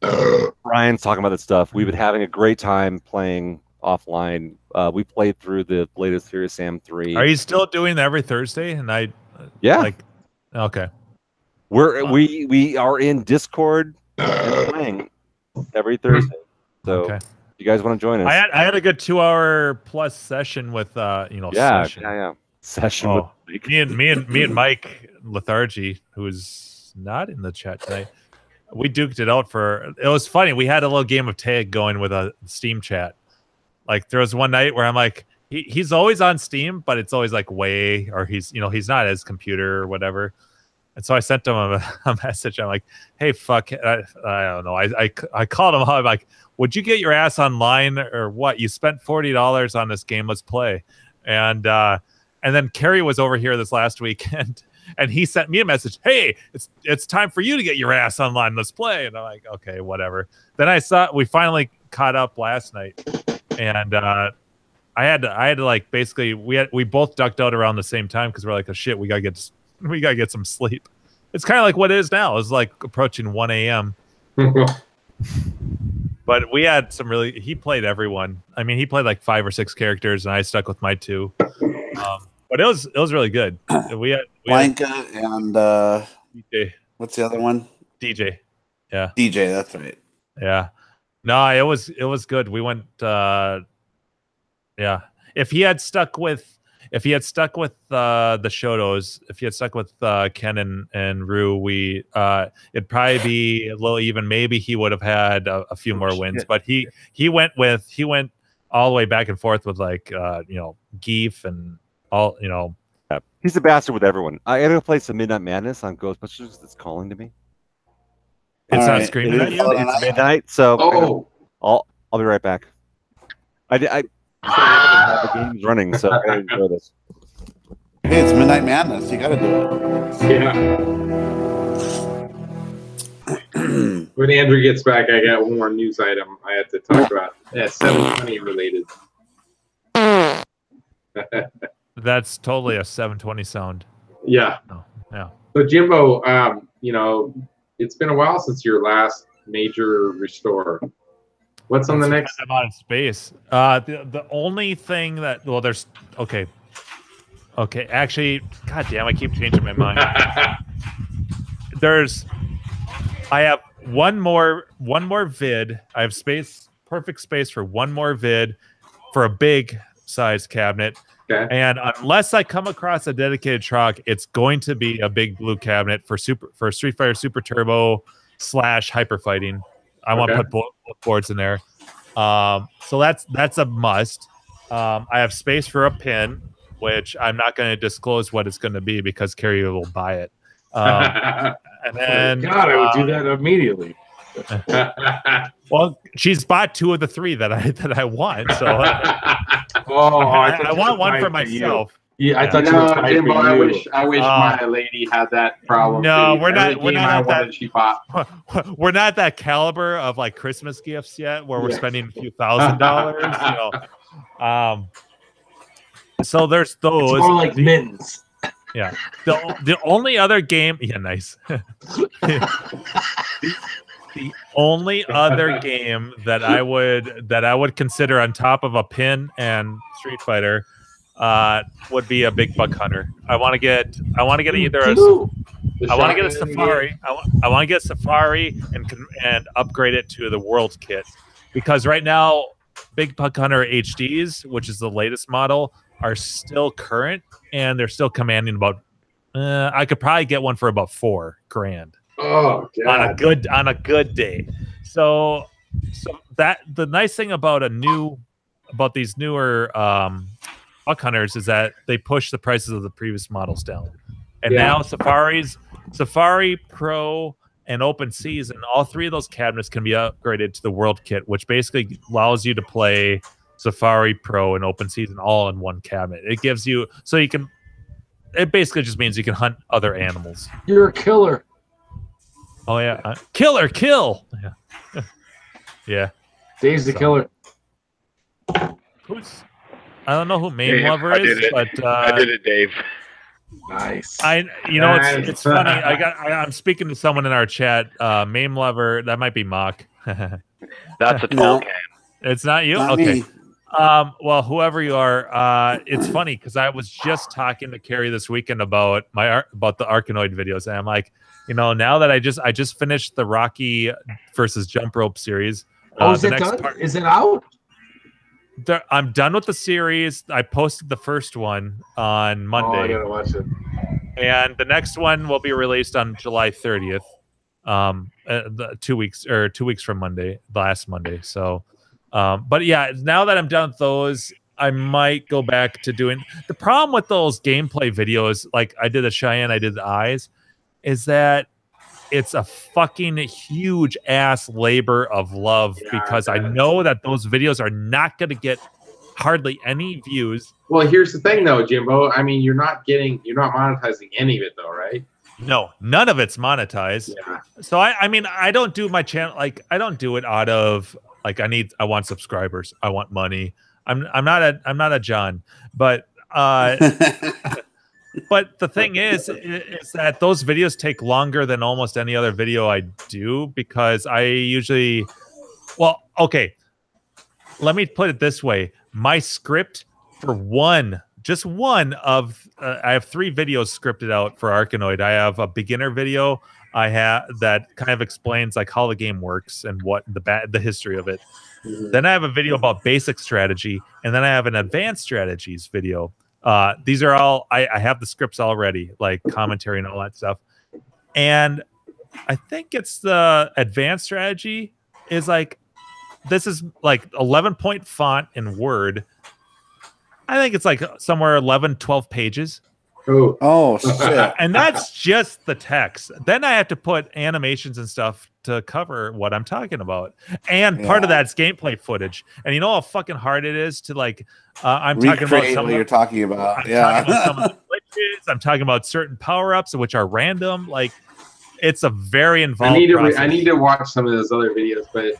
Brian's talking about this stuff. We've been having a great time playing offline. We played through the latest Serious Sam 3. Are you still doing that every Thursday? And okay. We are in Discord and playing every Thursday. So you guys want to join us? I had a good 2-hour plus session with session with Mike. me and Mike Lethargy, who's not in the chat tonight. We duked it out it was funny. We had a little game of tag going with a Steam chat. Like there was one night where I'm like, he's always on Steam, but it's always like he's not at his computer or whatever. And so I sent him a message. I'm like, hey, fuck, I don't know. I called him up. I'm like, would you get your ass online or what? You spent $40 on this game. Let's play. And then Kerry was over here this last weekend, and he sent me a message. Hey, it's time for you to get your ass online. Let's play. And I'm like, okay, whatever. Then we finally caught up last night. And I had to like basically we both ducked out around the same time because we're like, oh shit, we gotta get some sleep. It's kind of like what it is now. It's like approaching 1 a.m. But we had some really. He played everyone. I mean, he played like 5 or 6 characters, and I stuck with my 2. But it was really good. We had Blanca and DJ. What's the other one? DJ. Yeah. DJ. That's right. Yeah. No, it was good. We went. Yeah. If he had stuck with the Shotos, if he had stuck with Ken and Rue, it'd probably be a little even. Maybe he would have had a few more wins, but he went all the way back and forth with like Geef and all Yeah. He's a bastard with everyone. I gotta play some Midnight Madness on Ghostbusters. It's calling to me. It's not screaming at you. It's midnight, so I'll be right back. I have the games running, so I gotta enjoy this. Hey, it's Midnight Madness. You gotta do it. Yeah. When Andrew gets back, I got one more news item I have to talk about. Yeah, 720 related. That's totally a 720 sound. Yeah. Oh, yeah. So Jimbo, it's been a while since your last major restore. What's on the next? I'm out of space. The only thing that there's okay. Actually, goddamn, I keep changing my mind. I have one more vid. I have perfect space for one more vid for a big size cabinet. Okay. And unless I come across a dedicated truck, it's going to be a big blue cabinet for Street Fighter Super Turbo / hyper fighting. I want to put both boards in there. So that's a must. I have space for a pin, which I'm not going to disclose what it's going to be because Carrie will buy it. And then God, I would do that immediately. Well, she's bought 2 of the 3 that I want. So I want one for myself. Yeah, I thought Jimbo, I wish my lady had that problem. No, we're not that she bought. We're not that caliber of like Christmas gifts yet, where we're spending a few $1,000s. So there's those. It's more like mittens. Yeah. The only other game. Yeah, nice. The only other game that I would consider on top of a Pin and Street Fighter would be a Big Buck Hunter. I want to get either I want to get a Safari. I want to get Safari and upgrade it to the World Kit, because right now Big Buck Hunter HDs, which is the latest model, are still current and they're still commanding about. I could probably get one for about $4,000. Oh, God. on a good day. So that the nice thing about these newer Buck Hunters is that they push the prices of the previous models down. And now Safari Pro and Open Season, all 3 of those cabinets can be upgraded to the World Kit, which basically allows you to play Safari Pro and Open Season all in one cabinet. It gives you it basically just means you can hunt other animals. You're a killer. Oh yeah, kill. Yeah. Yeah. Dave's the killer. I don't know who Mame Lover is, but I did it, Dave. Nice. It's funny. I'm speaking to someone in our chat. Mame Lover, that might be Mock. That's a tall can. It's not you? Not okay. me. Well, whoever you are, it's funny because I was just talking to Carrie this weekend about the Arkanoid videos, and I'm like, now that I just finished the Rocky versus Jump Rope series. Is it done? Is it out? I'm done with the series. I posted the first one on Monday. Oh, I gotta watch it. And the next one will be released on July 30th. 2 weeks from Monday, last Monday. So, but yeah, now that I'm done with those, I might go back to doing. The problem with those gameplay videos, like I did the Cheyenne, I did the Eyes, is that it's a fucking huge ass labor of love, because I know that those videos are not going to get hardly any views. Well, here's the thing though, Jimbo. I mean, you're not monetizing any of it though, right? No, none of it's monetized. Yeah. So I mean, I don't do my channel, like I don't do it out of like I want subscribers, I want money. I'm not a John, but but the thing is that those videos take longer than almost any other video I do because I usually, well, okay, let me put it this way. My script for just one of, I have 3 videos scripted out for Arkanoid. I have a beginner video I have that kind of explains like how the game works and what the history of it. Then I have a video about basic strategy, and then I have an advanced strategies video. These are all, I have the scripts already, like commentary and all that stuff. And I think it's the advanced strategy is like, this is like 11-point font in Word. I think it's like somewhere 11, 12 pages. Oh shit. And that's just the text. Then I have to put animations and stuff to cover what I'm talking about. And part of that's gameplay footage. And you know how fucking hard it is to like, I'm talking about what you're talking about. Talking about some of the glitches. I'm talking about certain power-ups, which are random. Like, it's a very involved process. I need to watch some of those other videos, but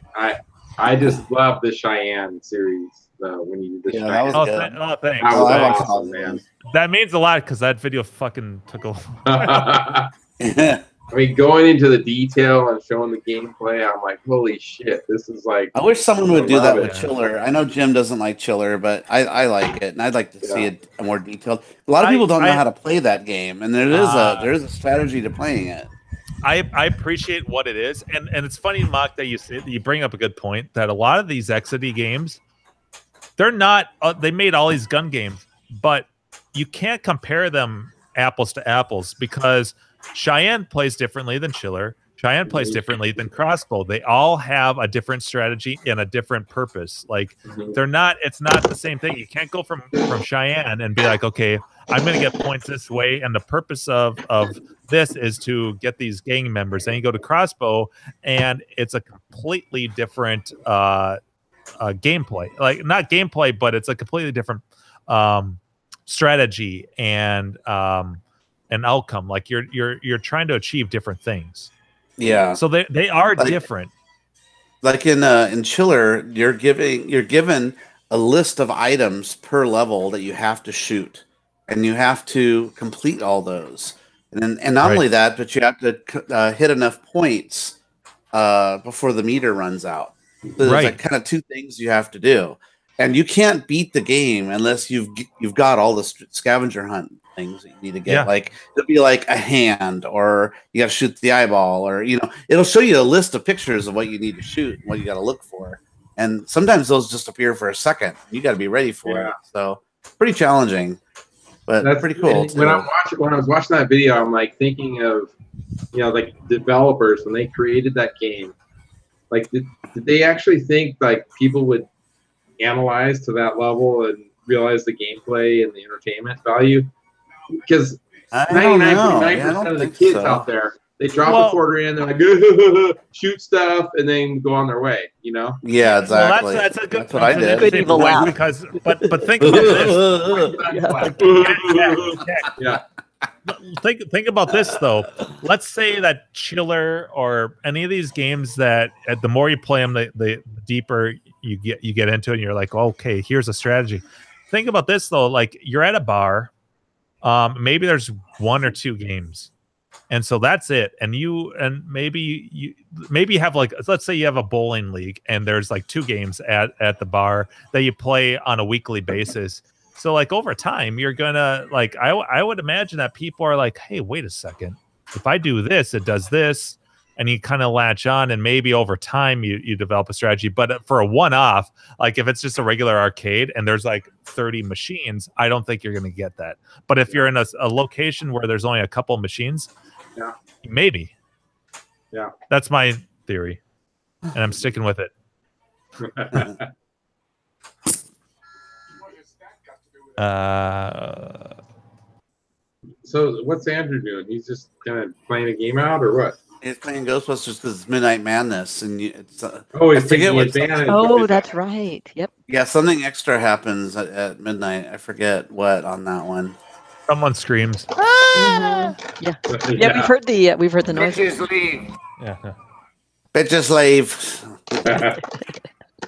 I just love the Cheyenne series. When you did the Cheyenne. That was good. Thanks. That was awesome, man. That means a lot because that video fucking took a I mean, going into the detail and showing the gameplay, I'm like, holy shit, this is like. I wish someone would do that with Chiller. I know Jim doesn't like Chiller, but I like it, and I'd like to see it more detailed. A lot of people don't know how to play that game, and there is a strategy to playing it. I appreciate what it is, and it's funny, Mock, that you bring up a good point that a lot of these XD games, they're not. They made all these gun games, but you can't compare them apples to apples because Cheyenne plays differently than Chiller. Cheyenne plays differently than Crossbow. They all have a different strategy and a different purpose. Like they're not. It's not the same thing. You can't go from Cheyenne and be like, okay, I'm going to get points this way, and the purpose of this is to get these gang members. Then you go to Crossbow, and it's a completely different gameplay. Like not gameplay, but it's a completely different strategy and an outcome. Like you're trying to achieve different things. Yeah. So they are different. Like in Chiller, you're given a list of items per level that you have to shoot, and you have to complete all those. And not only that, but you have to hit enough points before the meter runs out. So there's like kind of 2 things you have to do, and you can't beat the game unless you've got all the scavenger hunt things that you need to get. Like it'll be like a hand, or you got to shoot the eyeball, or it'll show you a list of pictures of what you need to shoot and what you got to look for. And sometimes those just appear for a second. You got to be ready for it. So pretty challenging, but that's pretty cool. When I was watching that video, I'm like thinking of like developers when they created that game. Like, did they actually think like people would analyze to that level and realize the gameplay and the entertainment value? Because 99.9% of the kids out there, they drop a quarter in, they're like, shoot stuff, and then go on their way. Yeah, exactly. Well, that's a good. That's what I did. Good evil laugh. Because, but think about this. Think about this though. Let's say that Chiller or any of these games that the more you play them, the deeper you get into it, and you're like, okay, here's a strategy. Think about this though. Like you're at a bar, maybe there's 1 or 2 games, and so that's it. And maybe you have like, let's say you have a bowling league, and there's like 2 games at the bar that you play on a weekly basis. So like over time, you're gonna like I would imagine that people are like, hey, wait a second, if I do this, it does this, and you kind of latch on, and maybe over time you develop a strategy. But for a one-off, like if it's just a regular arcade and there's like 30 machines, I don't think you're gonna get that. But if you're in a location where there's only a couple machines, maybe. Yeah, that's my theory, and I'm sticking with it. So what's Andrew doing? He's just kind of playing a game out, or what? He's playing Ghostbusters because it's Midnight Madness, and it's he's taking advantage. Oh, that's right. Yep. Yeah, something extra happens at midnight. I forget what on that one. Someone screams. Yeah. We've heard the noise. Bitches leave. Yeah. Bitches leave.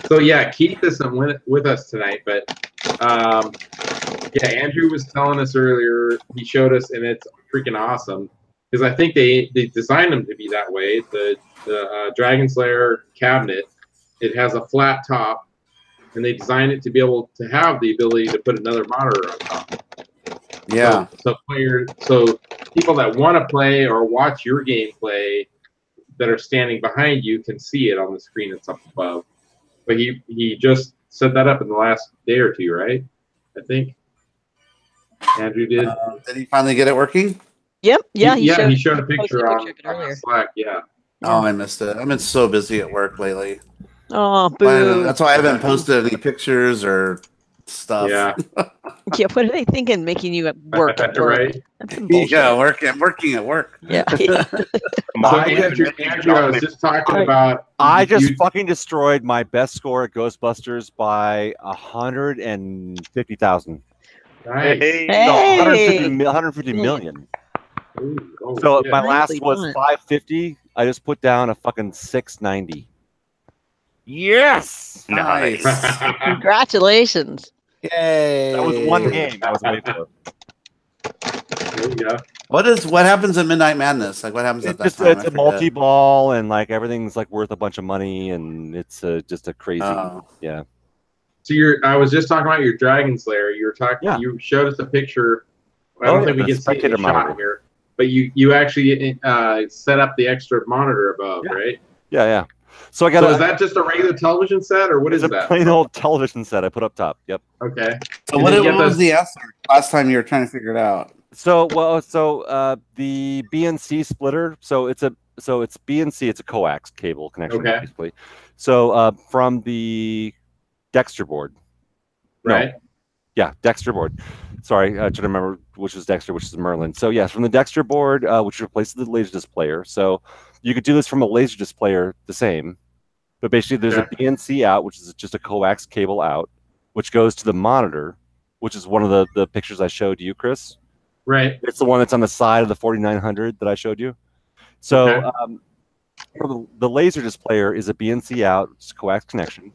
So yeah, Keith isn't with us tonight, but yeah, Andrew was telling us earlier. He showed us, and it's freaking awesome because I think they designed them to be that way. The Dragon Slayer cabinet, it has a flat top, and they designed it to be able to have the ability to put another monitor on top. Yeah. So people that want to play or watch your gameplay that are standing behind you can see it on the screen that's up above. But he just set that up in the last day or two, right? I think Andrew did. Did he finally get it working? Yep. Yeah. He showed a picture on Slack. Yeah. Oh, I missed it. I've been so busy at work lately. Oh, boo. That's why I haven't posted any pictures or stuff. Yeah. Yeah. What are they thinking? Making you work? Right. Yeah, working at work. Yeah. Andrew, I was just talking about. I just fucking destroyed my best score at Ghostbusters by 150,000. Nice. Hey. No, 150 million. So my last was 550. I just put down a fucking 690. Yes. Nice. Congratulations. Yay. That was one game I was waiting for. There you go. What happens at Midnight Madness? Like what happens at that time? It's a multi-ball and like everything's like worth a bunch of money and it's just a crazy yeah. So I was just talking about your Dragon Slayer. You were talking. Yeah. You showed us a picture. I don't think we can see the shot here, but you actually set up the extra monitor above, right? Yeah, yeah. So I got. So is that just a regular television set, or what is that? It's a plain old television set I put up top. Yep. Okay. So what was the answer last time you were trying to figure it out? So the BNC splitter. So it's BNC. It's a coax cable connection, basically. So from the Dexter board. Right. No. Yeah, Dexter board. Sorry, I should remember which is Dexter, which is Merlin. So yes, from the Dexter board, which replaces the Laserdisc player. So you could do this from a Laserdisc player the same, but basically there's a BNC out, which is just a coax cable out, which goes to the monitor, which is one of the pictures I showed you, Chris. Right. It's the one that's on the side of the 4900 that I showed you. So the Laserdisc player is a BNC out, it's a coax connection,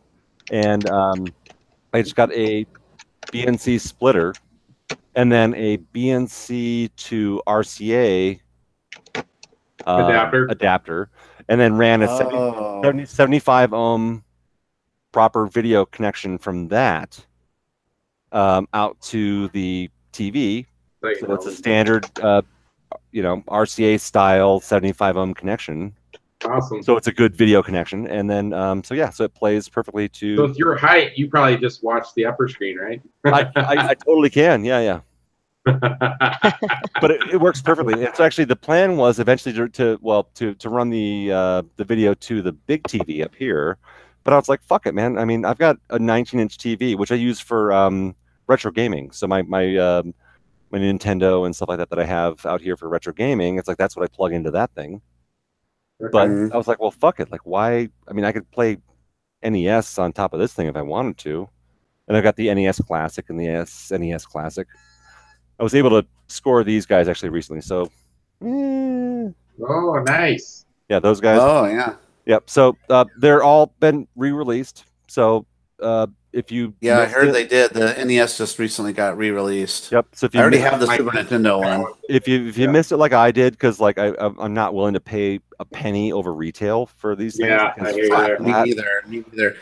and I just got a BNC splitter and then a BNC to RCA adapter, and then ran a 75 ohm proper video connection from that out to the TV. So it's a standard, RCA style 75 ohm connection. Awesome. So it's a good video connection, and then so it plays perfectly to. So with your height, you probably just watch the upper screen, right? I totally can. Yeah. But it works perfectly. It's actually the plan was eventually to run the video to the big TV up here, but I was like, fuck it, man. I mean, I've got a 19-inch TV which I use for retro gaming. So my Nintendo and stuff like that I have out here for retro gaming. It's like that's what I plug into that thing. But I was like, well, fuck it. Like, why? I mean, I could play NES on top of this thing if I wanted to. And I've got the NES Classic and the SNES Classic. I was able to score these guys actually recently. So, oh, nice. Yeah, those guys. Oh, yeah. Yep. So they're all been re-released. So if you I heard they did. The NES just recently got re-released. Yep. So if you I already have the Super Nintendo one. If you missed it like I did, because like I'm not willing to pay a penny over retail for these things. Yeah, I hear Me either.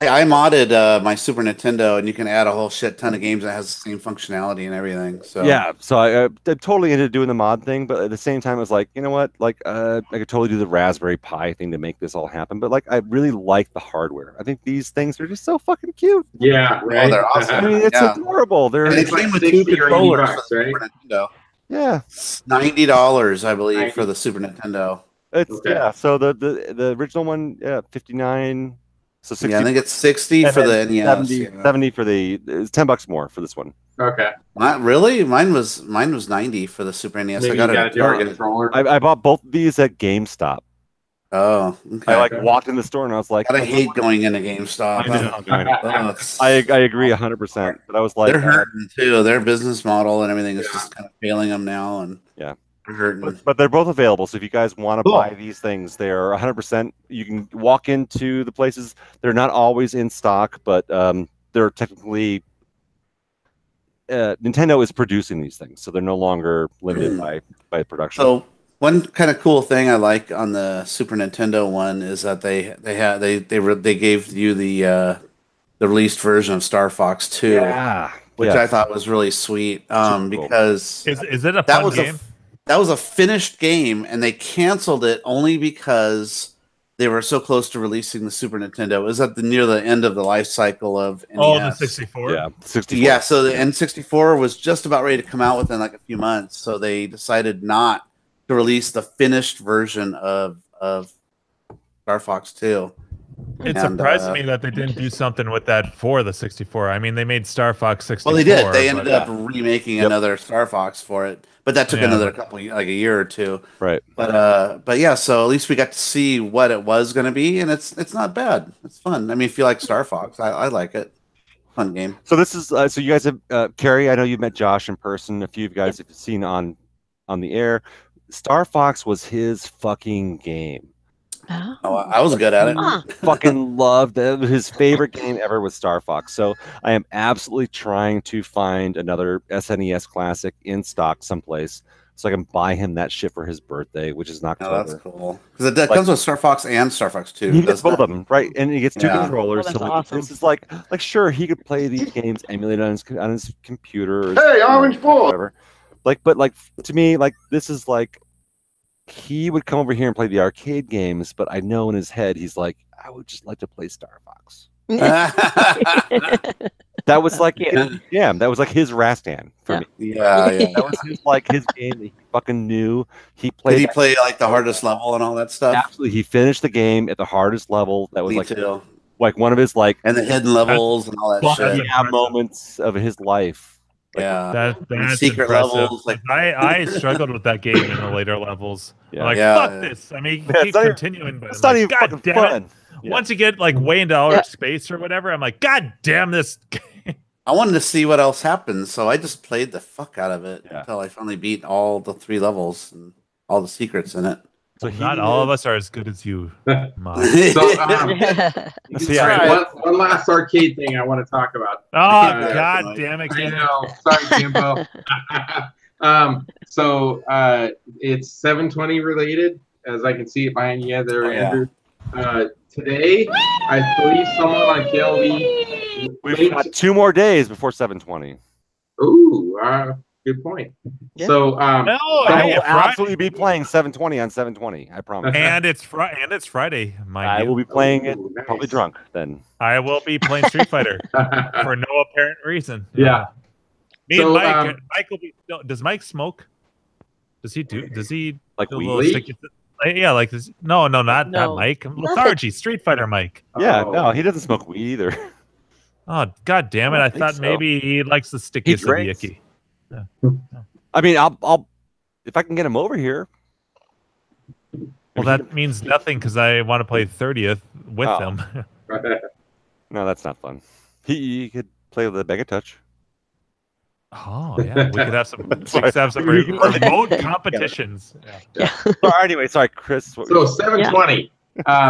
I modded my Super Nintendo, and you can add a whole shit ton of games that has the same functionality and everything. So yeah, so I'm totally into doing the mod thing, but at the same time, I was like, you know what? Like, I could totally do the Raspberry Pi thing to make this all happen. But like, I really like the hardware. I think these things are just so fucking cute. Yeah, right. Oh, they're awesome. I mean, it's adorable. They came with 2 controllers for the Super Nintendo. Yeah, $90, I believe, for the Super Nintendo. It's So the original one, $59. So 60, I think it's 60 for the NES. 70 for it's $10 more for this one. Okay. Not really. Mine was 90 for the Super NES. Maybe I got it at Target. I bought both of these at GameStop. Oh, okay. I walked in the store and I was like, I hate going into GameStop. I agree 100%. But I was like, they're hurting too. Their business model and everything is just kind of failing them now. And yeah. But they're both available. So if you guys want to buy these things, they're 100%. You can walk into the places. They're not always in stock, but they're technically Nintendo is producing these things, so they're no longer limited by production. So one kind of cool thing I like on the Super Nintendo one is that they gave you the released version of Star Fox 2, which I thought was really sweet. Because is it a fun game? That was a finished game, and they canceled it only because they were so close to releasing the Super Nintendo. It was near the end of the life cycle of NES. Oh, the 64? Yeah, 64. Yeah, so the N64 was just about ready to come out within like a few months, so they decided not to release the finished version of Star Fox 2. It surprised me that they didn't do something with that for the 64. I mean, they made Star Fox 64. Well, they did. They ended up remaking another Star Fox for it, but that took another like a year or two. Right. But yeah, so at least we got to see what it was going to be, and it's not bad. It's fun. I mean, if you like Star Fox, I like it. Fun game. So this is so you guys have Carrie. I know you met Josh in person. A few of you guys have seen on the air. Star Fox was his fucking game. Oh, I was good at it. Fucking loved it. His favorite game ever was Star Fox. So I am absolutely trying to find another SNES classic in stock someplace so I can buy him that shit for his birthday, which is in October. Oh, that's cool. Because it comes with Star Fox and Star Fox 2. He gets both of them, right? And he gets two controllers. Oh, that's so awesome. this is like sure, he could play these games emulated on his computer. Or Hey, Orange Ball! Whatever. But to me, this is like he would come over here and play the arcade games, but I know in his head he's like, I would just like to play Star Fox. That was like, that was like his Rastan for me. Yeah. That was his game that he fucking knew. He played. Did he play like the hardest level and all that stuff? Absolutely, he finished the game at the hardest level. That was like one of his and the hidden levels and all that shit. Moments of his life. That's secret impressive. Levels. I struggled with that game in the later levels. Fuck this. I mean, keep continuing, but it's not even God fucking damn fun. it. Once you get way into outer space or whatever, I'm like, God damn this game. I wanted to see what else happened, so I just played the fuck out of it until I finally beat all the 3 levels and all the secrets in it. So not all of us are as good as you, Mom. So, one last arcade thing I want to talk about. Oh, God damn it. I know. Sorry, Jimbo. It's 720 related, as I can see it behind you there, Andrew. Today, I believe someone on KLV... We've got 2 more days before 720. Ooh, good point. Yeah. So, I will absolutely be playing 720 on 720. I promise. And it's Friday. I will be playing it probably drunk then. I will be playing Street Fighter for no apparent reason. Yeah. Me and Mike. Mike will be. Does Mike smoke? Does he like weed? Yeah, like this. No, not Mike. Lethargy, Street Fighter Mike. Yeah, no, he doesn't smoke weed either. Oh, God damn it! I thought maybe he likes the sticky icky. Yeah. I mean, I'll if I can get him over here. Well, that means nothing because I want to play 30th with him. No, that's not fun. He could play with a Mega Touch. Oh yeah, we could have some. Remote competitions. Yeah. Anyway, sorry, Chris. So 720.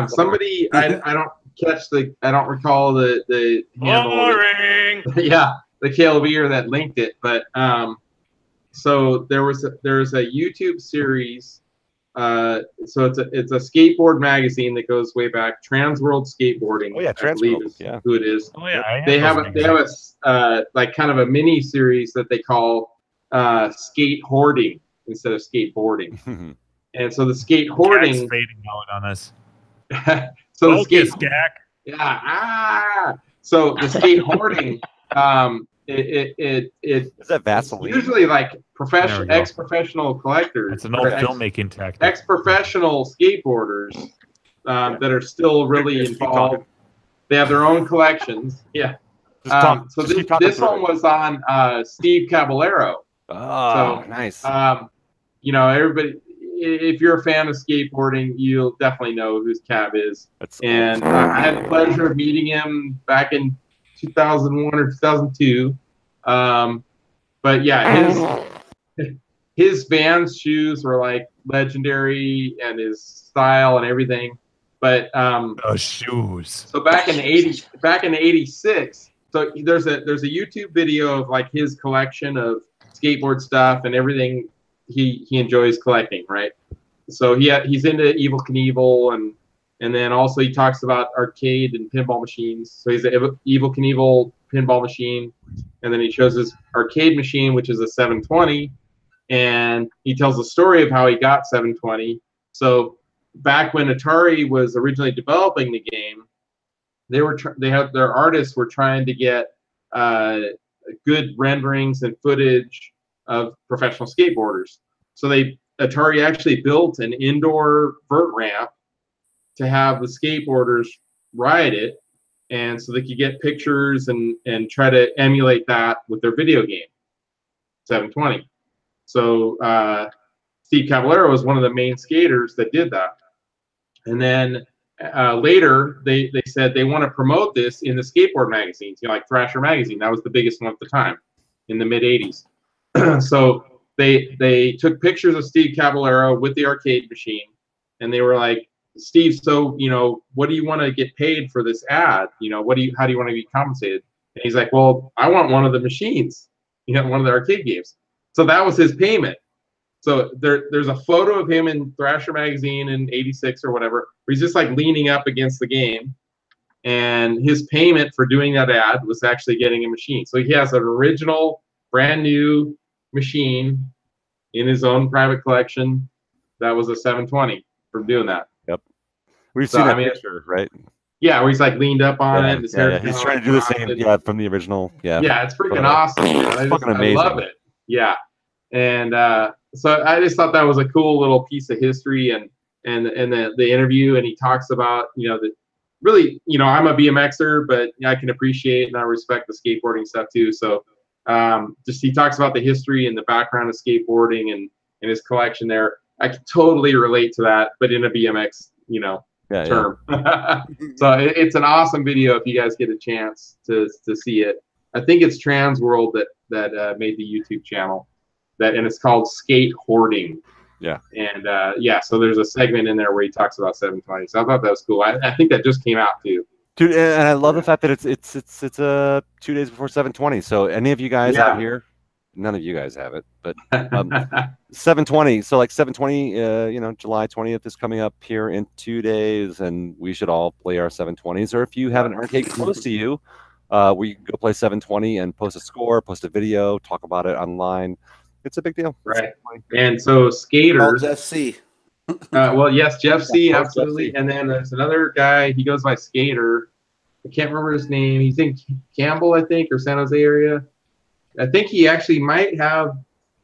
Somebody, I don't catch I don't recall the handle. Boring. The KLVer that linked it, but so there's a YouTube series. So it's a skateboard magazine that goes way back. Trans World Skateboarding. Oh yeah, Trans World. Yeah, who it is. Oh yeah, they have a like kind of a mini series that they call skate hoarding instead of skateboarding. And so the skate hoarding fading out on us. So Focus, the skate, so the skate hoarding, is that Vaseline? Usually like ex-professional collectors. It's an old filmmaking tactic. Ex-professional skateboarders that are still really involved. They have their own collections. Yeah. So this one was on Steve Caballero. Oh, so, nice. Everybody. If you're a fan of skateboarding, you'll definitely know who Cab is. And I had the pleasure of meeting him back in 2001 or 2002. But yeah, his Vans shoes were like legendary, and his style and everything. But shoes. So back in '86, so there's a YouTube video of like his collection of skateboard stuff and everything he enjoys collecting, right? So he's into Evel Knievel, and then also he talks about arcade and pinball machines. So he's an Evel Knievel pinball machine, and then he shows his arcade machine, which is a 720, and he tells the story of how he got 720. So back when Atari was originally developing the game, their artists were trying to get good renderings and footage of professional skateboarders. So Atari actually built an indoor vert ramp to have the skateboarders ride it, and so they could get pictures and try to emulate that with their video game, 720. So Steve Caballero was one of the main skaters that did that. And then later, they said they want to promote this in the skateboard magazines, like Thrasher Magazine. That was the biggest one at the time in the mid-'80s. So they took pictures of Steve Caballero with the arcade machine, and they were like, Steve, so, what do you want to get paid for this ad? How do you want to be compensated? And he's like, well, I want one of the machines, one of the arcade games. So that was his payment. So there's a photo of him in Thrasher Magazine in '86 or whatever, where he's just like leaning up against the game. And his payment for doing that ad was actually getting a machine. So he has an original, brand new machine in his own private collection that was a 720 from doing that. Yep. We've seen that picture, right? Yeah, where he's like leaned up on it. He's trying to do the same, from the original. Yeah. Yeah, it's freaking awesome. It's fucking amazing. I love it. Yeah. And so I just thought that was a cool little piece of history, and the interview, and he talks about, that really, I'm a BMXer, but I can appreciate and I respect the skateboarding stuff too. So just he talks about the history and the background of skateboarding and his collection there. I can totally relate to that, but in a BMX, term. Yeah. So it's an awesome video if you guys get a chance to see it. I think it's Trans World that made the YouTube channel. And it's called Skate Hoarding. Yeah. And so there's a segment in there where he talks about 720. So I thought that was cool. I think that just came out too. Dude, and I love the fact that it's 2 days before 720. So any of you guys out here, none of you guys have it, but 720. So like 720, July 20th is coming up here in 2 days, and we should all play our 720s. Or if you have an arcade close to you, we can go play 720 and post a score, post a video, talk about it online. It's a big deal. Right. And so skaters. Jeff C. Well, yes, Jeff C. Absolutely. Jeff C. And then there's another guy. He goes by Skater. I can't remember his name. He's in Campbell, I think, or San Jose area. I think he actually might have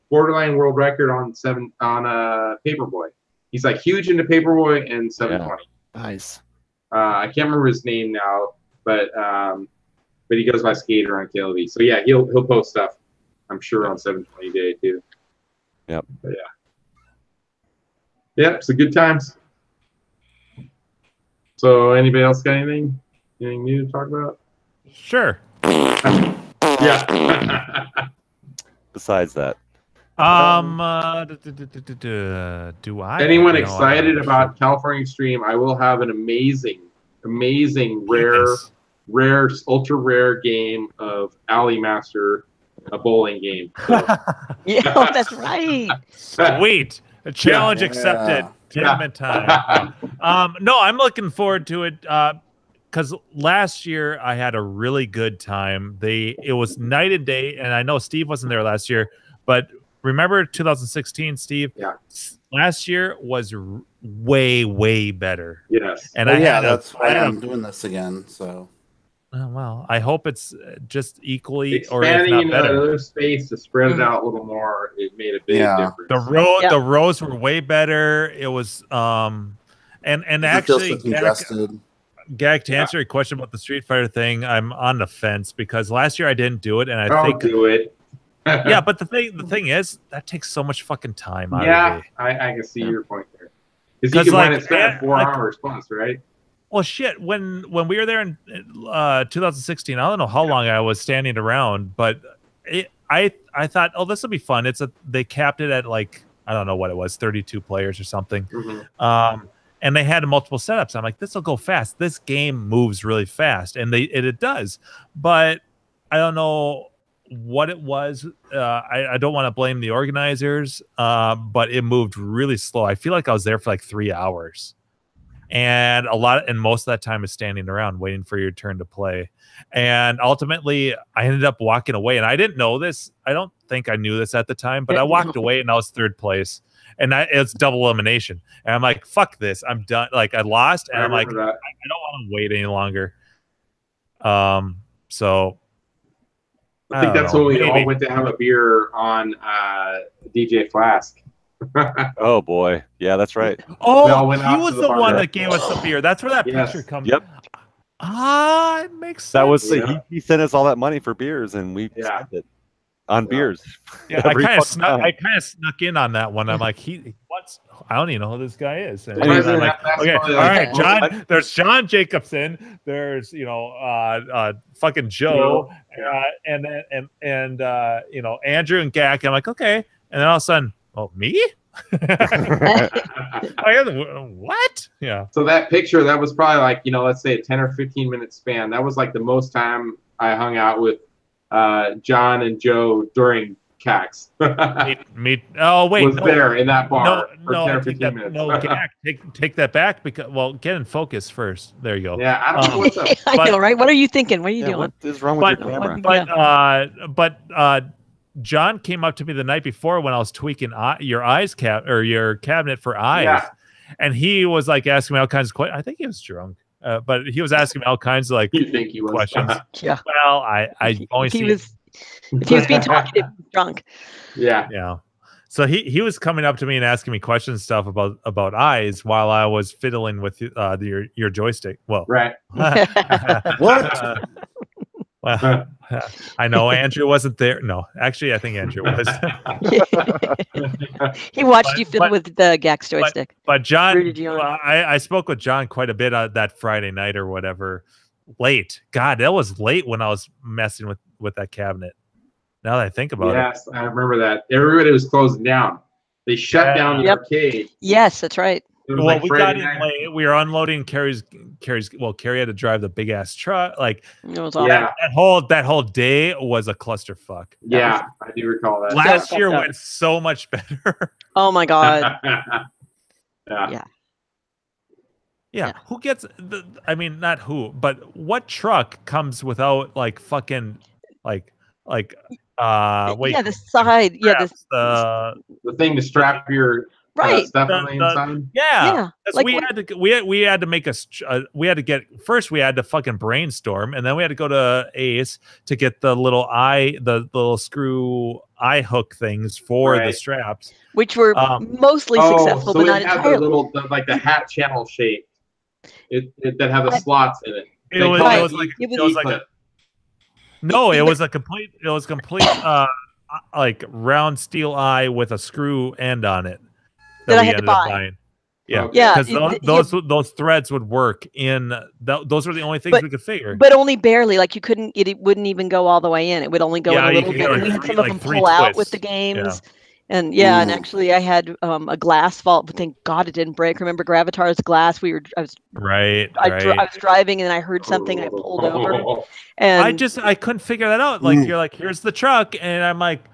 borderline world record on Paperboy. He's like huge into Paperboy and 720. Yeah. Nice. I can't remember his name now, but he goes by Skater on KLV. So yeah, he'll post stuff, I'm sure, on 720 Day too. Yep. But yeah, it's a good times. So anybody else got anything new to talk about? Sure. Yeah. Besides that. Do I? Anyone excited about California Extreme? I will have an amazing, rare, ultra rare game of Alley Master, a bowling game. So. Yeah, that's right. Sweet. A challenge accepted. Tournament time. No, I'm looking forward to it. Because last year I had a really good time. It was night and day, and I know Steve wasn't there last year, but remember 2016, Steve? Yeah. Last year was way better. Yes. And that's why I'm doing this again. So. Well, I hope it's just equally expanding or if not better. Another space to spread it out a little more. It made a big difference. The rows were way better. It was and actually. Gag, to answer your question about the Street Fighter thing, I'm on the fence because last year I didn't do it, and I think do it. Yeah, but the thing is that takes so much fucking time out of me. I can see your point there. Because you can spend 4 hours plus, right? Well, shit. When we were there in 2016, I don't know how long I was standing around, but I thought, oh, this will be fun. They capped it at like, I don't know what it was, 32 players or something. And they had multiple setups. I'm like, this will go fast. This game moves really fast, and it does. But I don't know what it was. I don't want to blame the organizers, but it moved really slow. I feel like I was there for like 3 hours, and most of that time is standing around waiting for your turn to play. And ultimately, I ended up walking away, and I didn't know this. I don't think I knew this at the time, but I walked away, and I was third place. And it's double elimination. And I'm like, fuck this. I'm done. Like, I lost. And I'm like, I don't want to wait any longer. So I think that's when we all went to have a beer on DJ Flask. Oh boy. Yeah, that's right. Oh, he was the one that gave us the beer. That's where that picture comes. Yep. It makes sense. That was he sent us all that money for beers, and we spent it on beers. Yeah, I kind of snuck in on that one. I'm like, I don't even know who this guy is. And I'm like, okay, all right, John. There's John Jacobson. There's fucking Joe, and Andrew and Gak. I'm like, okay, and then all of a sudden, oh, me? What? Yeah. So that picture, that was probably like, let's say a 10 or 15 minute span. That was like the most time I hung out with John and Joe during CAX. There in that bar for 10 or 15 minutes. No, take that back, because get in focus first. There you go. Yeah, I don't know what's up. I know, right? What are you thinking? What are you doing? What is wrong with your camera? But John came up to me the night before when I was tweaking your cabinet for eyes, and he was like asking me all kinds of questions. I think he was drunk, but he was asking me all kinds of like questions. Yeah. Well, I only see. If he was being talkative, he was drunk. Yeah. Yeah. So he was coming up to me and asking me questions and stuff about eyes while I was fiddling with your joystick. Well, right. What? Well, I know Andrew wasn't there. No, actually, I think Andrew was. He watched you fiddle with the Gax joystick. But John, I spoke with John quite a bit that Friday night or whatever. Late. God, that was late when I was messing with that cabinet. Now that I think about it. Yes, I remember that. Everybody was closing down. They shut down the arcade. Yes, that's right. Well, we got in late. We were unloading Carrie's. Well, Carrie had to drive the big ass truck. Like, it was awful. that whole day was a clusterfuck. Yeah, I do recall that. Last year went so much better. Oh my god. Yeah. Who gets not who, but what truck comes without like fucking the side, the thing to strap your stuff on the inside. Yeah. Like we had to make we had to fucking brainstorm, and then we had to go to Ace to get the little screw eye hook things for the straps, which were mostly successful, but not entirely. The hat channel shape. That had the slots in it. It was a complete like round steel eye with a screw end on it that we ended up buying. Yeah, because those threads would work in. Those were the only things we could figure, but only barely. Like it wouldn't even go all the way in. It would only go in a little bit. And we had some of them pull out with the games. Yeah. And and actually I had a glass fault, but thank God it didn't break. Remember Gravatar's glass? I was driving and I heard something. I pulled over, and I couldn't figure that out. Like you're like, here's the truck, and I'm like,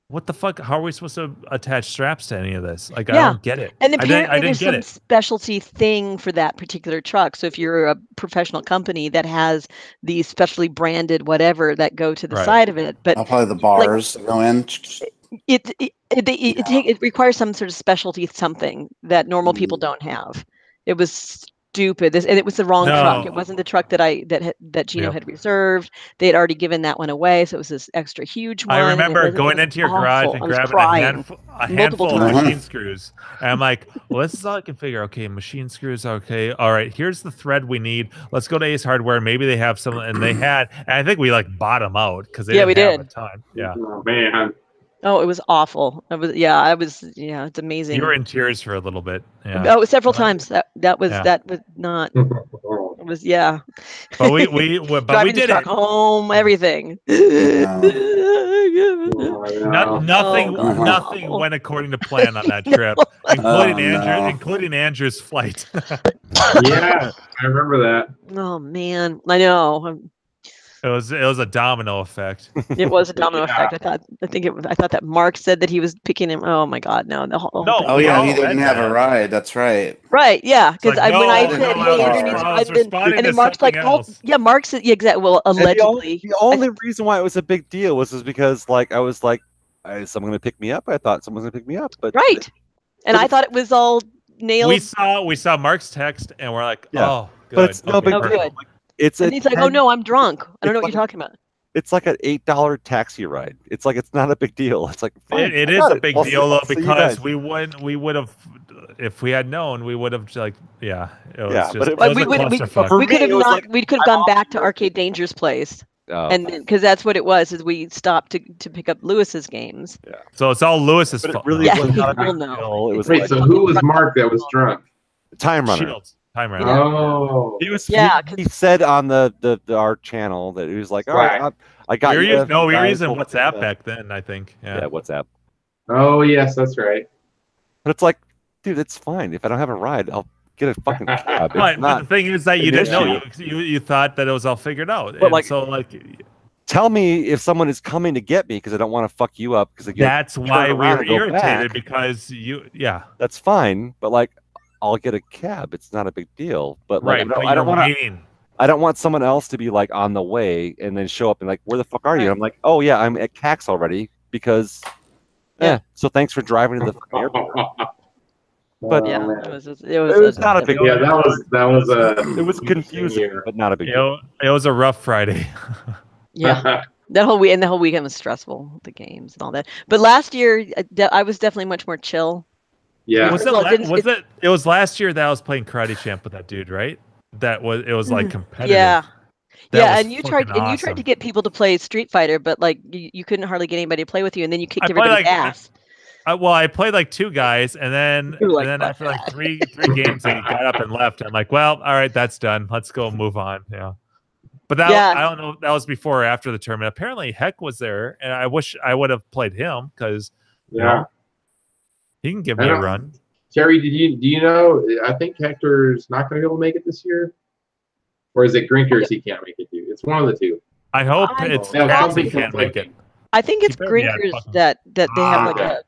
what the fuck? How are we supposed to attach straps to any of this? Like I don't get it. And apparently there's some specialty thing for that particular truck. So if you're a professional company that has these specially branded whatever that go to the side of it, but probably the bars go in. It requires some sort of specialty something that normal people don't have. It was stupid. And it was the wrong truck. It wasn't the truck that Gino had reserved. They had already given that one away, so it was this extra huge one. I remember going into your garage and grabbing a handful of machine screws. And I'm like, well, this is all I can figure. Okay, machine screws. Okay, all right. Here's the thread we need. Let's go to Ace Hardware. Maybe they have some, and they had. And I think we bought them out because they didn't have a ton. Yeah. Oh man. Oh, it was awful. It's amazing. You were in tears for a little bit. Yeah. Oh, several times. That was not. It was yeah. But we Driving did the truck it. home, everything. Nothing went according to plan on that trip, including Andrew's flight. Yeah, I remember that. Oh man, I know. It was a domino effect. It was a domino effect. I thought that Mark said that he was picking him. Oh my God, no, the whole thing. Oh yeah, he didn't have a ride. That's right. Right, yeah, because like, when I no, said, no, "Hey, I Andrew needs was to drive in," and then Mark's like, "Oh, else. yeah," Mark said, "Yeah, exactly." Well, allegedly, the only reason why it was a big deal was because like I was like, is someone going to pick me up? I thought someone was going to pick me up, but right, and I thought it was all nailed. We saw Mark's text, and we're like, Yeah. oh, good. But it's no big Oh, deal. good. Like, it's and he's like, "Oh no, I'm drunk. I don't know what you're talking about." It's like an $8 taxi ride. It's like it's not a big deal. It's like fine, it I is got a big I'll deal though, see you because guys. we would have, if we had known, we would have like It was Yeah, just, but it was we a could clusterfuck. have not. We could have gone back to Arcade Danger's place, and because that's what it was. Is we stopped to pick up Lewis's games. Yeah. So it's all Lewis's But it fault. really Yeah, was not a big people know. deal. It was Wait, like so who was Mark that was drunk? Time Runner. Shields. Time Runner. Oh, He was. Yeah, He said on the our channel that he was like, all right, I got you. We were guys, using we'll WhatsApp do that. back then, I think. Yeah, WhatsApp. oh yes, that's right. But it's like, dude, it's fine. If I don't have a ride, I'll get a fucking cab. But the thing is that you an didn't know. issue. You thought that it was all figured out. But like, so like, tell me if someone is coming to get me because I don't want to fuck you up. Because that's why we were irritated because That's fine, but like, I'll get a cab. It's not a big deal. But like, right, I don't want to. I don't want someone else to be like on the way and then show up and like, where the fuck are you? And I'm like, oh yeah, I'm at CAX already because, so thanks for driving to the airport. But yeah, it was not a big deal. Yeah, that was it was confusing, but not a big deal. It was a rough Friday. Yeah. The whole weekend was stressful, the games and all that. But last year, I was definitely much more chill. Yeah. It was last year that I was playing Karate Champ with that dude, right? It was like competitive. Yeah. That and you tried to get people to play Street Fighter, but like you couldn't hardly get anybody to play with you, and then you kicked everybody's ass. I played like 2 guys, and then after like three games, they got up and left. I'm like, well, all right, that's done. Let's go move on. Yeah. But I don't know. That was before or after the tournament. Apparently, Heck was there, and I wish I would have played him because he can give me a run. Terry, do you know? I think Hector's not going to be able to make it this year, or is it Grinkers he can't make it to? It's one of the two. I hope it's something can't make it. I think it's Grinkers that they have like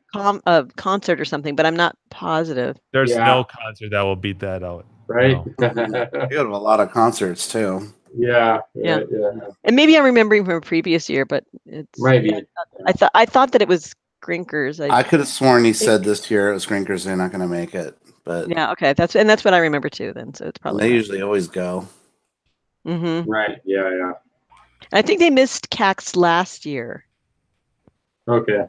a concert or something, but I'm not positive. There's no concert that will beat that out, right? You have a lot of concerts too. Yeah. And maybe I'm remembering from a previous year, but it's maybe. I thought that it was Grinkers. I could have sworn he said this year it was Grinkers. They're not going to make it, but yeah, okay, that's what I remember too. Then, so it's probably they usually always go. Mm-hmm. Right. Yeah. I think they missed CAX last year. Okay.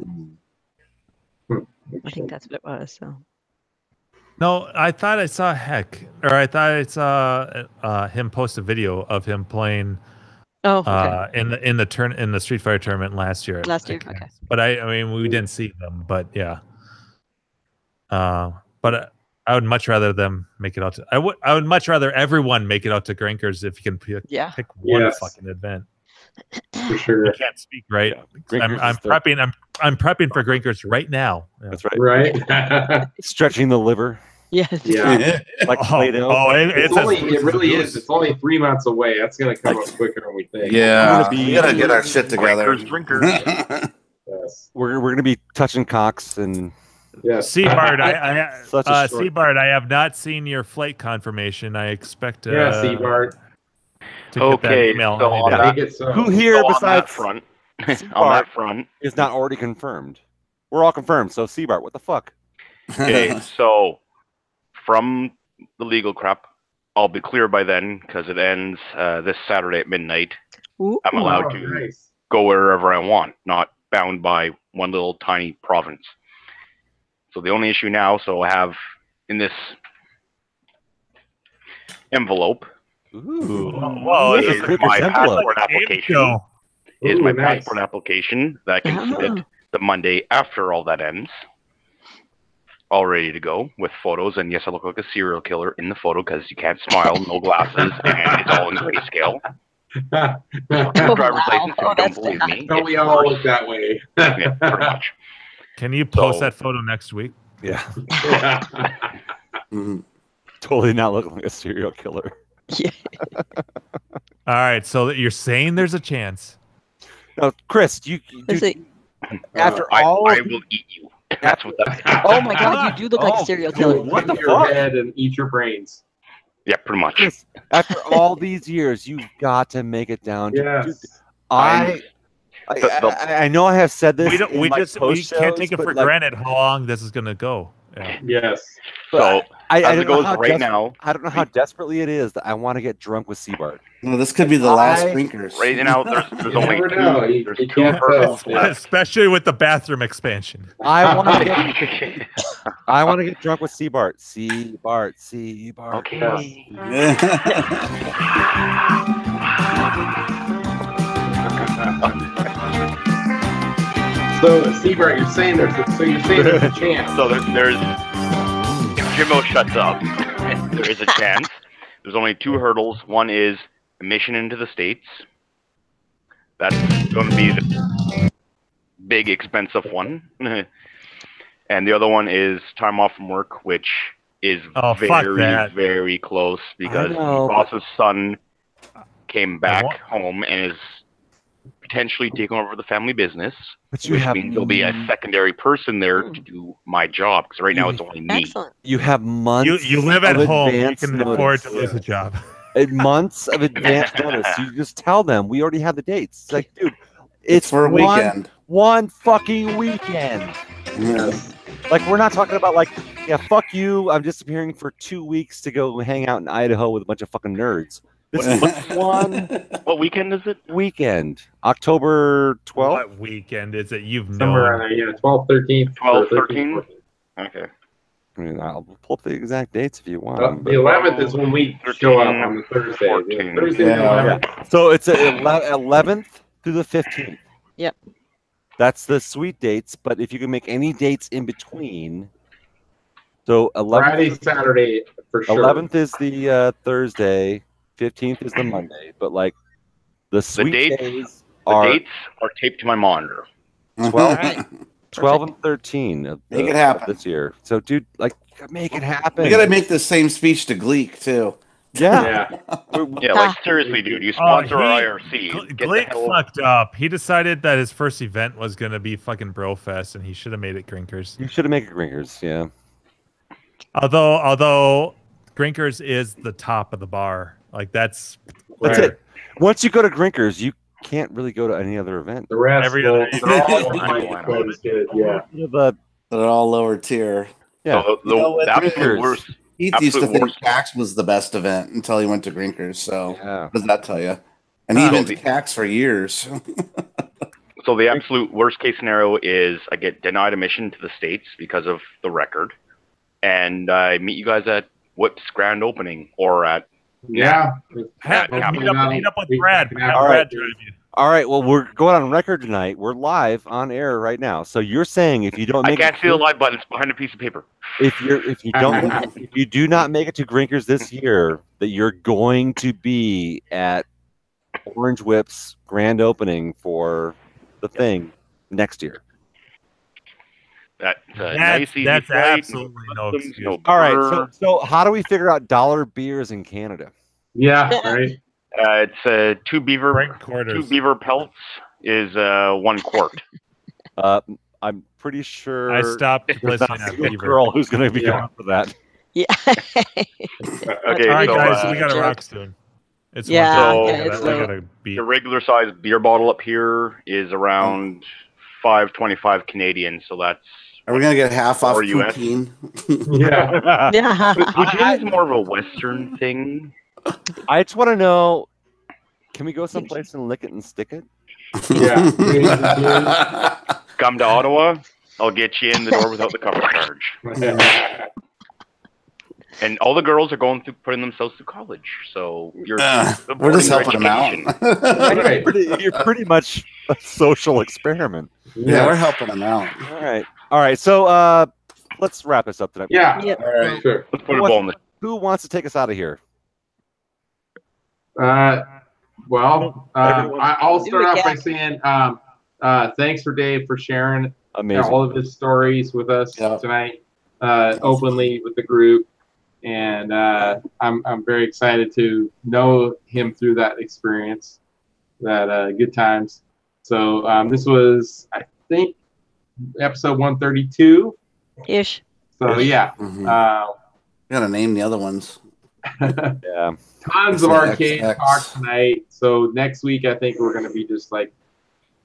I think that's what it was. So. No, I thought I saw Heck, or I thought I saw him post a video of him playing. Oh, okay. In the Street Fighter tournament last year. Okay. But I mean, we didn't see them, but yeah. But I would much rather them make it out to. I would much rather everyone make it out to Grinkers if you can pick one fucking event. For sure. I can't speak, right? I'm prepping. I'm prepping for Grinkers right now. Yeah. That's right. Right. Stretching the liver. Yes. Yeah. Like it really is. It's only 3 months away. That's gonna come up quicker than we think. Yeah. We gotta get our shit together. Yes. We're gonna be touching cocks and. Yes. Seabard, I have not seen your flight confirmation. I expect. Seabard. Okay. Who here besides front? On that front is not already confirmed. We're all confirmed. So Seabart, what the fuck? Okay, so from the legal crap, I'll be clear by then because it ends this Saturday at midnight. Ooh, I'm allowed to go wherever I want, not bound by one little tiny province. So the only issue now, so I have in this envelope. Ooh. Is my passport application. Passport application that I can submit the Monday after all that ends. all ready to go with photos. And yes, I look like a serial killer in the photo because you can't smile, no glasses, and it's all in grayscale. Driver's license, if you don't believe me. Don't we all look that way? Yeah, pretty much. Can you post that photo next week? Yeah. Totally not looking like a serial killer. Yeah. All right, so you're saying there's a chance. No, Chris, after I all, will eat you. That's what that is. Oh my God, you do look like a serial killer. What the your fuck? head and eat your brains. Yeah, pretty much. Chris, after all these years, you've got to make it down. Yes. Dude, I know I have said this. We can't take it for granted how long this is gonna go. Yeah. Yes. So I as don't it goes know right now, I don't know how desperately it is that I want to get drunk with Seabart. No, this could be the last drinkers. right now there's only never know. two. You There's can't two tell. hurdles Yeah. left. Especially with the bathroom expansion. I want to get drunk with Seabart. Seabart. Okay. So, Seabart, you're saying there's a chance. So there's if Jimbo shuts up, there is a chance. There's only two hurdles. One is admission into the States. That's going to be the big, expensive one. And the other one is time off from work, which is very close because boss's son came back home and is potentially taking over the family business, which means there'll be a secondary person there to do my job because right now it's only me. Excellent. You have months. You live at home. You advance can afford to lose a job. Months of advance notice. You just tell them we already have the dates. It's like, dude, it's for a weekend. One fucking weekend. Yes. Like, we're not talking about like, yeah, fuck you. I'm disappearing for 2 weeks to go hang out in Idaho with a bunch of fucking nerds. This is one. What weekend is it? Weekend. October 12th? What weekend is it? You've Somewhere known. around there, 12, 13. 12, 13? Okay. I mean, I'll pull up the exact dates if you want. The 11th is when we show up on the Thursday. 14. Thursday the 11th. So it's 11th through the 15th. Yep. That's the sweet dates, but if you can make any dates in between, so 11th, Friday, Saturday for sure. 11th is the Thursday, 15th is the Monday, but like the sweet days are taped to my monitor. 12 and 13 of Make it happen this year. So, dude, like, make it happen. We got to make the same speech to Gleek too. Yeah. Yeah, like seriously, dude. You sponsor IRC. Blake fucked up. He decided that his first event was going to be fucking Brofest, and he should have made it Grinkers. You should have made it Grinkers, yeah. Although Grinkers is the top of the bar. Like, that's it. Once you go to Grinkers, you can't really go to any other event. The rest, every other yeah. But they're all lower tier. Yeah. So the absolute worst. Heath used to think CAX was the best event until he went to Grinkers. So what does that tell you? And he went to CAX for years. So the absolute worst case scenario is I get denied admission to the States because of the record, and I meet you guys at Whip's grand opening or at meet up with Brad. Have Brad drive you. All right, well, we're going on record tonight. We're live on air right now. So you're saying if you don't make I can't see the live button. It's behind a piece of paper. If you do not make it to Grinkers this year, that you're going to be at Orange Whip's grand opening for the thing next year. That's absolutely no excuse. All right, so how do we figure out dollar beers in Canada? Yeah, right. It's 2 beaver pelts is 1 quart. I'm pretty sure I stopped listening to a girl who's going to be going for that. Yeah. Okay, all right, so, guys, we got a rock soon. It's the regular size beer bottle up here is around $5.25 Canadian. So that's. Are we gonna get half off US? poutine? Yeah. Poutine is more of a Western thing. I just want to know, can we go someplace and lick it and stick it? Yeah. Come to Ottawa, I'll get you in the door without the cover charge. And all the girls are going through putting themselves through college, so we're just helping them out. You're pretty much a social experiment. Yeah, we're helping them out. All right. So let's wrap this up tonight. Yeah. Yep. All right. Sure. Let's put a ball in the. Who wants to take us out of here? Well, I'll start off by saying thanks for Dave for sharing all of his stories with us tonight, openly with the group, and I'm very excited to know him through that experience, that good times. So this was, I think, episode 132 ish. So yeah, gotta name the other ones. Yeah, tons of arcade talk tonight. So next week, I think we're gonna be just like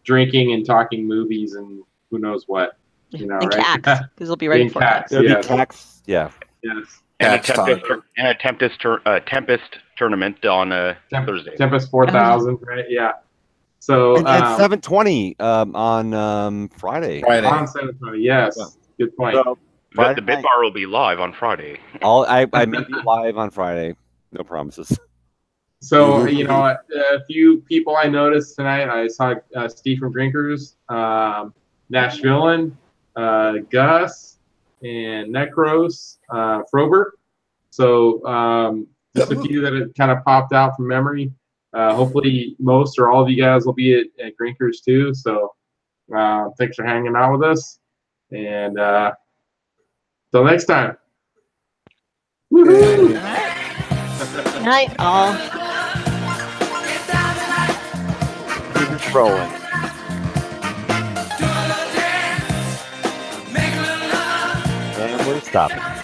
drinking and talking movies and who knows what, you know, and right? Because we'll be ready for CAX, it. yes. CAX, yeah. Yes. And a Tempest tournament on Thursday. Tempest 4000, right? Yeah. So and 720 on Friday. On 720, yes. Yeah. Good point. So, the Bit Bar will be live on Friday. I may be live on Friday. No promises. So, you know, a few people I noticed tonight. I saw Steve from Drinkers, Nashvillean, Gus, and Necros, Frober. So just a few that have kind of popped out from memory. Hopefully most or all of you guys will be at Drinkers too. So thanks for hanging out with us. And till next time. Good night, all. Rolling. And we're stopping.